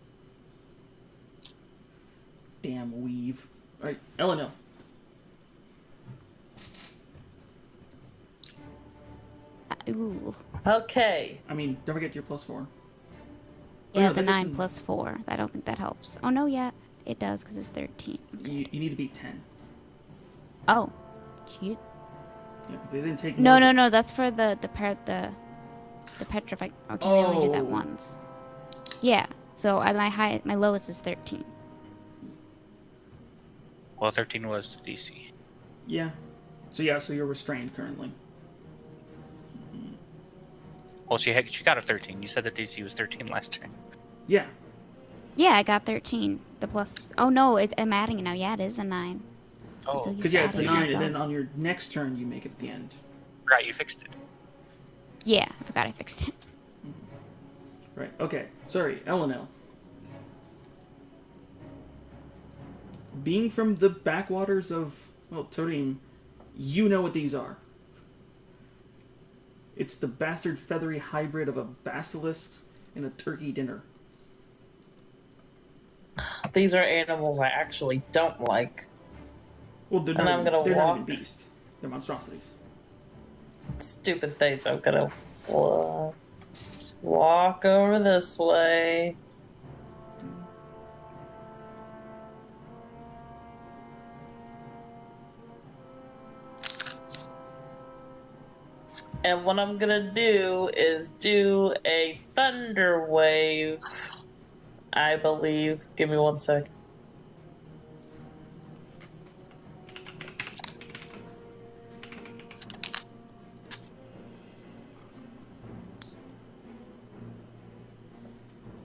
Speaker 2: Damn weave. Alright, Elenel.
Speaker 4: Ooh.
Speaker 6: Okay.
Speaker 2: I mean, don't forget your +4. Oh,
Speaker 4: Yeah,
Speaker 2: no,
Speaker 4: the
Speaker 2: that
Speaker 4: 9
Speaker 2: isn't-
Speaker 4: plus 4. I don't think that helps. Oh, no, yeah, it does, because it's 13.
Speaker 2: You need to beat 10.
Speaker 4: Oh. Cute.
Speaker 2: Yeah, because they didn't take
Speaker 4: No,
Speaker 2: more
Speaker 4: no,
Speaker 2: than-
Speaker 4: no, that's for the petrified. Okay, they only did that
Speaker 2: Oh.
Speaker 4: once. Yeah, so my lowest is 13.
Speaker 5: Well, 13 was the DC.
Speaker 2: Yeah. So yeah, so you're restrained currently.
Speaker 5: Well, she got a 13. You said the DC was 13 last turn.
Speaker 2: Yeah.
Speaker 4: Yeah, I got 13. The plus. Oh, no, I'm adding it now. Yeah, it is a 9. I'm so
Speaker 5: Oh,
Speaker 4: used
Speaker 2: Because
Speaker 4: to
Speaker 2: yeah, it's a
Speaker 4: adding
Speaker 2: 9,
Speaker 4: myself.
Speaker 2: and then on your next turn you make it at the end.
Speaker 5: right, you fixed it.
Speaker 4: Yeah, I forgot I fixed it.
Speaker 2: Right. Okay. Sorry, Elenel. Being from the backwaters of Turim, you know what these are. It's the bastard feathery hybrid of a basilisk and a turkey dinner.
Speaker 6: These are animals I actually don't like.
Speaker 2: Well, they're
Speaker 6: And
Speaker 2: not,
Speaker 6: I'm
Speaker 2: even,
Speaker 6: gonna
Speaker 2: they're not even
Speaker 6: walk.
Speaker 2: beasts. They're monstrosities.
Speaker 6: Stupid things. I'm gonna walk over this way. And what I'm gonna do is do a thunder wave, I believe. Give me 1 sec.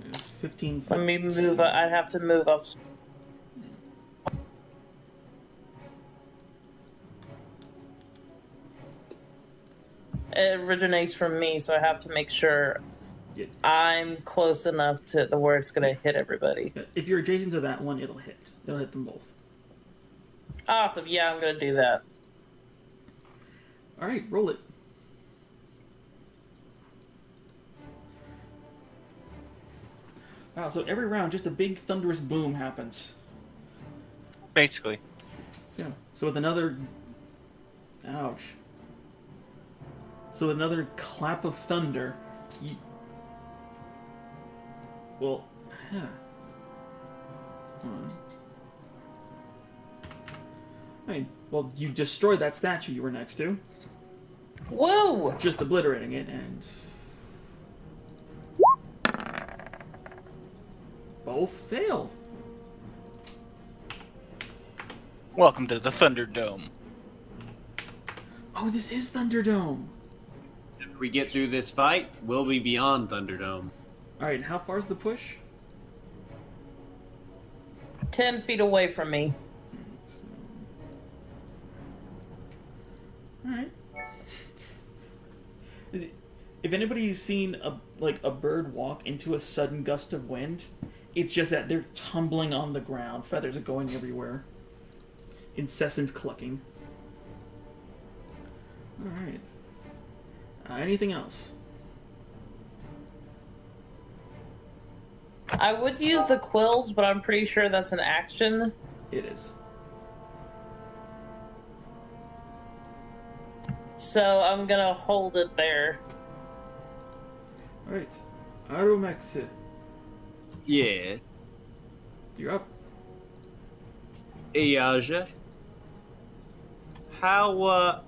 Speaker 2: It's 15
Speaker 6: Let
Speaker 2: foot.
Speaker 6: me move. I'd have to move up. It originates from me, so I have to make sure
Speaker 2: Yeah.
Speaker 6: I'm close enough to the where it's gonna hit everybody.
Speaker 2: If you're adjacent to that one, it'll hit. It'll hit them both.
Speaker 6: Awesome. Yeah, I'm gonna do that.
Speaker 2: All right, roll it. Wow, so every round, just a big thunderous boom happens.
Speaker 5: Basically.
Speaker 2: So with another... Ouch. So with another clap of thunder, you... Well, huh. Well, you destroyed that statue you were next to.
Speaker 6: Woo!
Speaker 2: Just obliterating it, and... both fail.
Speaker 5: Welcome to the Thunderdome.
Speaker 2: Oh, this is Thunderdome.
Speaker 1: If we get through this fight, we'll be beyond Thunderdome.
Speaker 2: Alright, how far's the push?
Speaker 6: 10 feet away from me.
Speaker 2: So... Alright. If anybody's seen a bird walk into a sudden gust of wind, it's just that they're tumbling on the ground. Feathers are going everywhere. Incessant clucking. Alright. Anything else?
Speaker 6: I would use the quills, but I'm pretty sure that's an action.
Speaker 2: It is.
Speaker 6: So I'm gonna hold it there.
Speaker 2: Alright. Arumax,
Speaker 1: Yeah.
Speaker 2: you're up.
Speaker 1: Iaja, how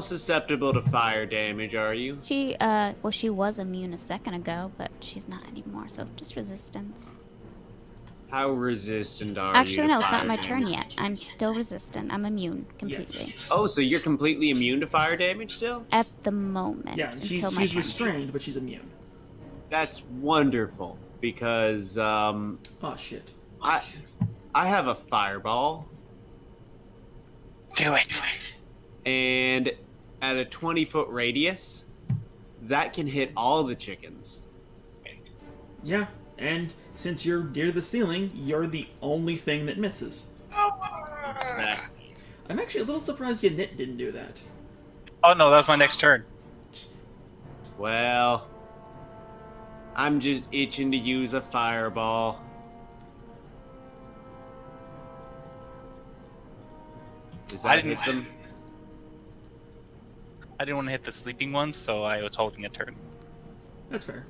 Speaker 1: susceptible to fire damage are you?
Speaker 4: She was immune a second ago, but she's not anymore, so just resistance.
Speaker 1: How resistant are you?
Speaker 4: Actually,
Speaker 1: to
Speaker 4: no, it's not
Speaker 1: fire
Speaker 4: my turn
Speaker 1: damage?
Speaker 4: yet. I'm still resistant. I'm immune completely.
Speaker 2: Yes.
Speaker 1: Oh, so you're completely immune to fire damage still?
Speaker 4: At the moment.
Speaker 2: Yeah,
Speaker 4: until my
Speaker 2: she's
Speaker 4: turn.
Speaker 2: restrained, but she's immune.
Speaker 1: That's wonderful because
Speaker 2: Oh, shit.
Speaker 1: I have a fireball,
Speaker 5: Do it.
Speaker 1: and at a 20-foot radius, that can hit all the chickens.
Speaker 2: Yeah, and since you're near the ceiling, you're the only thing that misses.
Speaker 1: Nah.
Speaker 2: I'm actually a little surprised Yanit didn't do that.
Speaker 5: Oh no, that was my next turn.
Speaker 1: Well, I'm just itching to use a fireball. Does
Speaker 5: I
Speaker 1: that
Speaker 5: didn't-
Speaker 1: hit them?
Speaker 5: I didn't want to hit the sleeping ones, so I was holding a turn.
Speaker 2: That's fair.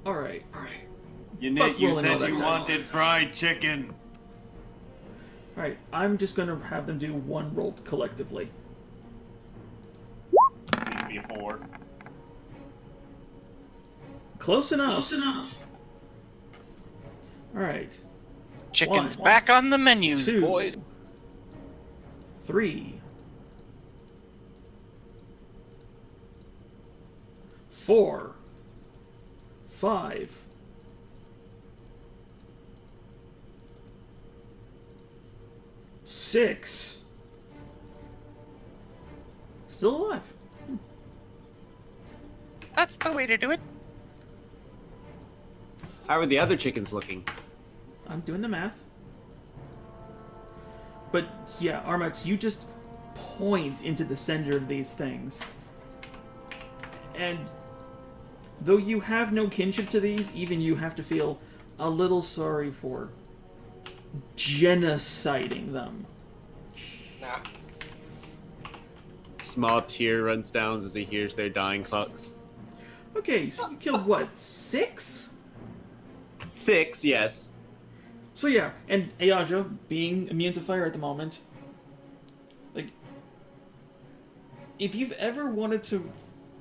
Speaker 2: Alright.
Speaker 3: Yanit,
Speaker 2: you said you wanted
Speaker 3: fried chicken.
Speaker 2: Alright, I'm just gonna have them do one roll collectively.
Speaker 3: Needs to be a 4.
Speaker 2: Close enough. Alright.
Speaker 5: Chicken's
Speaker 2: One.
Speaker 5: back on the menus,
Speaker 2: 2,
Speaker 5: boys.
Speaker 2: 3, 4, 5, 6. Still alive.
Speaker 5: That's the way to do it.
Speaker 1: How are the other chickens looking?
Speaker 2: I'm doing the math. But yeah, Armax, you just point into the center of these things. And though you have no kinship to these, even you have to feel a little sorry for genociding them.
Speaker 8: Nah.
Speaker 1: Small tear runs down as he hears their dying fucks.
Speaker 2: Okay, so you killed what, 6?
Speaker 1: 6, yes.
Speaker 2: So yeah, and Ayaja, being immune to fire at the moment, like, if you've ever wanted to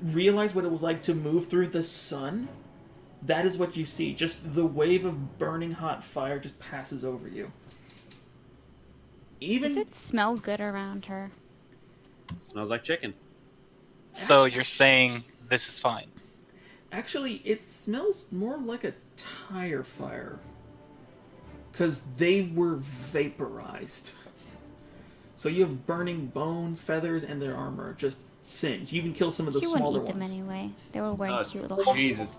Speaker 2: realize what it was like to move through the sun, that is what you see. Just the wave of burning hot fire just passes over you. Even
Speaker 4: Does it smell good around her?
Speaker 1: Smells like chicken.
Speaker 5: So you're saying this is fine?
Speaker 2: actually, it smells more like a tire fire. Because they were vaporized. So you have burning bone, feathers, and their armor just singed. You even kill some of the
Speaker 4: She wouldn't
Speaker 2: smaller
Speaker 4: eat them
Speaker 2: ones.
Speaker 4: anyway. They were wearing
Speaker 1: Oh,
Speaker 4: cute little hats.
Speaker 1: Jesus.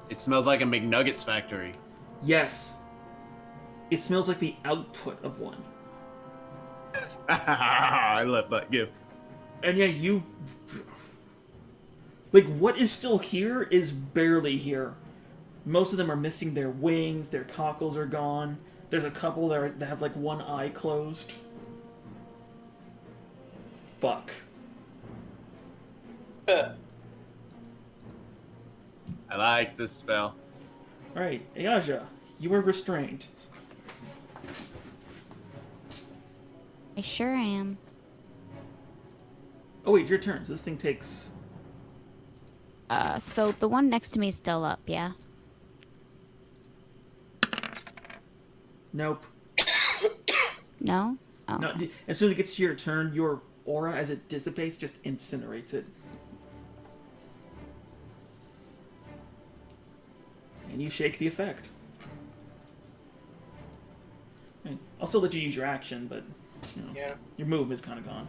Speaker 1: It smells like a McNuggets factory.
Speaker 2: Yes. It smells like the output of one.
Speaker 1: I love that gift.
Speaker 2: And yeah, you Like, what is still here is barely here. Most of them are missing their wings, their cockles are gone. There's a couple that have, like, one eye closed. Fuck.
Speaker 3: I like this spell.
Speaker 2: Alright, Ayaja, you were restrained.
Speaker 4: I sure am.
Speaker 2: Oh wait, your turn. So this thing takes...
Speaker 4: So the one next to me is still up, yeah?
Speaker 2: Nope.
Speaker 4: No? Oh,
Speaker 2: No,
Speaker 4: okay.
Speaker 2: as soon as it gets to your turn, your aura, as it dissipates, just incinerates it. And you shake the effect. I'll still let you use your action, but you know,
Speaker 7: Yeah.
Speaker 2: your movement is kind of gone.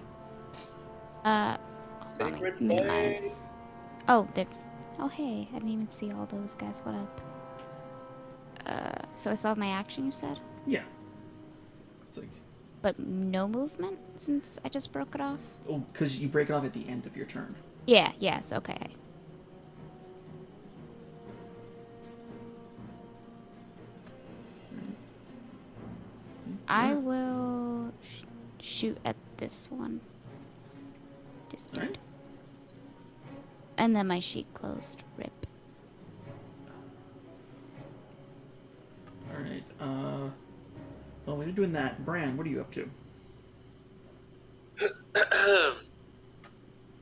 Speaker 4: Hold on,
Speaker 7: Sacred
Speaker 4: minimize.
Speaker 7: flame.
Speaker 4: Oh, there. Oh, hey, I didn't even see all those guys. What up? So I still have my action, you said?
Speaker 2: Yeah. It's like,
Speaker 4: But no movement since I just broke it off?
Speaker 2: oh, because you break it off at the end of your turn.
Speaker 4: Yeah, yes, okay. I will shoot at this one. This dude.
Speaker 2: Alright.
Speaker 4: And then my sheet closed. Rip.
Speaker 2: Alright, well, when you're doing that, Bran, what are you up to?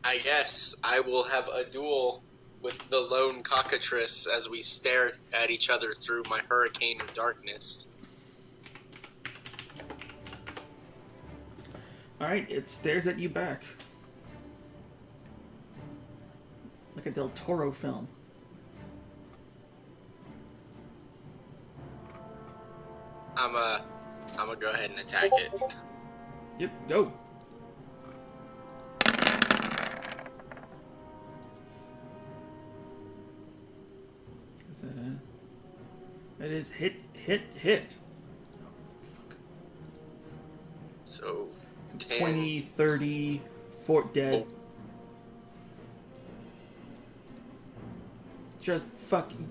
Speaker 8: I guess I will have a duel with the lone cockatrice as we stare at each other through my hurricane of darkness.
Speaker 2: Alright, it stares at you back. Like a Del Toro film.
Speaker 8: I'm gonna go ahead and attack it.
Speaker 2: Yep, go. That is hit. Oh, fuck.
Speaker 8: So,
Speaker 2: So
Speaker 8: 10.
Speaker 2: 20, 30, 4 dead.
Speaker 8: Oh.
Speaker 2: Just fucking.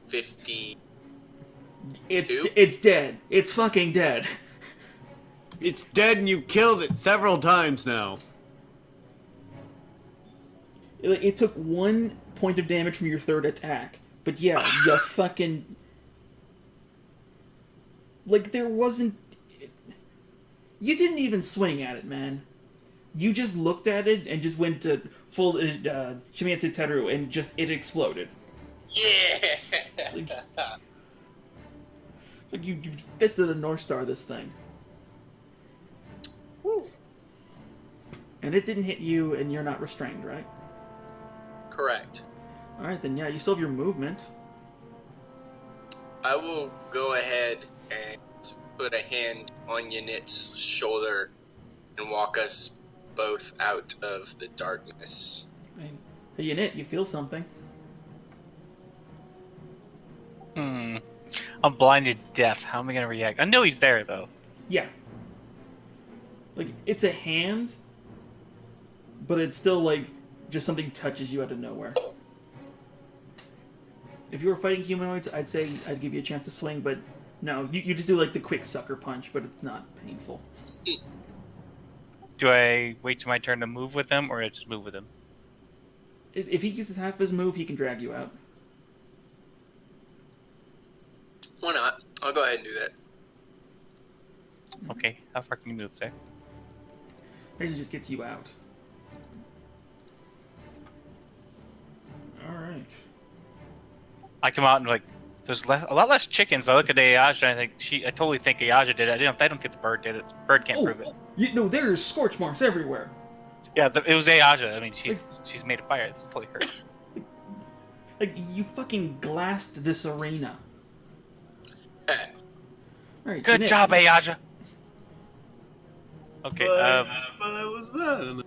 Speaker 8: 50.
Speaker 2: It's dead. It's fucking dead.
Speaker 1: It's dead and you killed it several times now.
Speaker 2: It took 1 point of damage from your third attack. But yeah, you fucking... Like, there wasn't... You didn't even swing at it, man. You just looked at it and just went to full Shimeatsu Teru and just it exploded.
Speaker 8: Yeah!
Speaker 2: It's like you fisted a North Star this thing.
Speaker 8: Woo.
Speaker 2: And it didn't hit you and you're not restrained, right?
Speaker 8: Correct.
Speaker 2: Alright, then yeah, you still have your movement.
Speaker 8: I will go ahead and put a hand on Yanit's shoulder and walk us both out of the darkness.
Speaker 2: Hey, Yanit, you feel something.
Speaker 5: I'm blinded deaf. How am I gonna react? I know he's there though.
Speaker 2: Yeah. Like, it's a hand, but it's still like just something touches you out of nowhere. If you were fighting humanoids, I'd say I'd give you a chance to swing, but no, you just do like the quick sucker punch, but it's not painful.
Speaker 5: Do I wait till my turn to move with him, or I just move with him?
Speaker 2: If he uses half his move, he can drag you out.
Speaker 8: Why not? I'll go ahead and do that.
Speaker 5: Okay, how far can you move there?
Speaker 2: Basically just gets you out. Alright.
Speaker 5: I come out and like, there's a lot less chickens. I look at Ayaja and I think I totally think Ayaja did it. I don't think the bird did it. The bird can't prove it.
Speaker 2: No, there's scorch marks everywhere.
Speaker 5: Yeah, it was Ayaja. I mean, she's made of fire. It's totally her.
Speaker 2: Like, you fucking glassed this arena. Alright,
Speaker 5: Good
Speaker 2: Yanit.
Speaker 5: job, Ayaja. Okay,
Speaker 1: But I was bad.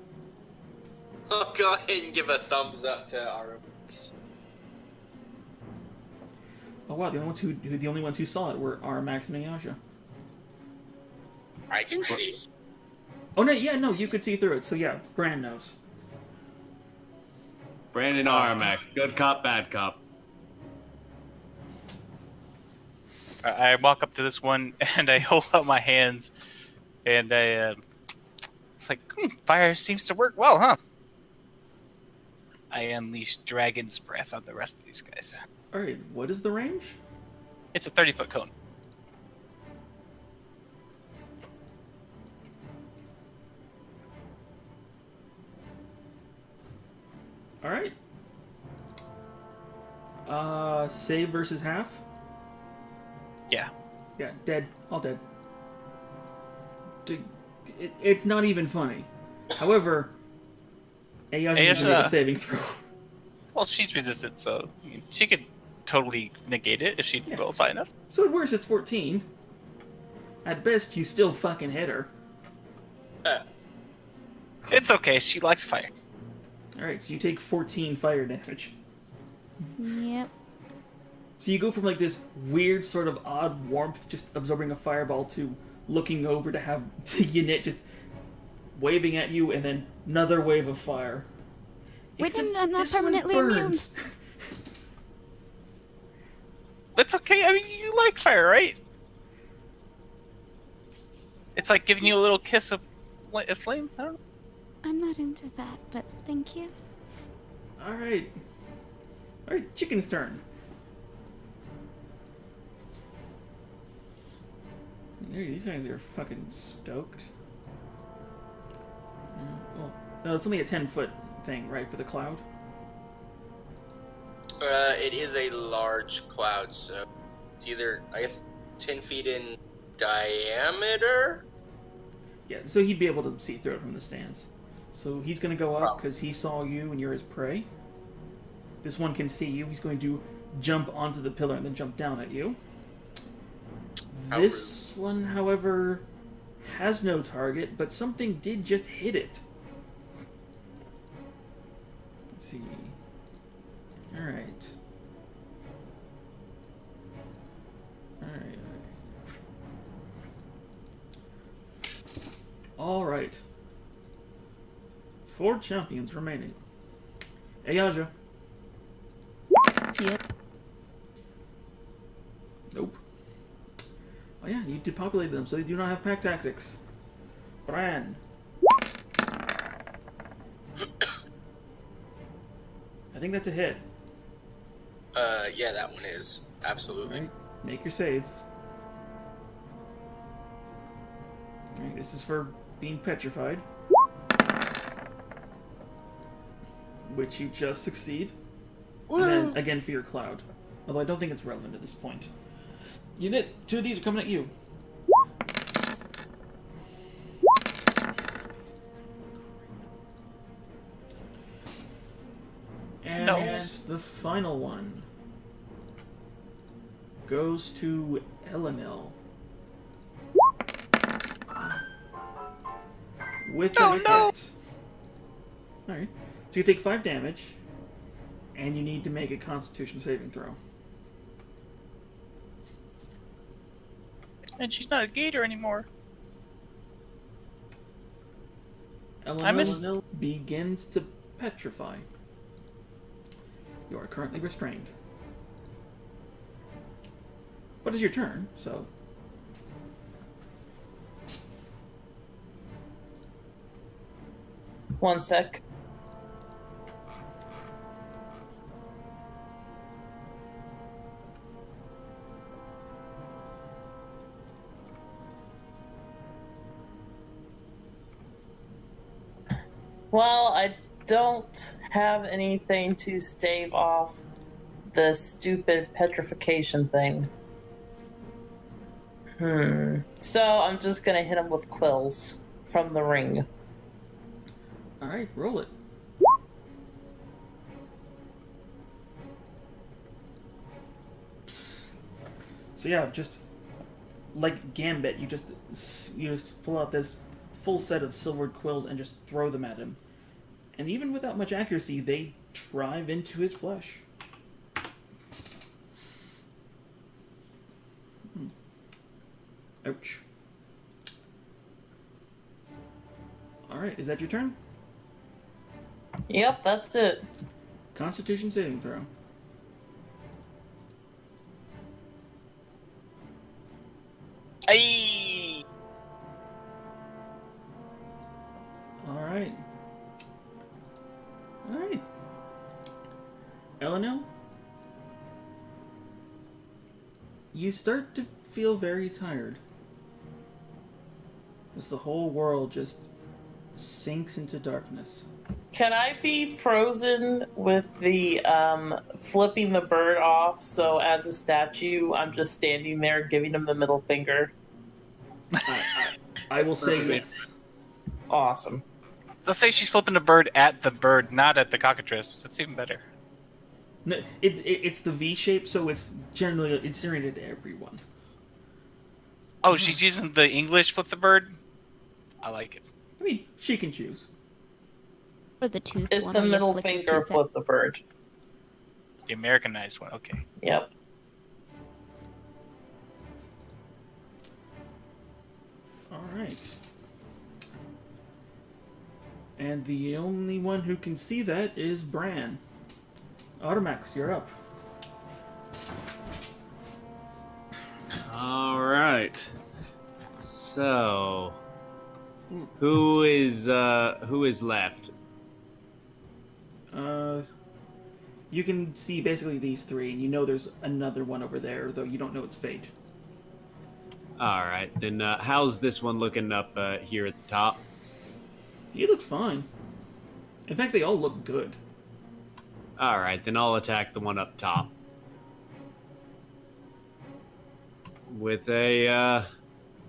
Speaker 8: I'll go ahead and give a thumbs up to our
Speaker 2: Oh wow, the only ones who saw it were Armax and Ayaja.
Speaker 8: I can see.
Speaker 2: Oh no, yeah, no, you could see through it. So yeah, Bran knows.
Speaker 1: Brandon Armax, good cop, bad cop.
Speaker 5: I walk up to this one and I hold out my hands, and it's like, fire seems to work well, huh? I unleash dragon's breath on the rest of these guys.
Speaker 2: Alright, what is the range?
Speaker 5: It's a 30-foot cone.
Speaker 2: Alright. Save versus half?
Speaker 5: Yeah.
Speaker 2: Yeah, dead. All dead. It's not even funny. However, Ayasha needs to make a saving throw.
Speaker 5: Well, she's resistant, so I mean, she could totally negate it if she rolls high enough.
Speaker 2: So at worst, it's 14. At best, you still fucking hit her.
Speaker 5: It's okay. She likes fire.
Speaker 2: Alright, so you take 14 fire damage.
Speaker 4: Yep.
Speaker 2: So you go from like this weird sort of odd warmth, just absorbing a fireball, to looking over to have Ynit just waving at you, and then another wave of fire.
Speaker 4: Wait,
Speaker 2: Except
Speaker 4: I'm not
Speaker 2: this one
Speaker 4: permanently immune.
Speaker 2: burns.
Speaker 5: That's okay. I mean, you like fire, right? It's like giving you a little kiss of a flame. I don't know.
Speaker 4: I'm not into that, but thank you.
Speaker 2: Alright. Alright, Chicken's turn. These guys are fucking stoked. Well, no, it's only a 10-foot thing, right, for the cloud?
Speaker 8: It is a large cloud, so it's either, I guess, 10 feet in diameter?
Speaker 2: Yeah, so he'd be able to see through it from the stands. So he's going to go up because he saw you and you're his prey. This one can see you. He's going to jump onto the pillar and then jump down at you. This one, however, has no target, but something did just hit it. Let's see. Alright. Alright. Alright. 4 champions remaining. Ayaja.
Speaker 4: Yep.
Speaker 2: Nope. Oh yeah, you depopulated them, so they do not have pack tactics. Bran. I think that's a hit.
Speaker 8: Yeah, that one is. Absolutely.
Speaker 2: Right. Make your saves. Alright, this is for being petrified. Which you just succeed. And then again for your cloud. Although I don't think it's relevant at this point. Ynit, 2 of these are coming at you. And the final one goes to Elenil. With a hit. Alright. So you take 5 damage, and you need to make a Constitution saving throw.
Speaker 5: And she's not a gator anymore.
Speaker 2: Elenil begins to petrify. You are currently restrained. But it's your turn, so...
Speaker 6: One sec. Well, I don't have anything to stave off the stupid petrification thing. So I'm just gonna hit him with quills from the ring.
Speaker 2: Alright, roll it. So yeah, just like Gambit, you just pull out this full set of silvered quills and just throw them at him. And even without much accuracy, they drive into his flesh. Ouch. Alright, is that your turn?
Speaker 6: Yep, that's it.
Speaker 2: Constitution saving throw.
Speaker 5: Aye.
Speaker 2: Alright. Alright. Eleanor? You start to feel very tired. As the whole world just sinks into darkness.
Speaker 6: Can I be frozen with the flipping the bird off, so as a statue, I'm just standing there giving him the middle finger?
Speaker 2: I will say yes.
Speaker 6: Awesome.
Speaker 5: Let's say she's flipping the bird, not at the cockatrice. That's even better.
Speaker 2: No, it's the V shape, so it's oriented to everyone.
Speaker 5: Oh, she's using the English flip the bird? I like it.
Speaker 2: I mean, she can choose.
Speaker 4: Or the tooth
Speaker 6: It's
Speaker 4: one
Speaker 6: the
Speaker 4: where you
Speaker 6: middle
Speaker 4: flick your
Speaker 6: finger
Speaker 4: tooth out.
Speaker 6: flip the bird.
Speaker 5: The Americanized one, okay.
Speaker 6: Yep.
Speaker 2: Alright. And the only one who can see that is Bran. Automax, you're up.
Speaker 1: All right. So, who is left?
Speaker 2: You can see basically these three, and you know there's another one over there, though you don't know its fate.
Speaker 1: All right, then how's this one looking up here at the top?
Speaker 2: He looks fine. In fact, they all look good.
Speaker 1: All right, then I'll attack the one up top with a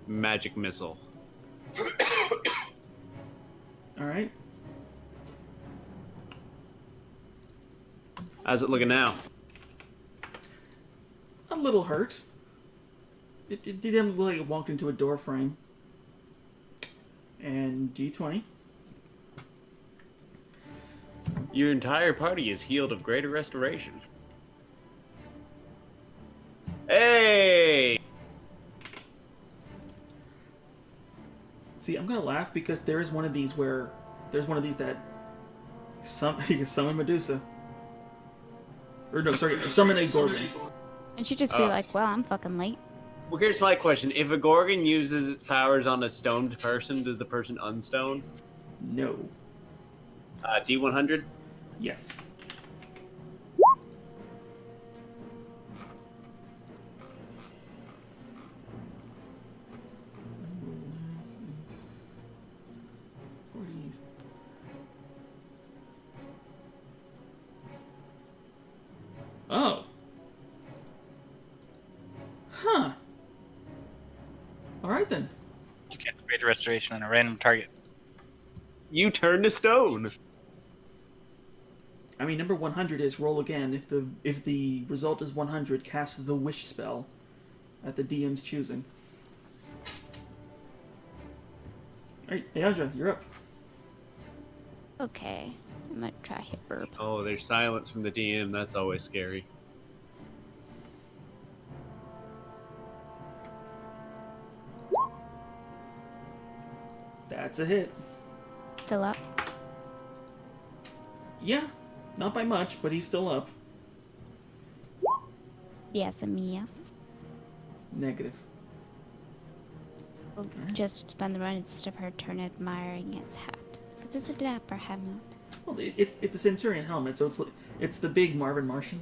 Speaker 1: magic missile.
Speaker 2: Alright.
Speaker 1: How's it looking now?
Speaker 2: A little hurt. It didn't look like it walked into a door frame. And D20.
Speaker 1: Your entire party is healed of greater restoration. Hey!
Speaker 2: See, I'm gonna laugh because there is one of these where there's one of these that you can summon Medusa. Or no, sorry, summon a Gorgon.
Speaker 4: And she'd just be like, well, I'm fucking late.
Speaker 1: Well, here's my question. If a Gorgon uses its powers on a stoned person, does the person unstone?
Speaker 2: No.
Speaker 1: D100?
Speaker 2: Yes. Oh. Huh. Alright then.
Speaker 5: You can't create a restoration on a random target.
Speaker 1: You turn to stone.
Speaker 2: I mean, number 100 is roll again. If the result is 100, cast the wish spell at the DM's choosing. Alright, Ayaja, you're up.
Speaker 4: Okay. I'm gonna try hit burp.
Speaker 1: Oh, there's silence from the DM. That's always scary.
Speaker 2: That's a hit.
Speaker 4: Still up.
Speaker 2: Yeah, not by much, but he's still up.
Speaker 4: Yes, a yes.
Speaker 2: Negative.
Speaker 4: We'll just spend the rest of her turn admiring its hat. Because it's a dapper helmet.
Speaker 2: Well, it's a Centurion helmet, so it's the big Marvin Martian.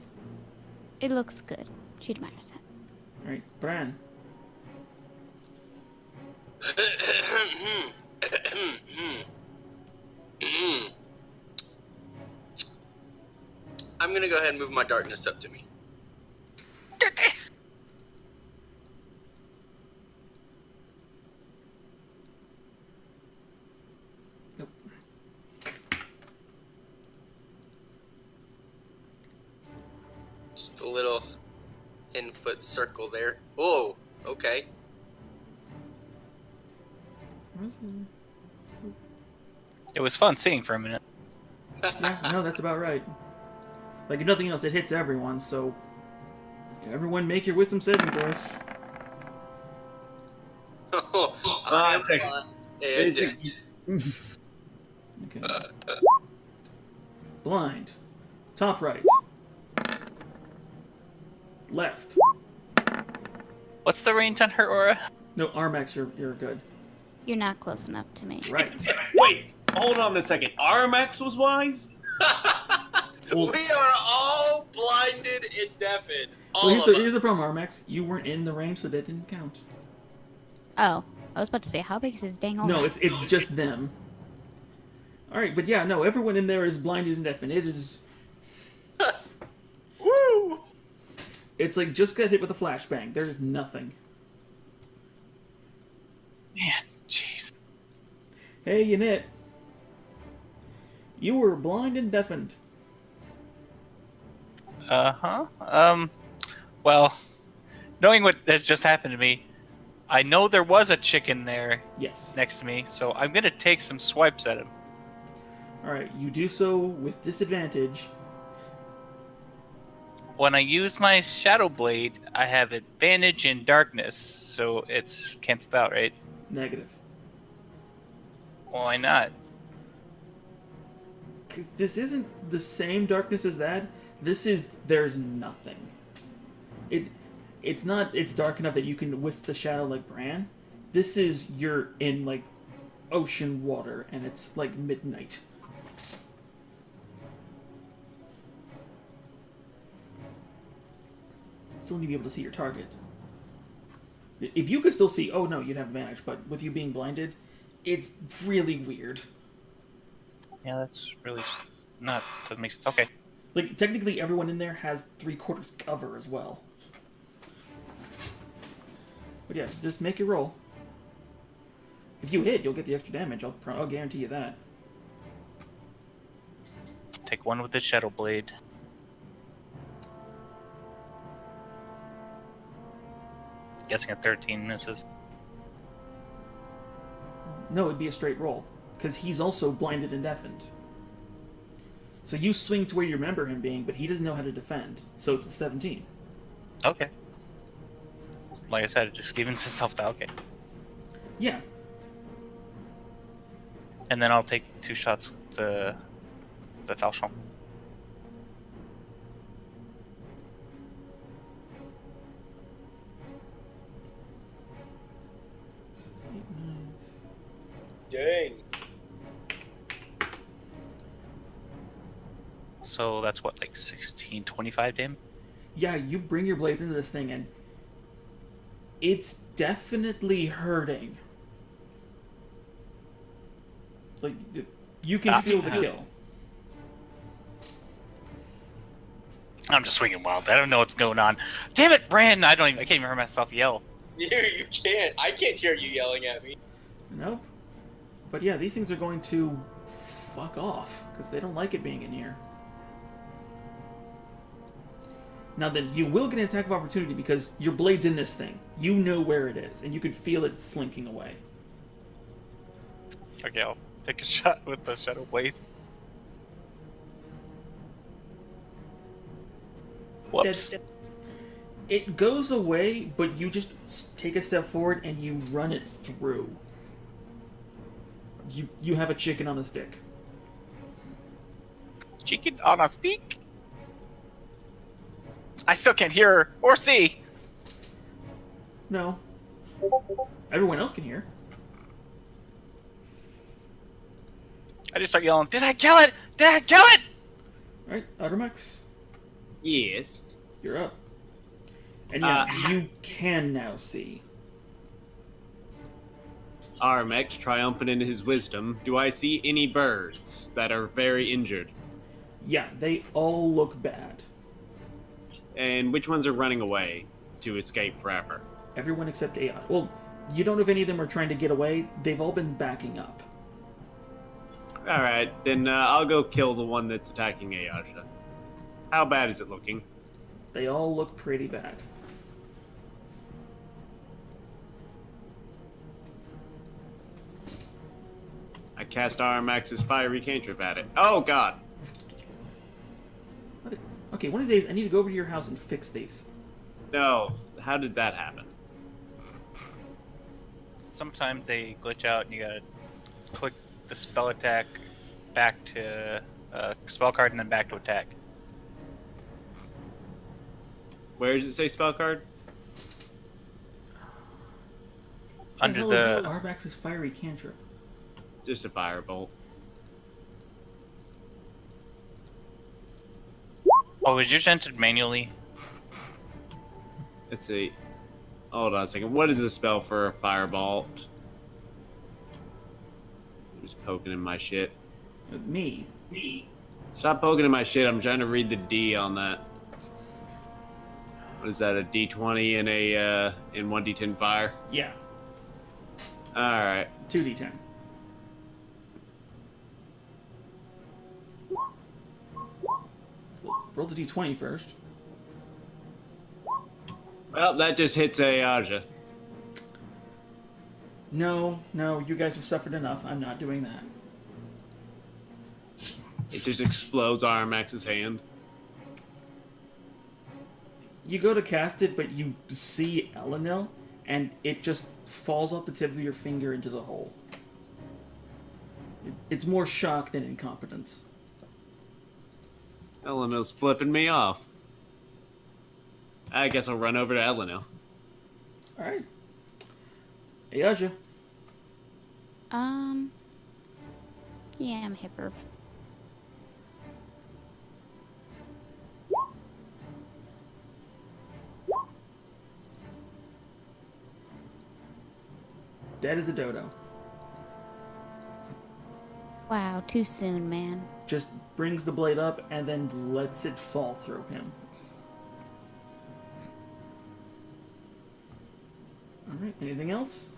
Speaker 4: It looks good. She admires it.
Speaker 2: Alright, Bran.
Speaker 8: I'm gonna go ahead and move my darkness up to me.
Speaker 2: Nope.
Speaker 8: Just a little 10-foot circle there. Oh, okay.
Speaker 5: It was fun seeing for a minute.
Speaker 2: Yeah, no, that's about right. Like, if nothing else, it hits everyone, so... Everyone make your wisdom saving throws.
Speaker 8: I'm
Speaker 1: take-
Speaker 8: blind and
Speaker 2: Okay. Blind. Top right. Left.
Speaker 5: What's the range on her aura?
Speaker 2: No, Armax, you're good.
Speaker 4: You're not close enough to me.
Speaker 2: Right.
Speaker 1: Wait, hold on a second. Armax was wise?
Speaker 2: Well,
Speaker 8: We are all blinded and deafened. All
Speaker 2: well,
Speaker 8: of us.
Speaker 2: here's the problem, Armax. You weren't in the range, so that didn't count.
Speaker 4: Oh, I was about to say, how big is his dang aura?
Speaker 2: No, it's just them. Alright, but yeah, no, everyone in there is blinded and deafened. It is...
Speaker 8: Woo!
Speaker 2: It's like just got hit with a flashbang. There is nothing.
Speaker 5: Man, jeez.
Speaker 2: Hey, Yanit. You were blind and deafened.
Speaker 5: Well, knowing what has just happened to me, I know there was a chicken there
Speaker 2: Yes.
Speaker 5: next to me, so I'm gonna take some swipes at him.
Speaker 2: Alright, you do so with disadvantage.
Speaker 5: When I use my Shadow Blade, I have advantage in darkness, so it's canceled out, right?
Speaker 2: Negative.
Speaker 5: Why not?
Speaker 2: Because this isn't the same darkness as that. This is, there's nothing. It's not, it's dark enough that you can wisp the shadow like Bran. This is, you're in, like, ocean water, and it's, like, midnight. Still need to be able to see your target. If you could still see, oh no, you'd have advantage, but with you being blinded, it's really weird.
Speaker 5: Yeah, that's really not, doesn't make sense. Okay.
Speaker 2: Like, technically everyone in there has 3/4 cover as well. But yeah, just make your roll. If you hit, you'll get the extra damage. I'll guarantee you that.
Speaker 5: Take one with the Shadow Blade. Guessing a 13 misses.
Speaker 2: No, it'd be a straight roll. Because he's also blinded and deafened. So you swing to where you remember him being, but he doesn't know how to defend. So it's the 17.
Speaker 5: Okay. Like I said, it just evens itself out. Okay.
Speaker 2: Yeah.
Speaker 5: And then I'll take 2 shots with the falchion.
Speaker 8: Dang.
Speaker 5: So that's what, like 16, 25 damage?
Speaker 2: Yeah, you bring your blades into this thing, and it's definitely hurting. Like, you can feel the kill.
Speaker 5: I'm just swinging wild. I don't know what's going on. Damn it, Bran! I can't even hear myself yell.
Speaker 8: You can't. I can't hear you yelling at me.
Speaker 2: Nope. But yeah, these things are going to fuck off, because they don't like it being in here. Now then, you will get an attack of opportunity because your blade's in this thing. You know where it is, and you can feel it slinking away.
Speaker 5: Okay, I'll take a shot with the Shadow Blade. Whoops.
Speaker 2: It goes away, but you just take a step forward and you run it through. You have a chicken on a stick.
Speaker 5: Chicken on a stick? I still can't hear her or see.
Speaker 2: No. Everyone else can hear.
Speaker 5: I just start yelling, "Did I kill it? Did I kill it?"
Speaker 2: Alright, Uttermax,
Speaker 1: Yes.
Speaker 2: you're up. And yeah, you can now see.
Speaker 1: Armex, triumphant in his wisdom, do I see any birds that are very injured?
Speaker 2: Yeah, they all look bad.
Speaker 1: And which ones are running away to escape forever?
Speaker 2: Everyone except AI. Well, you don't know if any of them are trying to get away. They've all been backing up.
Speaker 1: Alright, then I'll go kill the one that's attacking Ayasha. How bad is it looking?
Speaker 2: They all look pretty bad.
Speaker 1: I cast Armax's fiery cantrip at it. Oh god!
Speaker 2: Okay, one of these days I need to go over to your house and fix these.
Speaker 1: No, how did that happen?
Speaker 5: Sometimes they glitch out and you gotta click the spell attack back to spell card and then back to attack.
Speaker 1: Where does it say spell card?
Speaker 5: Under
Speaker 2: the hell is
Speaker 5: the.
Speaker 2: Arbax's fiery cantrip?
Speaker 1: Just a firebolt.
Speaker 5: Oh, was yours entered manually?
Speaker 1: Let's see. Hold on a second. What is the spell for a firebolt? Just poking in my shit.
Speaker 2: Me.
Speaker 1: Stop poking in my shit. I'm trying to read the D on that. What is that? A D20 and a in 1d10 fire?
Speaker 2: Yeah.
Speaker 1: All right.
Speaker 2: 2d10. Roll the d20 first.
Speaker 1: Well, that just hits Aja.
Speaker 2: No, you guys have suffered enough. I'm not doing that.
Speaker 1: It just explodes Armax's hand.
Speaker 2: You go to cast it, but you see Elenil, and it just falls off the tip of your finger into the hole. It's more shock than incompetence.
Speaker 1: Elenil's flipping me off. I guess I'll run over to Elenil.
Speaker 2: Alright. Ayaja.
Speaker 4: Yeah, I'm hipper.
Speaker 2: Dead as a dodo.
Speaker 4: Wow, too soon, man.
Speaker 2: Just brings the blade up and then lets it fall through him. Alright, anything else?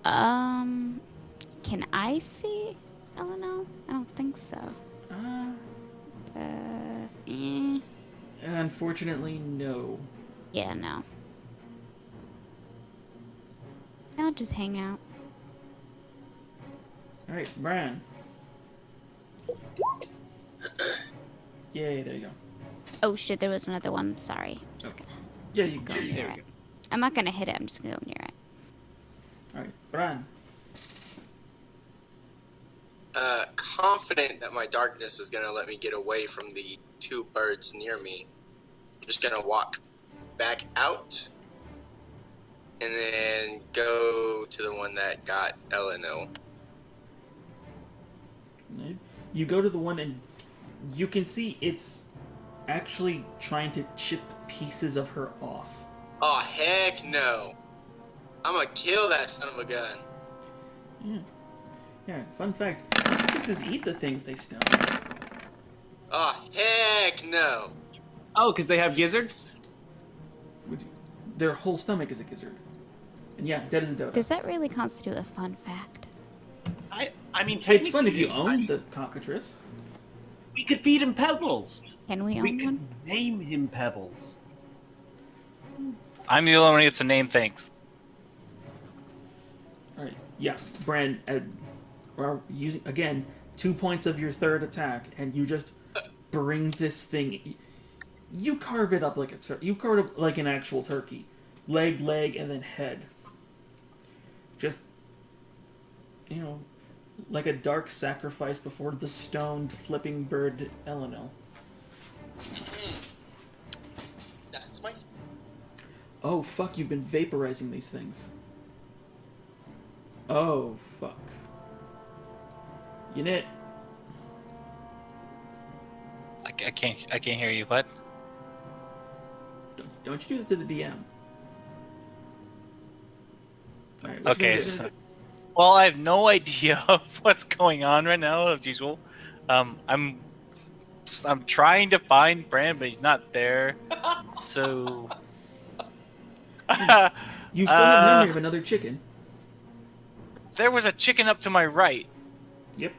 Speaker 4: Can I see Eleanor? I don't think so.
Speaker 2: Unfortunately, no.
Speaker 4: Yeah, no. I'll just hang out.
Speaker 2: Alright, Bran. Yay, there you go.
Speaker 4: Oh shit, there was another one. Sorry. I'm just gonna
Speaker 2: Yeah, you
Speaker 4: go
Speaker 2: got
Speaker 4: near
Speaker 2: it.
Speaker 4: it. I'm not gonna hit it, I'm just gonna go near it.
Speaker 2: Alright, Bran.
Speaker 8: Confident that my darkness is gonna let me get away from the two birds near me, I'm just gonna walk back out and then go to the one that got Eleanor.
Speaker 2: Right. You go to the one and you can see it's actually trying to chip pieces of her off.
Speaker 8: Oh, heck no. I'm gonna kill that son of a gun.
Speaker 2: Yeah. Yeah, fun fact, pieces eat the things they stone.
Speaker 8: Oh, heck no.
Speaker 1: Oh, because they have gizzards?
Speaker 2: Their whole stomach is a gizzard. And yeah, dead as a dodo.
Speaker 4: Does that really constitute a fun fact?
Speaker 1: I mean,
Speaker 2: It's fun if you own the cockatrice.
Speaker 1: We could feed him pebbles.
Speaker 4: Can we
Speaker 1: We
Speaker 4: own
Speaker 1: could
Speaker 4: one?
Speaker 1: name him Pebbles.
Speaker 5: I'm the only one who gets a name, thanks.
Speaker 2: Alright, yeah, Bran, are using, again, 2 points of your third attack, and you just bring this thing. You carve it up like a you carve it up like an actual turkey. Leg, and then head. Just, you know, like a dark sacrifice before the stoned flipping bird Eleanor.
Speaker 8: That's my...
Speaker 2: Oh, fuck, you've been vaporizing these things. Oh, fuck. Unit.
Speaker 5: I can't hear you. What?
Speaker 2: Don't you do that to the DM. Alright,
Speaker 5: Okay. So, well, I have no idea of what's going on right now, as usual. I'm trying to find Bran, but he's not there. So.
Speaker 2: You still have memory of another chicken.
Speaker 5: There was a chicken up to my right.
Speaker 2: Yep.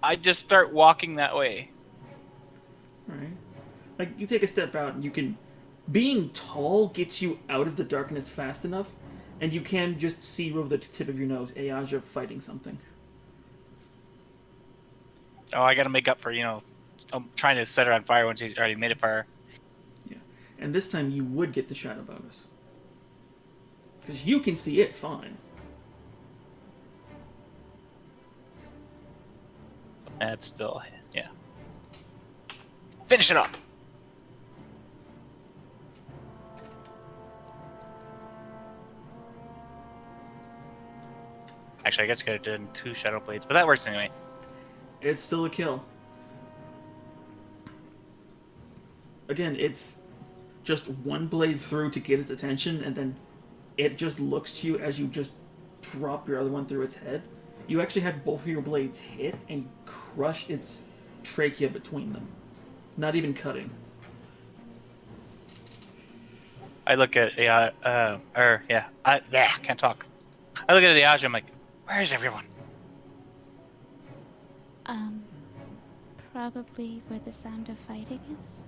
Speaker 5: I just start walking that way.
Speaker 2: Alright. Like, you take a step out and you can... Being tall gets you out of the darkness fast enough, and you can just see over the tip of your nose Ayaja fighting something.
Speaker 5: Oh, I gotta make up for, I'm trying to set her on fire when she's already made a fire.
Speaker 2: Yeah. And this time you would get the shadow bonus. Because you can see it fine.
Speaker 5: That's still, yeah. Finish it up. Actually, I guess I could have done 2 Shadow Blades, but that works anyway.
Speaker 2: It's still a kill. Again, it's just one blade through to get its attention, and then it just looks to you as you just drop your other one through its head. You actually had both of your blades hit and crush its trachea between them. Not even cutting.
Speaker 5: I look at can't talk. I look at Diageo, I'm like, where's everyone?
Speaker 4: Probably where the sound of fighting is.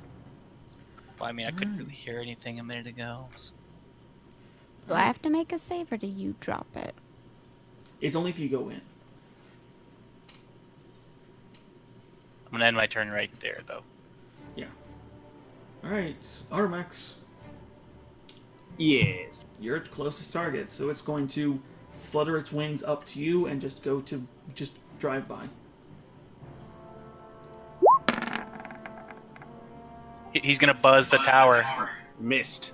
Speaker 5: Well, I mean, I couldn't really hear anything a minute ago. So.
Speaker 4: Do I have to make a save, or do you drop it?
Speaker 2: It's only if you go in.
Speaker 5: I'm gonna end my turn right there, though.
Speaker 2: Yeah. Alright, Armax.
Speaker 1: Yes.
Speaker 2: You're its closest target, so it's going to flutter its wings up to you and just drive by.
Speaker 5: He's gonna buzz the tower.
Speaker 1: Missed.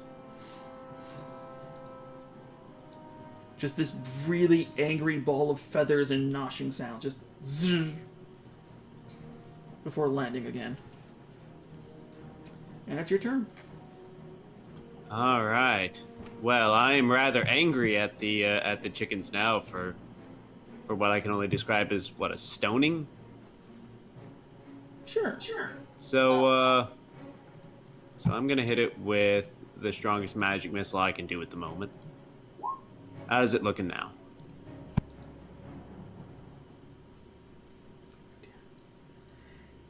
Speaker 2: Just this really angry ball of feathers and noshing sound. Just zzz, before landing again. And it's your turn.
Speaker 1: All right. Well, I am rather angry at the chickens now for what I can only describe as a stoning.
Speaker 2: Sure.
Speaker 1: So I'm gonna hit it with the strongest magic missile I can do at the moment. How's it looking now?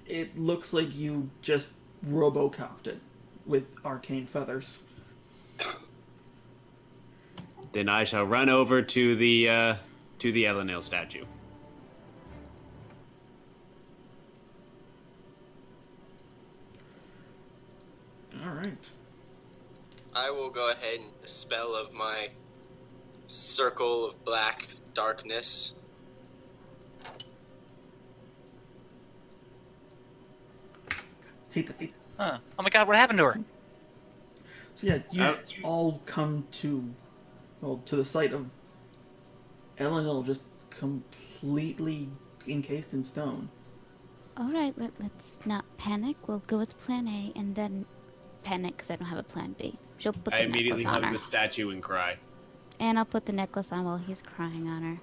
Speaker 2: It looks like you just robo-copped it with arcane feathers.
Speaker 1: Then I shall run over to the Elenil statue.
Speaker 2: All right.
Speaker 8: I will go ahead and dispel of my circle of black darkness.
Speaker 2: Hate that.
Speaker 5: Huh. Oh my god, what happened to her?
Speaker 2: So yeah, you all come to the sight of Elenil just completely encased in stone.
Speaker 4: Alright, let's not panic. We'll go with plan A and then panic because I don't have a plan B. She'll put
Speaker 1: I
Speaker 4: the
Speaker 1: immediately
Speaker 4: necklace on
Speaker 1: hug
Speaker 4: her.
Speaker 1: the statue and cry.
Speaker 4: And I'll put the necklace on while he's crying on her.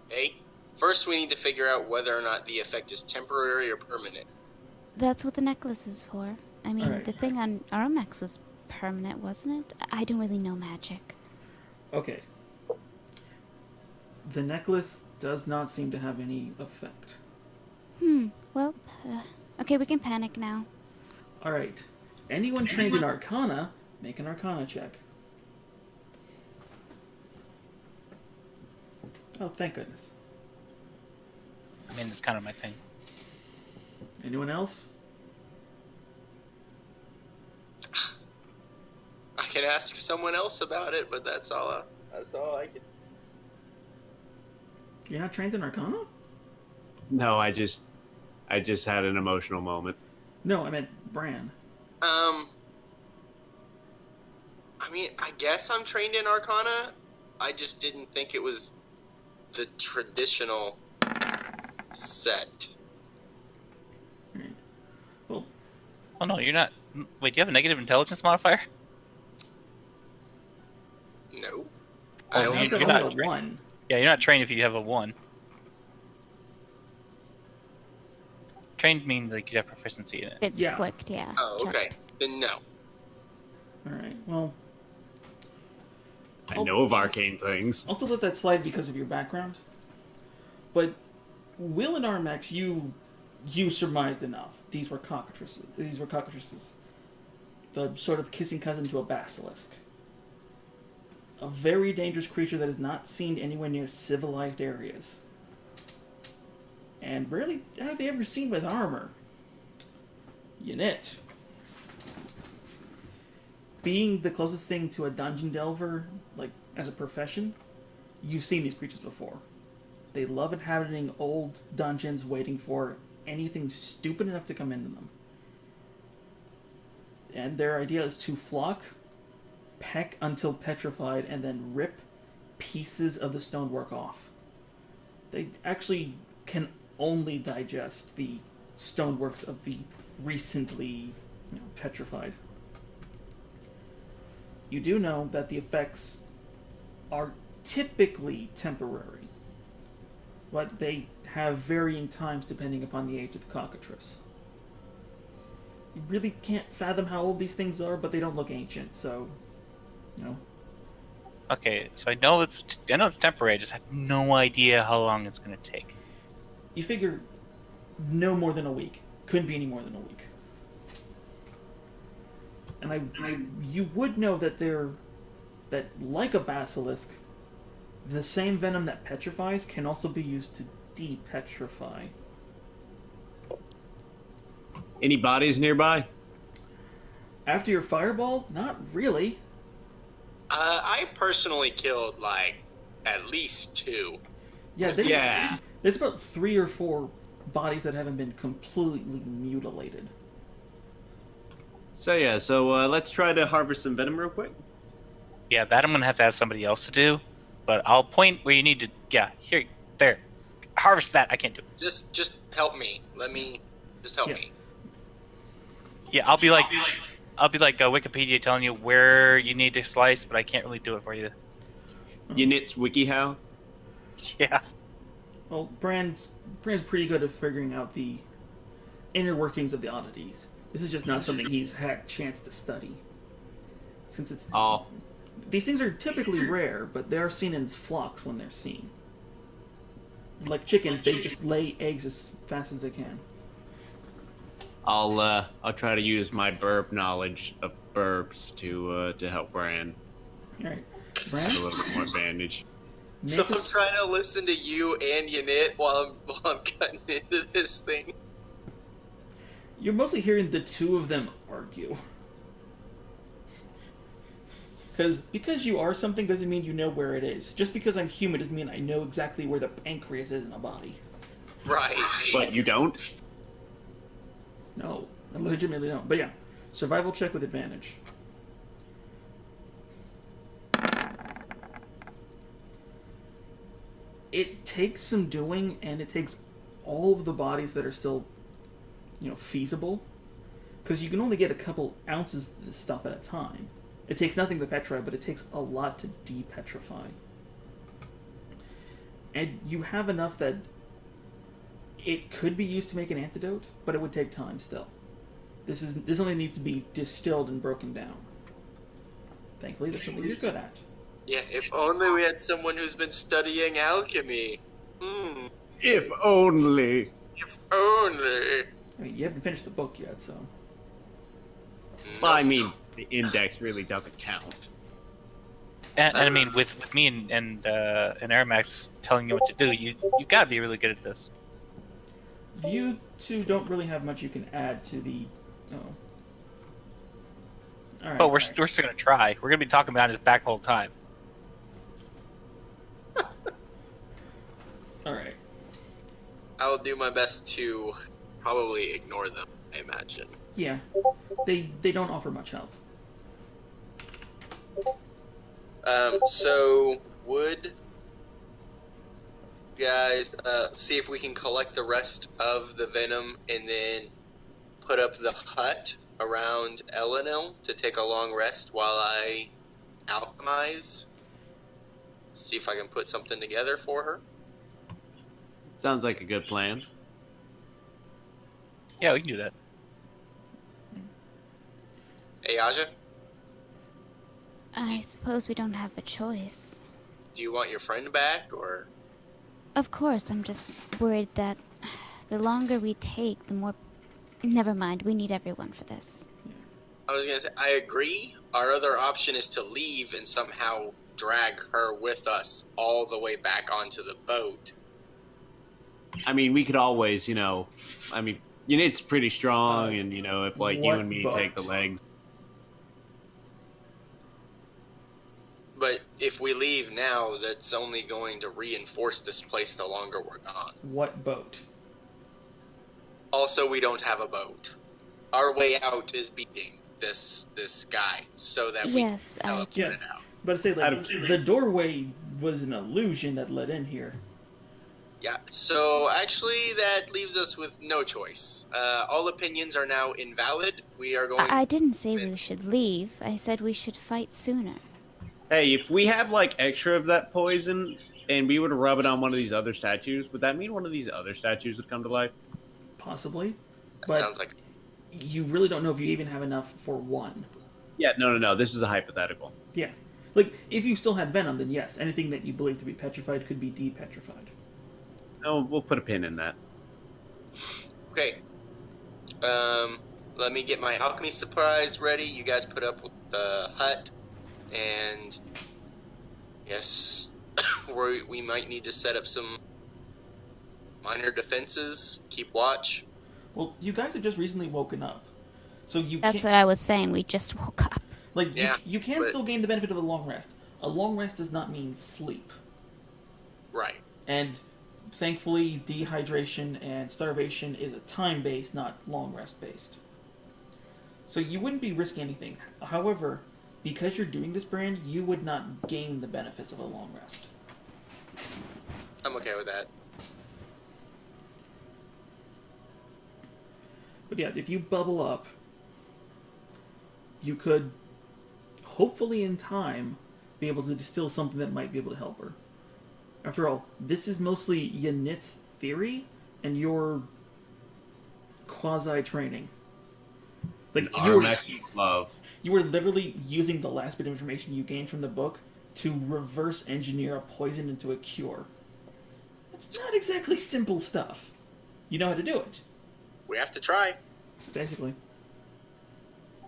Speaker 8: Okay. First, we need to figure out whether or not the effect is temporary or permanent.
Speaker 4: That's what the necklace is for. I mean,
Speaker 2: Alright.
Speaker 4: the thing on Armax was permanent, wasn't it? I don't really know magic.
Speaker 2: Okay. The necklace does not seem to have any effect.
Speaker 4: Well, okay, we can panic now.
Speaker 2: All right. Anyone trained in Arcana, make an Arcana check. Oh, thank goodness.
Speaker 5: I mean, it's kind of my thing.
Speaker 2: Anyone else?
Speaker 8: I can ask someone else about it, but that's all I can.
Speaker 2: You're not trained in Arcana?
Speaker 1: No, I just had an emotional moment.
Speaker 2: No, I meant Bran.
Speaker 8: I mean, I guess I'm trained in Arcana. I just didn't think it was the traditional set.
Speaker 2: Alright. Well,
Speaker 5: Oh no, you're not. Wait, do you have a negative intelligence modifier?
Speaker 8: No.
Speaker 5: Oh,
Speaker 8: I
Speaker 2: how's
Speaker 8: only
Speaker 2: that
Speaker 5: you're not
Speaker 2: only a
Speaker 5: trained.
Speaker 2: 1?
Speaker 5: Yeah, you're not trained if you have a 1. Trained means like you have proficiency in it.
Speaker 4: It's
Speaker 2: Yeah.
Speaker 4: clicked, yeah.
Speaker 8: Oh, okay.
Speaker 4: checked.
Speaker 8: Then no.
Speaker 2: Alright, well,
Speaker 1: I know of arcane things.
Speaker 2: I'll still let that slide because of your background. But Will and Armax, you surmised enough. These were cockatrices. The sort of kissing cousin to a basilisk. A very dangerous creature that is not seen anywhere near civilized areas. And rarely are they ever seen with armor. Unit. Being the closest thing to a dungeon delver, like, as a profession, you've seen these creatures before. They love inhabiting old dungeons, waiting for anything stupid enough to come into them. And their idea is to flock, peck until petrified, and then rip pieces of the stonework off. They actually can only digest the stoneworks of the recently petrified. You do know that the effects are typically temporary, but they have varying times depending upon the age of the cockatrice. You really can't fathom how old these things are, but they don't look ancient, so,
Speaker 5: Okay, so I know it's temporary. I just have no idea how long it's going to take.
Speaker 2: You figure no more than a week. Couldn't be any more than a week. And you would know that that like a basilisk, the same venom that petrifies can also be used to depetrify.
Speaker 1: Any bodies nearby?
Speaker 2: After your fireball, not really.
Speaker 8: I personally killed like at least 2.
Speaker 2: Yeah,
Speaker 1: Yeah.
Speaker 2: There's about 3 or 4 bodies that haven't been completely mutilated.
Speaker 1: So yeah, let's try to harvest some venom real quick.
Speaker 5: Yeah, that I'm going to have somebody else to do, but I'll point where you need to. Yeah, here, there, harvest that. I can't do it.
Speaker 8: Just help me. Just help me.
Speaker 5: Yeah, I'll be like Wikipedia telling you where you need to slice, but I can't really do it for you.
Speaker 1: Units WikiHow.
Speaker 5: Yeah.
Speaker 2: Well, Brand's pretty good at figuring out the inner workings of the oddities. This is just not something he's had a chance to study. Since these things are typically rare, but they are seen in flocks when they're seen. Like chickens, they just lay eggs as fast as they can.
Speaker 1: I'll try to use my burb knowledge of burbs to help Bran.
Speaker 2: All right,
Speaker 1: A
Speaker 2: Brand.
Speaker 1: little bit more advantage.
Speaker 8: So I'm trying to listen to you and Yanit while I'm cutting into this thing.
Speaker 2: You're mostly hearing the two of them argue. Because you are something doesn't mean you know where it is. Just because I'm human doesn't mean I know exactly where the pancreas is in a body.
Speaker 8: Right.
Speaker 1: But you don't?
Speaker 2: No, I legitimately don't. But yeah, survival check with advantage. It takes some doing, and it takes all of the bodies that are still, feasible. Because you can only get a couple ounces of this stuff at a time. It takes nothing to petrify, but it takes a lot to depetrify. And you have enough that it could be used to make an antidote, but it would take time still. This only needs to be distilled and broken down. Thankfully, that's something you're good at.
Speaker 8: Yeah, if only we had someone who's been studying alchemy.
Speaker 1: If only.
Speaker 8: If only.
Speaker 2: I mean, you haven't finished the book yet, so...
Speaker 1: Well, I mean, the index really doesn't count.
Speaker 5: And I mean, with me and Aramax telling you what to do, you gotta be really good at this.
Speaker 2: You two don't really have much you can add to the... Oh. All right,
Speaker 5: But we're still gonna try. We're gonna be talking behind his back the whole time.
Speaker 2: Alright.
Speaker 8: I will do my best to probably ignore them, I imagine.
Speaker 2: Yeah. They don't offer much help.
Speaker 8: So would guys see if we can collect the rest of the venom and then put up the hut around Eleanor to take a long rest while I alchemize? See if I can put something together for her.
Speaker 1: Sounds like a good plan.
Speaker 5: Yeah, we can do that.
Speaker 8: Hey, Aja,
Speaker 4: I suppose we don't have a choice.
Speaker 8: do you want your friend back, or?
Speaker 4: Of course, I'm just worried that the longer we take, the more... Never mind, we need everyone for this.
Speaker 8: I was gonna say, I agree. Our other option is to leave and somehow drag her with us all the way back onto the boat.
Speaker 1: I mean, we could always, it's pretty strong, and, if, like, you
Speaker 2: what
Speaker 1: and me
Speaker 2: boat?
Speaker 1: take the legs.
Speaker 8: But if we leave now, that's only going to reinforce this place the longer we're gone.
Speaker 2: What boat?
Speaker 8: Also, we don't have a boat. Our way out is beating this guy so that we
Speaker 4: Yes,
Speaker 8: can
Speaker 4: I
Speaker 8: teleport
Speaker 2: just-
Speaker 8: it out.
Speaker 2: But I say,
Speaker 1: I
Speaker 2: like,
Speaker 1: don't-
Speaker 2: the doorway was an illusion that led in here.
Speaker 8: Yeah, so actually that leaves us with no choice. All opinions are now invalid. We are going...
Speaker 4: I didn't say we should leave. I said we should fight sooner.
Speaker 1: Hey, if we have like extra of that poison and we were to rub it on one of these other statues, would that mean one of these other statues would come to life?
Speaker 2: Possibly,
Speaker 8: That
Speaker 2: but
Speaker 8: sounds like...
Speaker 2: you really don't know if you even have enough for one.
Speaker 1: Yeah, no. This is a hypothetical.
Speaker 2: Yeah. Like, if you still had venom, then yes, anything that you believe to be petrified could be depetrified.
Speaker 1: No, we'll put a pin in that.
Speaker 8: Okay. Let me get my alchemy supplies ready. You guys put up with the hut. And... Yes, we might need to set up some minor defenses. Keep watch.
Speaker 2: Well, you guys have just recently woken up. So you
Speaker 4: That's
Speaker 2: can't...
Speaker 4: what I was saying. We just woke up.
Speaker 2: Like,
Speaker 8: Yeah,
Speaker 2: you can
Speaker 8: but-
Speaker 2: still gain the benefit of a long rest. A long rest does not mean sleep.
Speaker 8: Right.
Speaker 2: And thankfully, dehydration and starvation is a time-based, not long rest-based. So you wouldn't be risking anything. However, because you're doing this, Bran, you would not gain the benefits of a long rest.
Speaker 8: I'm okay with that.
Speaker 2: But yeah, if you bubble up, you could, hopefully in time, be able to distill something that might be able to help her. After all, this is mostly Yanit's theory and your quasi-training. Like,
Speaker 1: Armax's love.
Speaker 2: you were literally using the last bit of information you gained from the book to reverse engineer a poison into a cure. It's not exactly simple stuff. You know how to do it,
Speaker 8: We have to try.
Speaker 2: basically.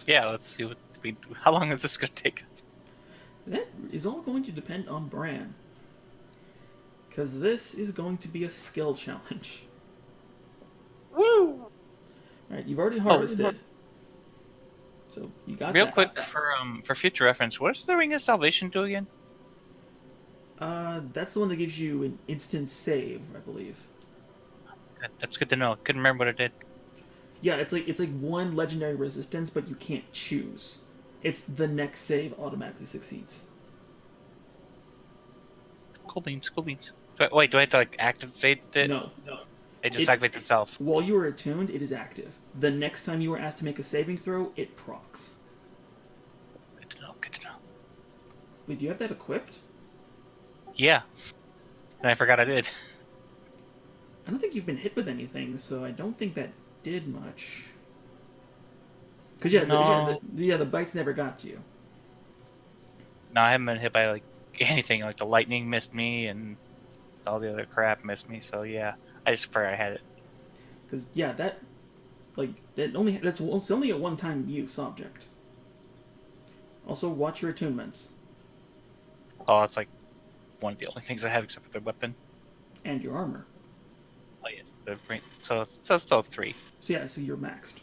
Speaker 5: Yeah, let's see what we. How long is this going to take us?
Speaker 2: That is all going to depend on Bran. Because this is going to be a skill challenge.
Speaker 8: Woo!
Speaker 2: Alright, you've already harvested. So, you got
Speaker 5: Real
Speaker 2: that.
Speaker 5: quick for future reference, what does the Ring of Salvation do again?
Speaker 2: That's the one that gives you an instant save, I believe.
Speaker 5: That's good to know. Couldn't remember what it did.
Speaker 2: Yeah, it's like one legendary resistance, but you can't choose. It's the next save automatically succeeds.
Speaker 5: Cool beans, cool beans. Wait, do I have to like activate it?
Speaker 2: No.
Speaker 5: It just activates itself.
Speaker 2: While you are attuned, it is active. The next time you are asked to make a saving throw, it procs.
Speaker 5: Good to know. Good to know.
Speaker 2: Wait, do you have that equipped?
Speaker 5: Yeah. And I forgot I did.
Speaker 2: I don't think you've been hit with anything, so I don't think that did much. Because the bites never got to you.
Speaker 5: No, I haven't been hit by like anything. Like the lightning missed me, and all the other crap missed me. So yeah, I just forgot I had it.
Speaker 2: Because it's only a one-time use object. Also, watch your attunements
Speaker 5: Oh, it's like one of the only things I have except for the weapon.
Speaker 2: and your armor.
Speaker 5: Oh yes, so it's still 3.
Speaker 2: So you're maxed.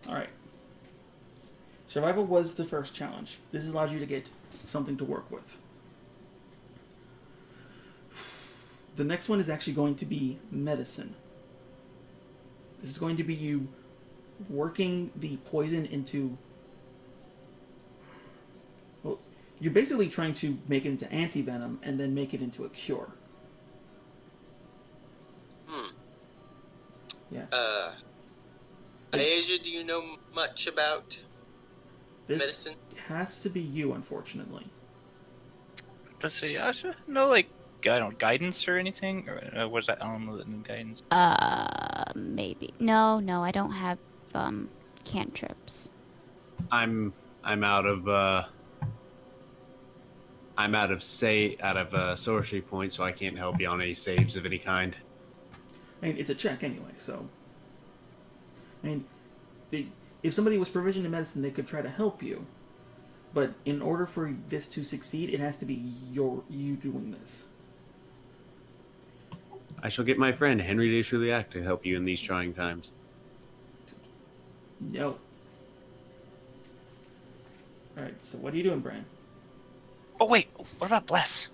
Speaker 2: Alright. Survival was the first challenge. This allows you to get something to work with. The next one is actually going to be medicine. This is going to be you working the poison into... Well, you're basically trying to make it into antivenom and then make it into a cure. Yeah.
Speaker 8: Asia, do you know much about
Speaker 2: This
Speaker 8: medicine?
Speaker 2: has to be you, unfortunately.
Speaker 5: Let's see. I should know like I don't guidance or anything. Or was that? I don't know the new guidance.
Speaker 4: Maybe. No, I don't have cantrips.
Speaker 1: I'm out of sorcery points, so I can't help you on any saves of any kind.
Speaker 2: I mean, it's a check anyway, so... I mean, if somebody was provisioned in medicine, they could try to help you. But in order for this to succeed, it has to be you doing this.
Speaker 1: I shall get my friend Henry de Chuliac to help you in these trying times.
Speaker 2: No. Alright, so what are you doing, Bran?
Speaker 5: Oh wait, what about Bless?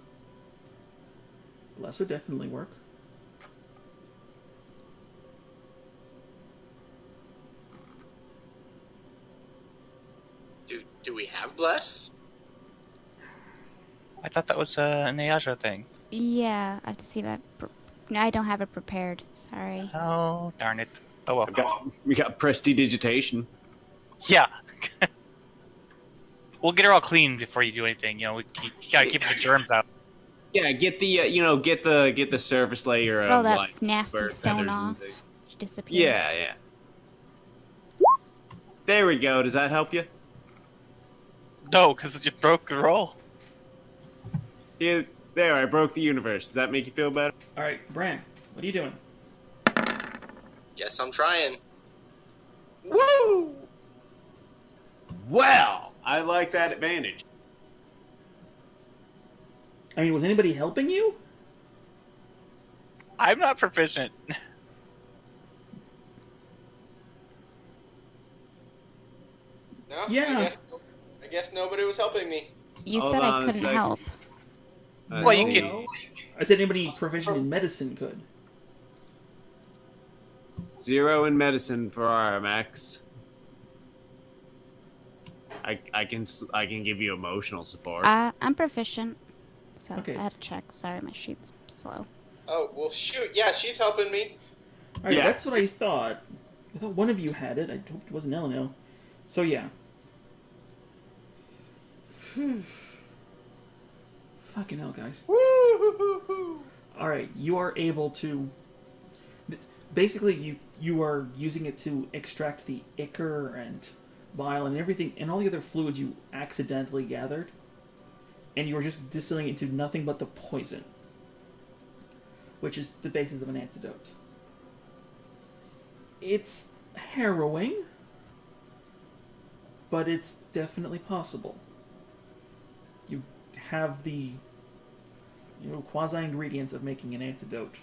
Speaker 2: Bless would definitely work.
Speaker 8: Do we have bless?
Speaker 5: I thought that was an Ayasha thing.
Speaker 4: Yeah, I have to see that. No, I don't have it prepared. Sorry.
Speaker 5: Oh, darn it. Oh, well.
Speaker 1: We got prestidigitation.
Speaker 5: Yeah. We'll get her all clean before you do anything. You gotta keep the germs out.
Speaker 1: Yeah, get the get the surface layer of
Speaker 4: Oh, that
Speaker 1: like
Speaker 4: nasty
Speaker 1: bird
Speaker 4: stone
Speaker 1: feathers
Speaker 4: off.
Speaker 1: and things.
Speaker 4: Which disappears.
Speaker 1: Yeah. There we go. Does that help you?
Speaker 5: No, because you broke the roll.
Speaker 1: Yeah, there. I broke the universe. Does that make you feel better?
Speaker 2: All right, Bran, what are you doing?
Speaker 8: Guess I'm trying.
Speaker 1: Woo! Well, I like that advantage.
Speaker 2: I mean, was anybody helping you?
Speaker 5: I'm not proficient.
Speaker 8: No,
Speaker 2: Yeah.
Speaker 8: I guess nobody was helping me.
Speaker 4: You
Speaker 1: Hold
Speaker 4: said
Speaker 1: on
Speaker 4: I
Speaker 1: a
Speaker 4: couldn't
Speaker 1: second.
Speaker 4: help.
Speaker 5: Well, you
Speaker 2: No.
Speaker 5: can.
Speaker 2: I said anybody proficient in medicine could.
Speaker 1: 0 in medicine for RMX. I can give you emotional support.
Speaker 4: I'm proficient. So
Speaker 2: Okay.
Speaker 4: I had to check. Sorry, my sheet's slow.
Speaker 8: Oh, well, shoot. Yeah, she's helping me.
Speaker 2: All right,
Speaker 1: Yeah.
Speaker 2: that's what I thought. I thought one of you had it. I hoped it wasn't Eleanor. So yeah. Fucking hell, guys.
Speaker 8: Woo-hoo-hoo-hoo.
Speaker 2: All right, you are able to. Basically, you are using it to extract the ichor and bile and everything and all the other fluids you accidentally gathered, and you are just distilling it into nothing but the poison, which is the basis of an antidote. It's harrowing, but it's definitely possible. You have the quasi-ingredients of making an antidote.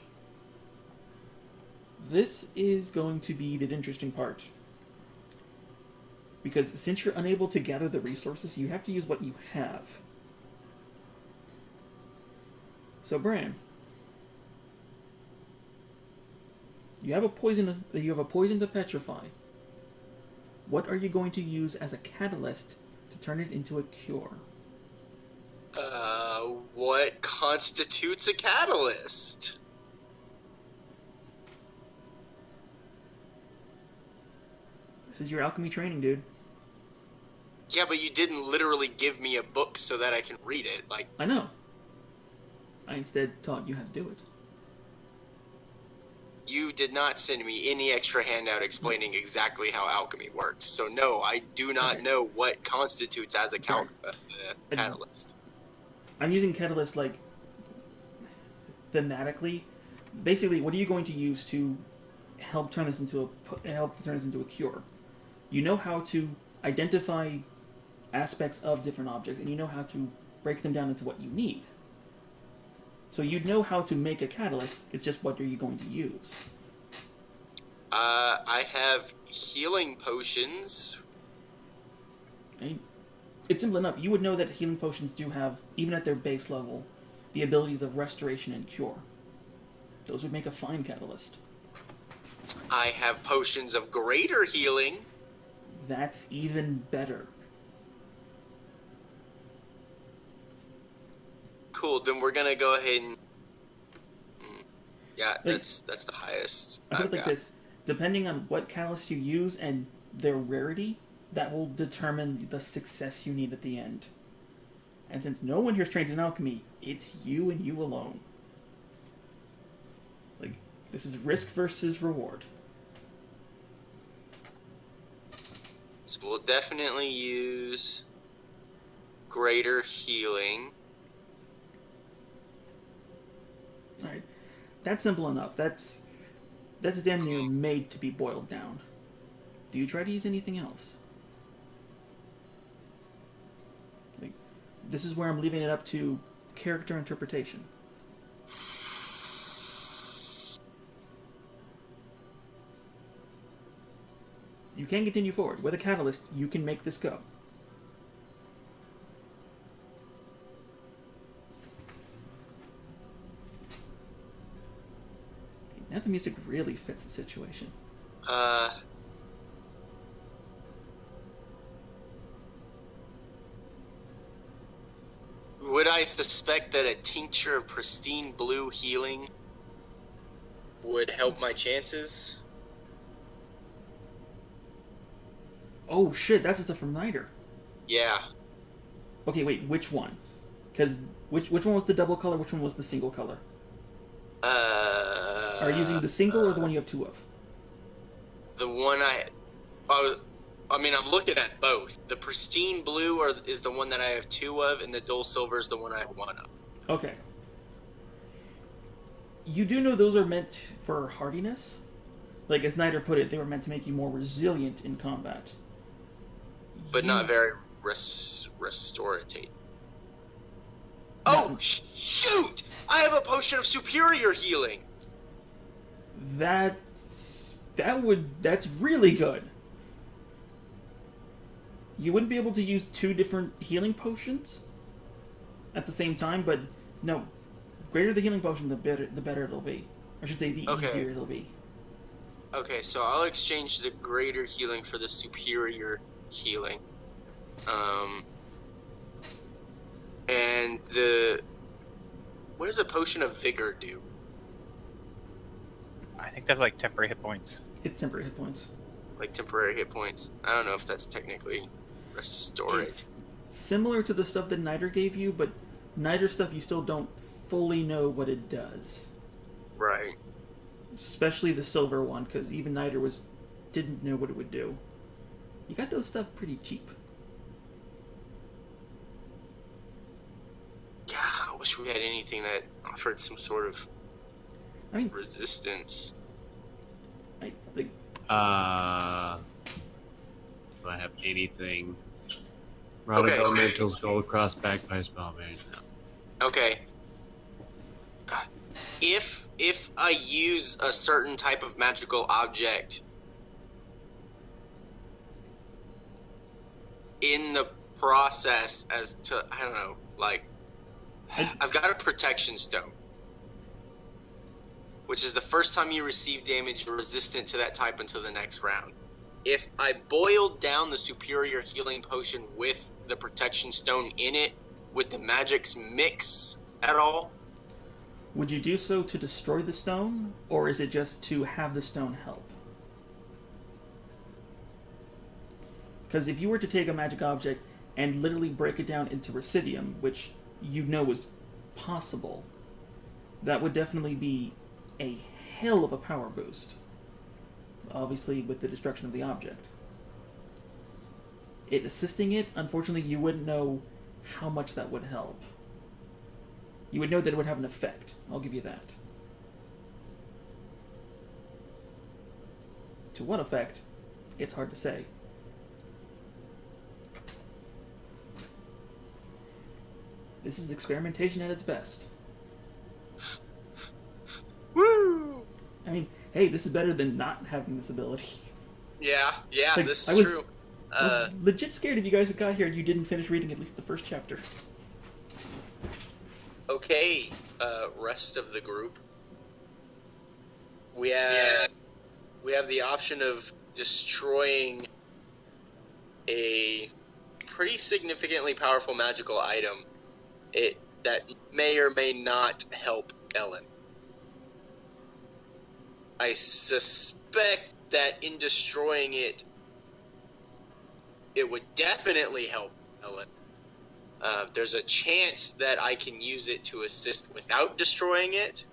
Speaker 2: This is going to be the interesting part. Because since you're unable to gather the resources, you have to use what you have. So, Bran, you have a poison to petrify. What are you going to use as a catalyst to turn it into a cure?
Speaker 8: What constitutes a catalyst?
Speaker 2: This is your alchemy training, dude.
Speaker 8: Yeah, but you didn't literally give me a book so that I can read it. Like,
Speaker 2: I know. I instead taught you how to do it.
Speaker 8: you did not send me any extra handout explaining exactly how alchemy worked. So no, I do not know what constitutes as a catalyst.
Speaker 2: I'm using catalyst like thematically. Basically, what are you going to use to help turn this into a cure? You know how to identify aspects of different objects, and you know how to break them down into what you need. So you'd know how to make a catalyst. It's just what are you going to use?
Speaker 8: I have healing potions.
Speaker 2: It's simple enough. You would know that healing potions do have, even at their base level, the abilities of restoration and cure. Those would make a fine catalyst.
Speaker 8: I have potions of greater healing.
Speaker 2: That's even better.
Speaker 8: Cool, then we're gonna go ahead and... Yeah, that's the highest
Speaker 2: I put
Speaker 8: I've
Speaker 2: it like
Speaker 8: got.
Speaker 2: this. Depending on what catalyst you use and their rarity, that will determine the success you need at the end. And since no one here is trained in alchemy, it's you and you alone. Like, this is risk versus reward.
Speaker 8: So we'll definitely use greater healing.
Speaker 2: Alright. That's simple enough. That's damn near made to be boiled down. Do you try to use anything else? Like, this is where I'm leaving it up to character interpretation. You can continue forward. With a catalyst, you can make this go. Now the music really fits the situation.
Speaker 8: Would I I suspect that a tincture of pristine blue healing would help my chances.
Speaker 2: Oh shit, that's the stuff from Niter.
Speaker 8: Yeah.
Speaker 2: Okay, wait, which one? Because which one was the double color? Which one was the single color? Are you using the single or the one you have two of?
Speaker 8: The one I mean, I'm looking at both. The pristine blue is the one that I have two of, and the dull silver is the one I have one of.
Speaker 2: Okay. You do know those are meant for hardiness? Like, as Niter put it, they were meant to make you more resilient in combat.
Speaker 8: But not very restorative. Oh, shoot! I have a potion of superior healing!
Speaker 2: That's really good. You wouldn't be able to use two different healing potions at the same time, but no. Greater the healing potion, the better it'll be. I should say, the easier it'll be.
Speaker 8: Okay, so I'll exchange the greater healing for the superior healing. And what does a potion of vigor do?
Speaker 5: I think that's like temporary hit points.
Speaker 2: It's temporary hit points.
Speaker 8: Like temporary hit points. I don't know if that's technically restorative.
Speaker 2: It's similar to the stuff that Niter gave you, but Niter stuff you still don't fully know what it does.
Speaker 8: Right.
Speaker 2: Especially the silver one, because even Niter didn't know what it would do. You got those stuff pretty cheap.
Speaker 8: Yeah, I wish we had anything that offered some sort of resistance.
Speaker 1: Do I have anything? Rotted elementals, gold cross, bagpipes, bombardiers. No.
Speaker 8: Okay. If I use a certain type of magical object in the process as to, I don't know, like, I've got a protection stone, which is the first time you receive damage, you're resistant to that type until the next round. If I boiled down the superior healing potion with the protection stone in it, would the magics mix at all?
Speaker 2: Would you do so to destroy the stone, or is it just to have the stone help? Because if you were to take a magic object and literally break it down into residium, which you know is possible, that would definitely be a hell of a power boost. Obviously, with the destruction of the object. It assisting it, unfortunately, you wouldn't know how much that would help. You would know that it would have an effect. I'll give you that. To what effect? It's hard to say. This is experimentation at its best.
Speaker 8: Woo!
Speaker 2: I mean, hey, this is better than not having this ability.
Speaker 8: Yeah,
Speaker 2: Like,
Speaker 8: this is true.
Speaker 2: I was legit scared if you guys got here and you didn't finish reading at least the first chapter.
Speaker 8: Okay, rest of the group. We have the option of destroying a pretty significantly powerful magical item. That may or may not help Ellen. I suspect that in destroying it, it would definitely help Ellen. There's a chance that I can use it to assist without destroying it,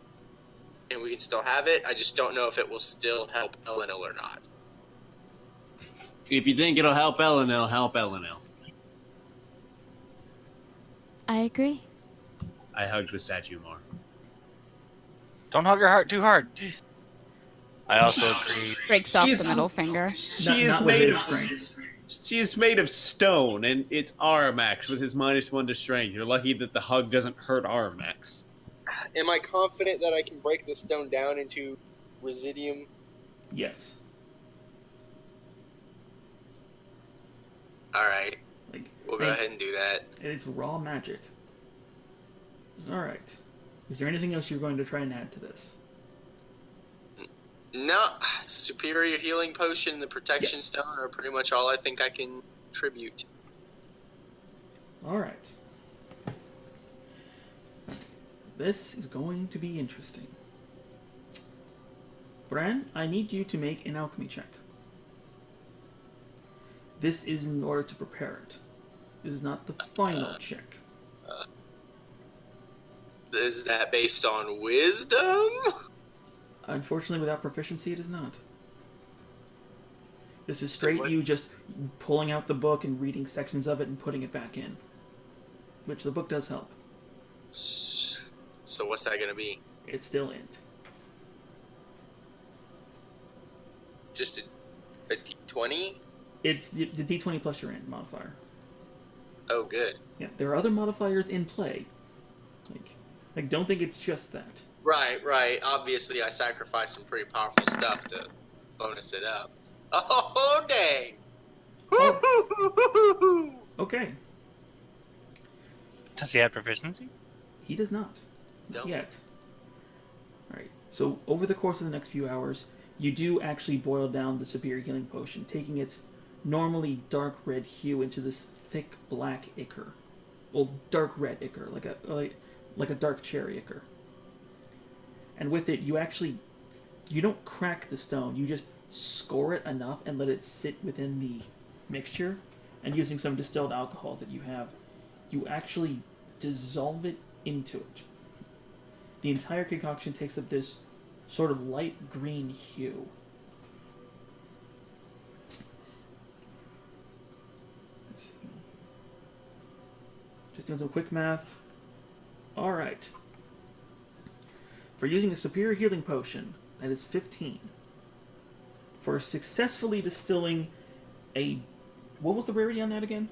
Speaker 8: and we can still have it. I just don't know if it will still help Ellenil or not.
Speaker 1: If you think it'll help Ellenil, help Ellenil.
Speaker 4: I agree.
Speaker 1: I hug the statue more.
Speaker 5: Don't hug her heart too hard. Jeez. I also agree.
Speaker 4: Breaks off
Speaker 1: She's-
Speaker 4: the middle finger.
Speaker 1: She is
Speaker 2: Not with
Speaker 1: made
Speaker 2: his
Speaker 1: of
Speaker 2: strength.
Speaker 1: she is made of stone, and it's Armax with his -1 to strength. You're lucky that the hug doesn't hurt Armax.
Speaker 8: Am I confident that I can break the stone down into residium?
Speaker 2: Yes.
Speaker 8: Alright,
Speaker 2: Like,
Speaker 8: we'll go ahead and do that.
Speaker 2: it's raw magic. Alright. Is there anything else you're going to try and add to this?
Speaker 8: No, superior healing potion and the protection
Speaker 2: Yes.
Speaker 8: stone are pretty much all I think I can contribute.
Speaker 2: Alright. this is going to be interesting. Bran, I need you to make an alchemy check. This is in order to prepare it. This is not the final check.
Speaker 8: Is that based on wisdom?
Speaker 2: Unfortunately, without proficiency, it is not. This is straight you just pulling out the book and reading sections of it and putting it back in. Which the book does help.
Speaker 8: So what's that going to be?
Speaker 2: It's still int.
Speaker 8: Just a d20?
Speaker 2: It's the d20 plus your int modifier.
Speaker 8: Oh, good.
Speaker 2: Yeah, there are other modifiers in play. Like don't think it's just that.
Speaker 8: Right. Obviously, I sacrificed some pretty powerful stuff to bonus it up. Oh, dang!
Speaker 2: Oh. Okay.
Speaker 5: Does he have proficiency?
Speaker 2: He does not.
Speaker 8: No.
Speaker 2: Yet. Alright, so over the course of the next few hours, you do actually boil down the Superior Healing Potion, taking its normally dark red hue into this thick black ichor. Well, dark red ichor, like a dark cherry ichor. And with it, you don't crack the stone, you just score it enough and let it sit within the mixture, and using some distilled alcohols that you have, you actually dissolve it into it. The entire concoction takes up this sort of light green hue. Just doing some quick math. Alright. For using a superior healing potion, that is 15. For successfully distilling a... What was the rarity on that again?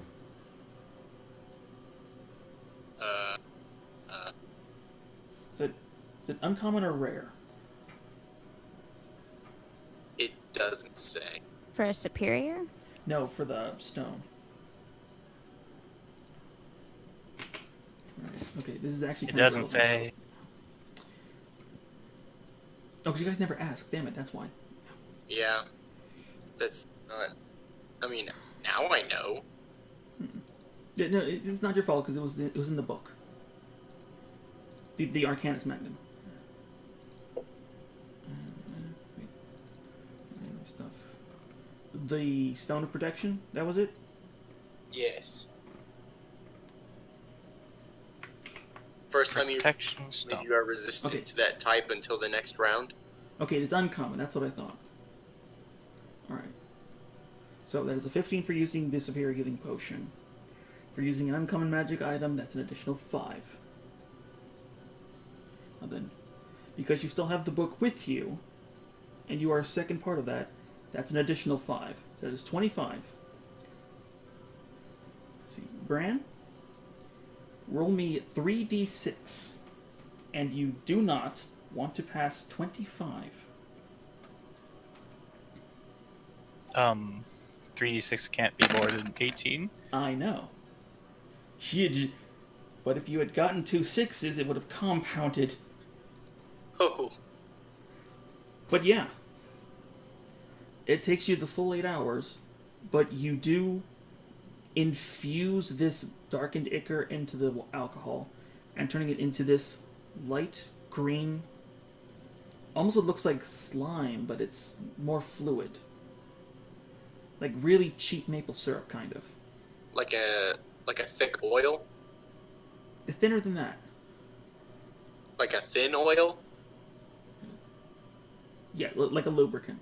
Speaker 2: Is it uncommon or rare?
Speaker 8: It doesn't say.
Speaker 4: For a superior?
Speaker 2: No, for the stone. Right. Okay, this is actually
Speaker 5: It
Speaker 2: kind of
Speaker 5: doesn't
Speaker 2: relevant.
Speaker 5: say.
Speaker 2: Oh, because you guys never asked. Damn it, that's why.
Speaker 8: Yeah. That's not... I mean, now I know.
Speaker 2: Yeah, no, it's not your fault because it was in the book. The Arcanus Magnum. Stuff. The Stone of Protection. That was it.
Speaker 8: Yes. First time
Speaker 5: Protection stone.
Speaker 8: you are resistant to that type until the next round.
Speaker 2: Okay, it is uncommon. That's what I thought. Alright. So that is a 15 for using the Superior Healing Potion. For using an uncommon magic item, that's an additional 5. And then, because you still have the book with you, and you are a second part of that, that's an additional 5. So that is 25. Let's see. Bran, roll me 3d6. And you do not want to pass 25.
Speaker 5: 3d6 can't be more than 18.
Speaker 2: I know. But if you had gotten 2 6s, it would have compounded.
Speaker 8: Oh.
Speaker 2: But yeah. It takes you the full 8 hours, but you do infuse this darkened ichor into the alcohol and turning it into this light green, almost what looks like slime, but it's more fluid. Like really cheap maple syrup, kind of.
Speaker 8: Like a thick oil?
Speaker 2: Thinner than that.
Speaker 8: Like a thin oil?
Speaker 2: Yeah, like a lubricant.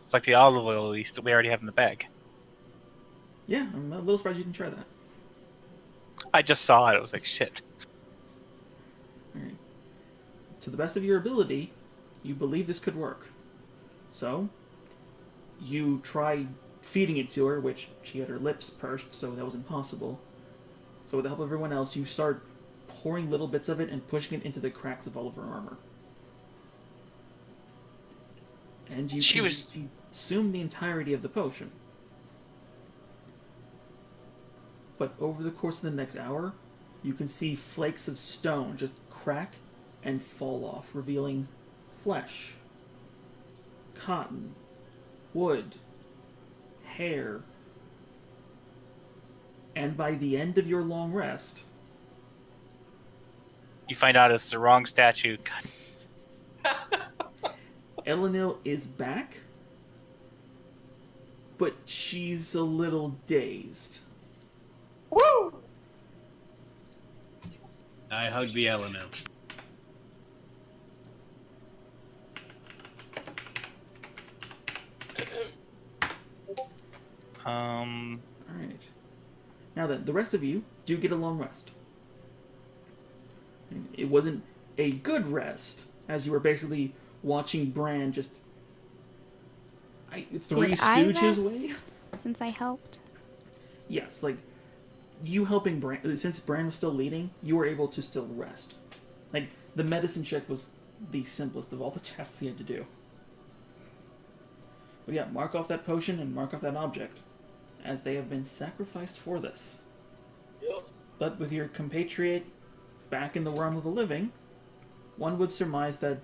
Speaker 5: It's like the olive oil we already have in the bag.
Speaker 2: Yeah, I'm a little surprised you didn't try that.
Speaker 5: I just saw it. I was like, shit.
Speaker 2: Alright. To the best of your ability, you believe this could work. So, you try feeding it to her, which she had her lips pursed, so that was impossible. So with the help of everyone else, you start pouring little bits of it and pushing it into the cracks of all of her armor. And you consume the entirety of the potion. But over the course of the next hour, you can see flakes of stone just crack and fall off, revealing flesh, cotton, wood, hair. And by the end of your long rest,
Speaker 5: you find out it's the wrong statue. God.
Speaker 2: Elenil is back, but she's a little dazed.
Speaker 6: Woo!
Speaker 1: I hug the Eleanor.
Speaker 2: All right. Now then, the rest of you do get a long rest. It wasn't a good rest, as you were basically watching Bran just three
Speaker 4: Did I
Speaker 2: stooge his
Speaker 4: rest
Speaker 2: way.
Speaker 4: since I helped?
Speaker 2: Yes, like you helping Bran. Since Bran was still leading, you were able to still rest. Like the medicine check was the simplest of all the tasks he had to do. But yeah, mark off that potion and mark off that object, as they have been sacrificed for this.
Speaker 8: Yep.
Speaker 2: But with your compatriot back in the realm of the living, one would surmise that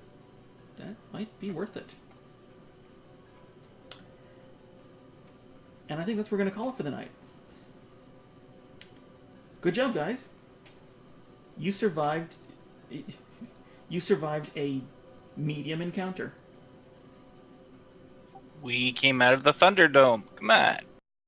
Speaker 2: might be worth it. And I think that's what we're going to call it for the night. Good job, guys. You survived. You survived a medium encounter.
Speaker 5: We came out of the Thunderdome. Come on.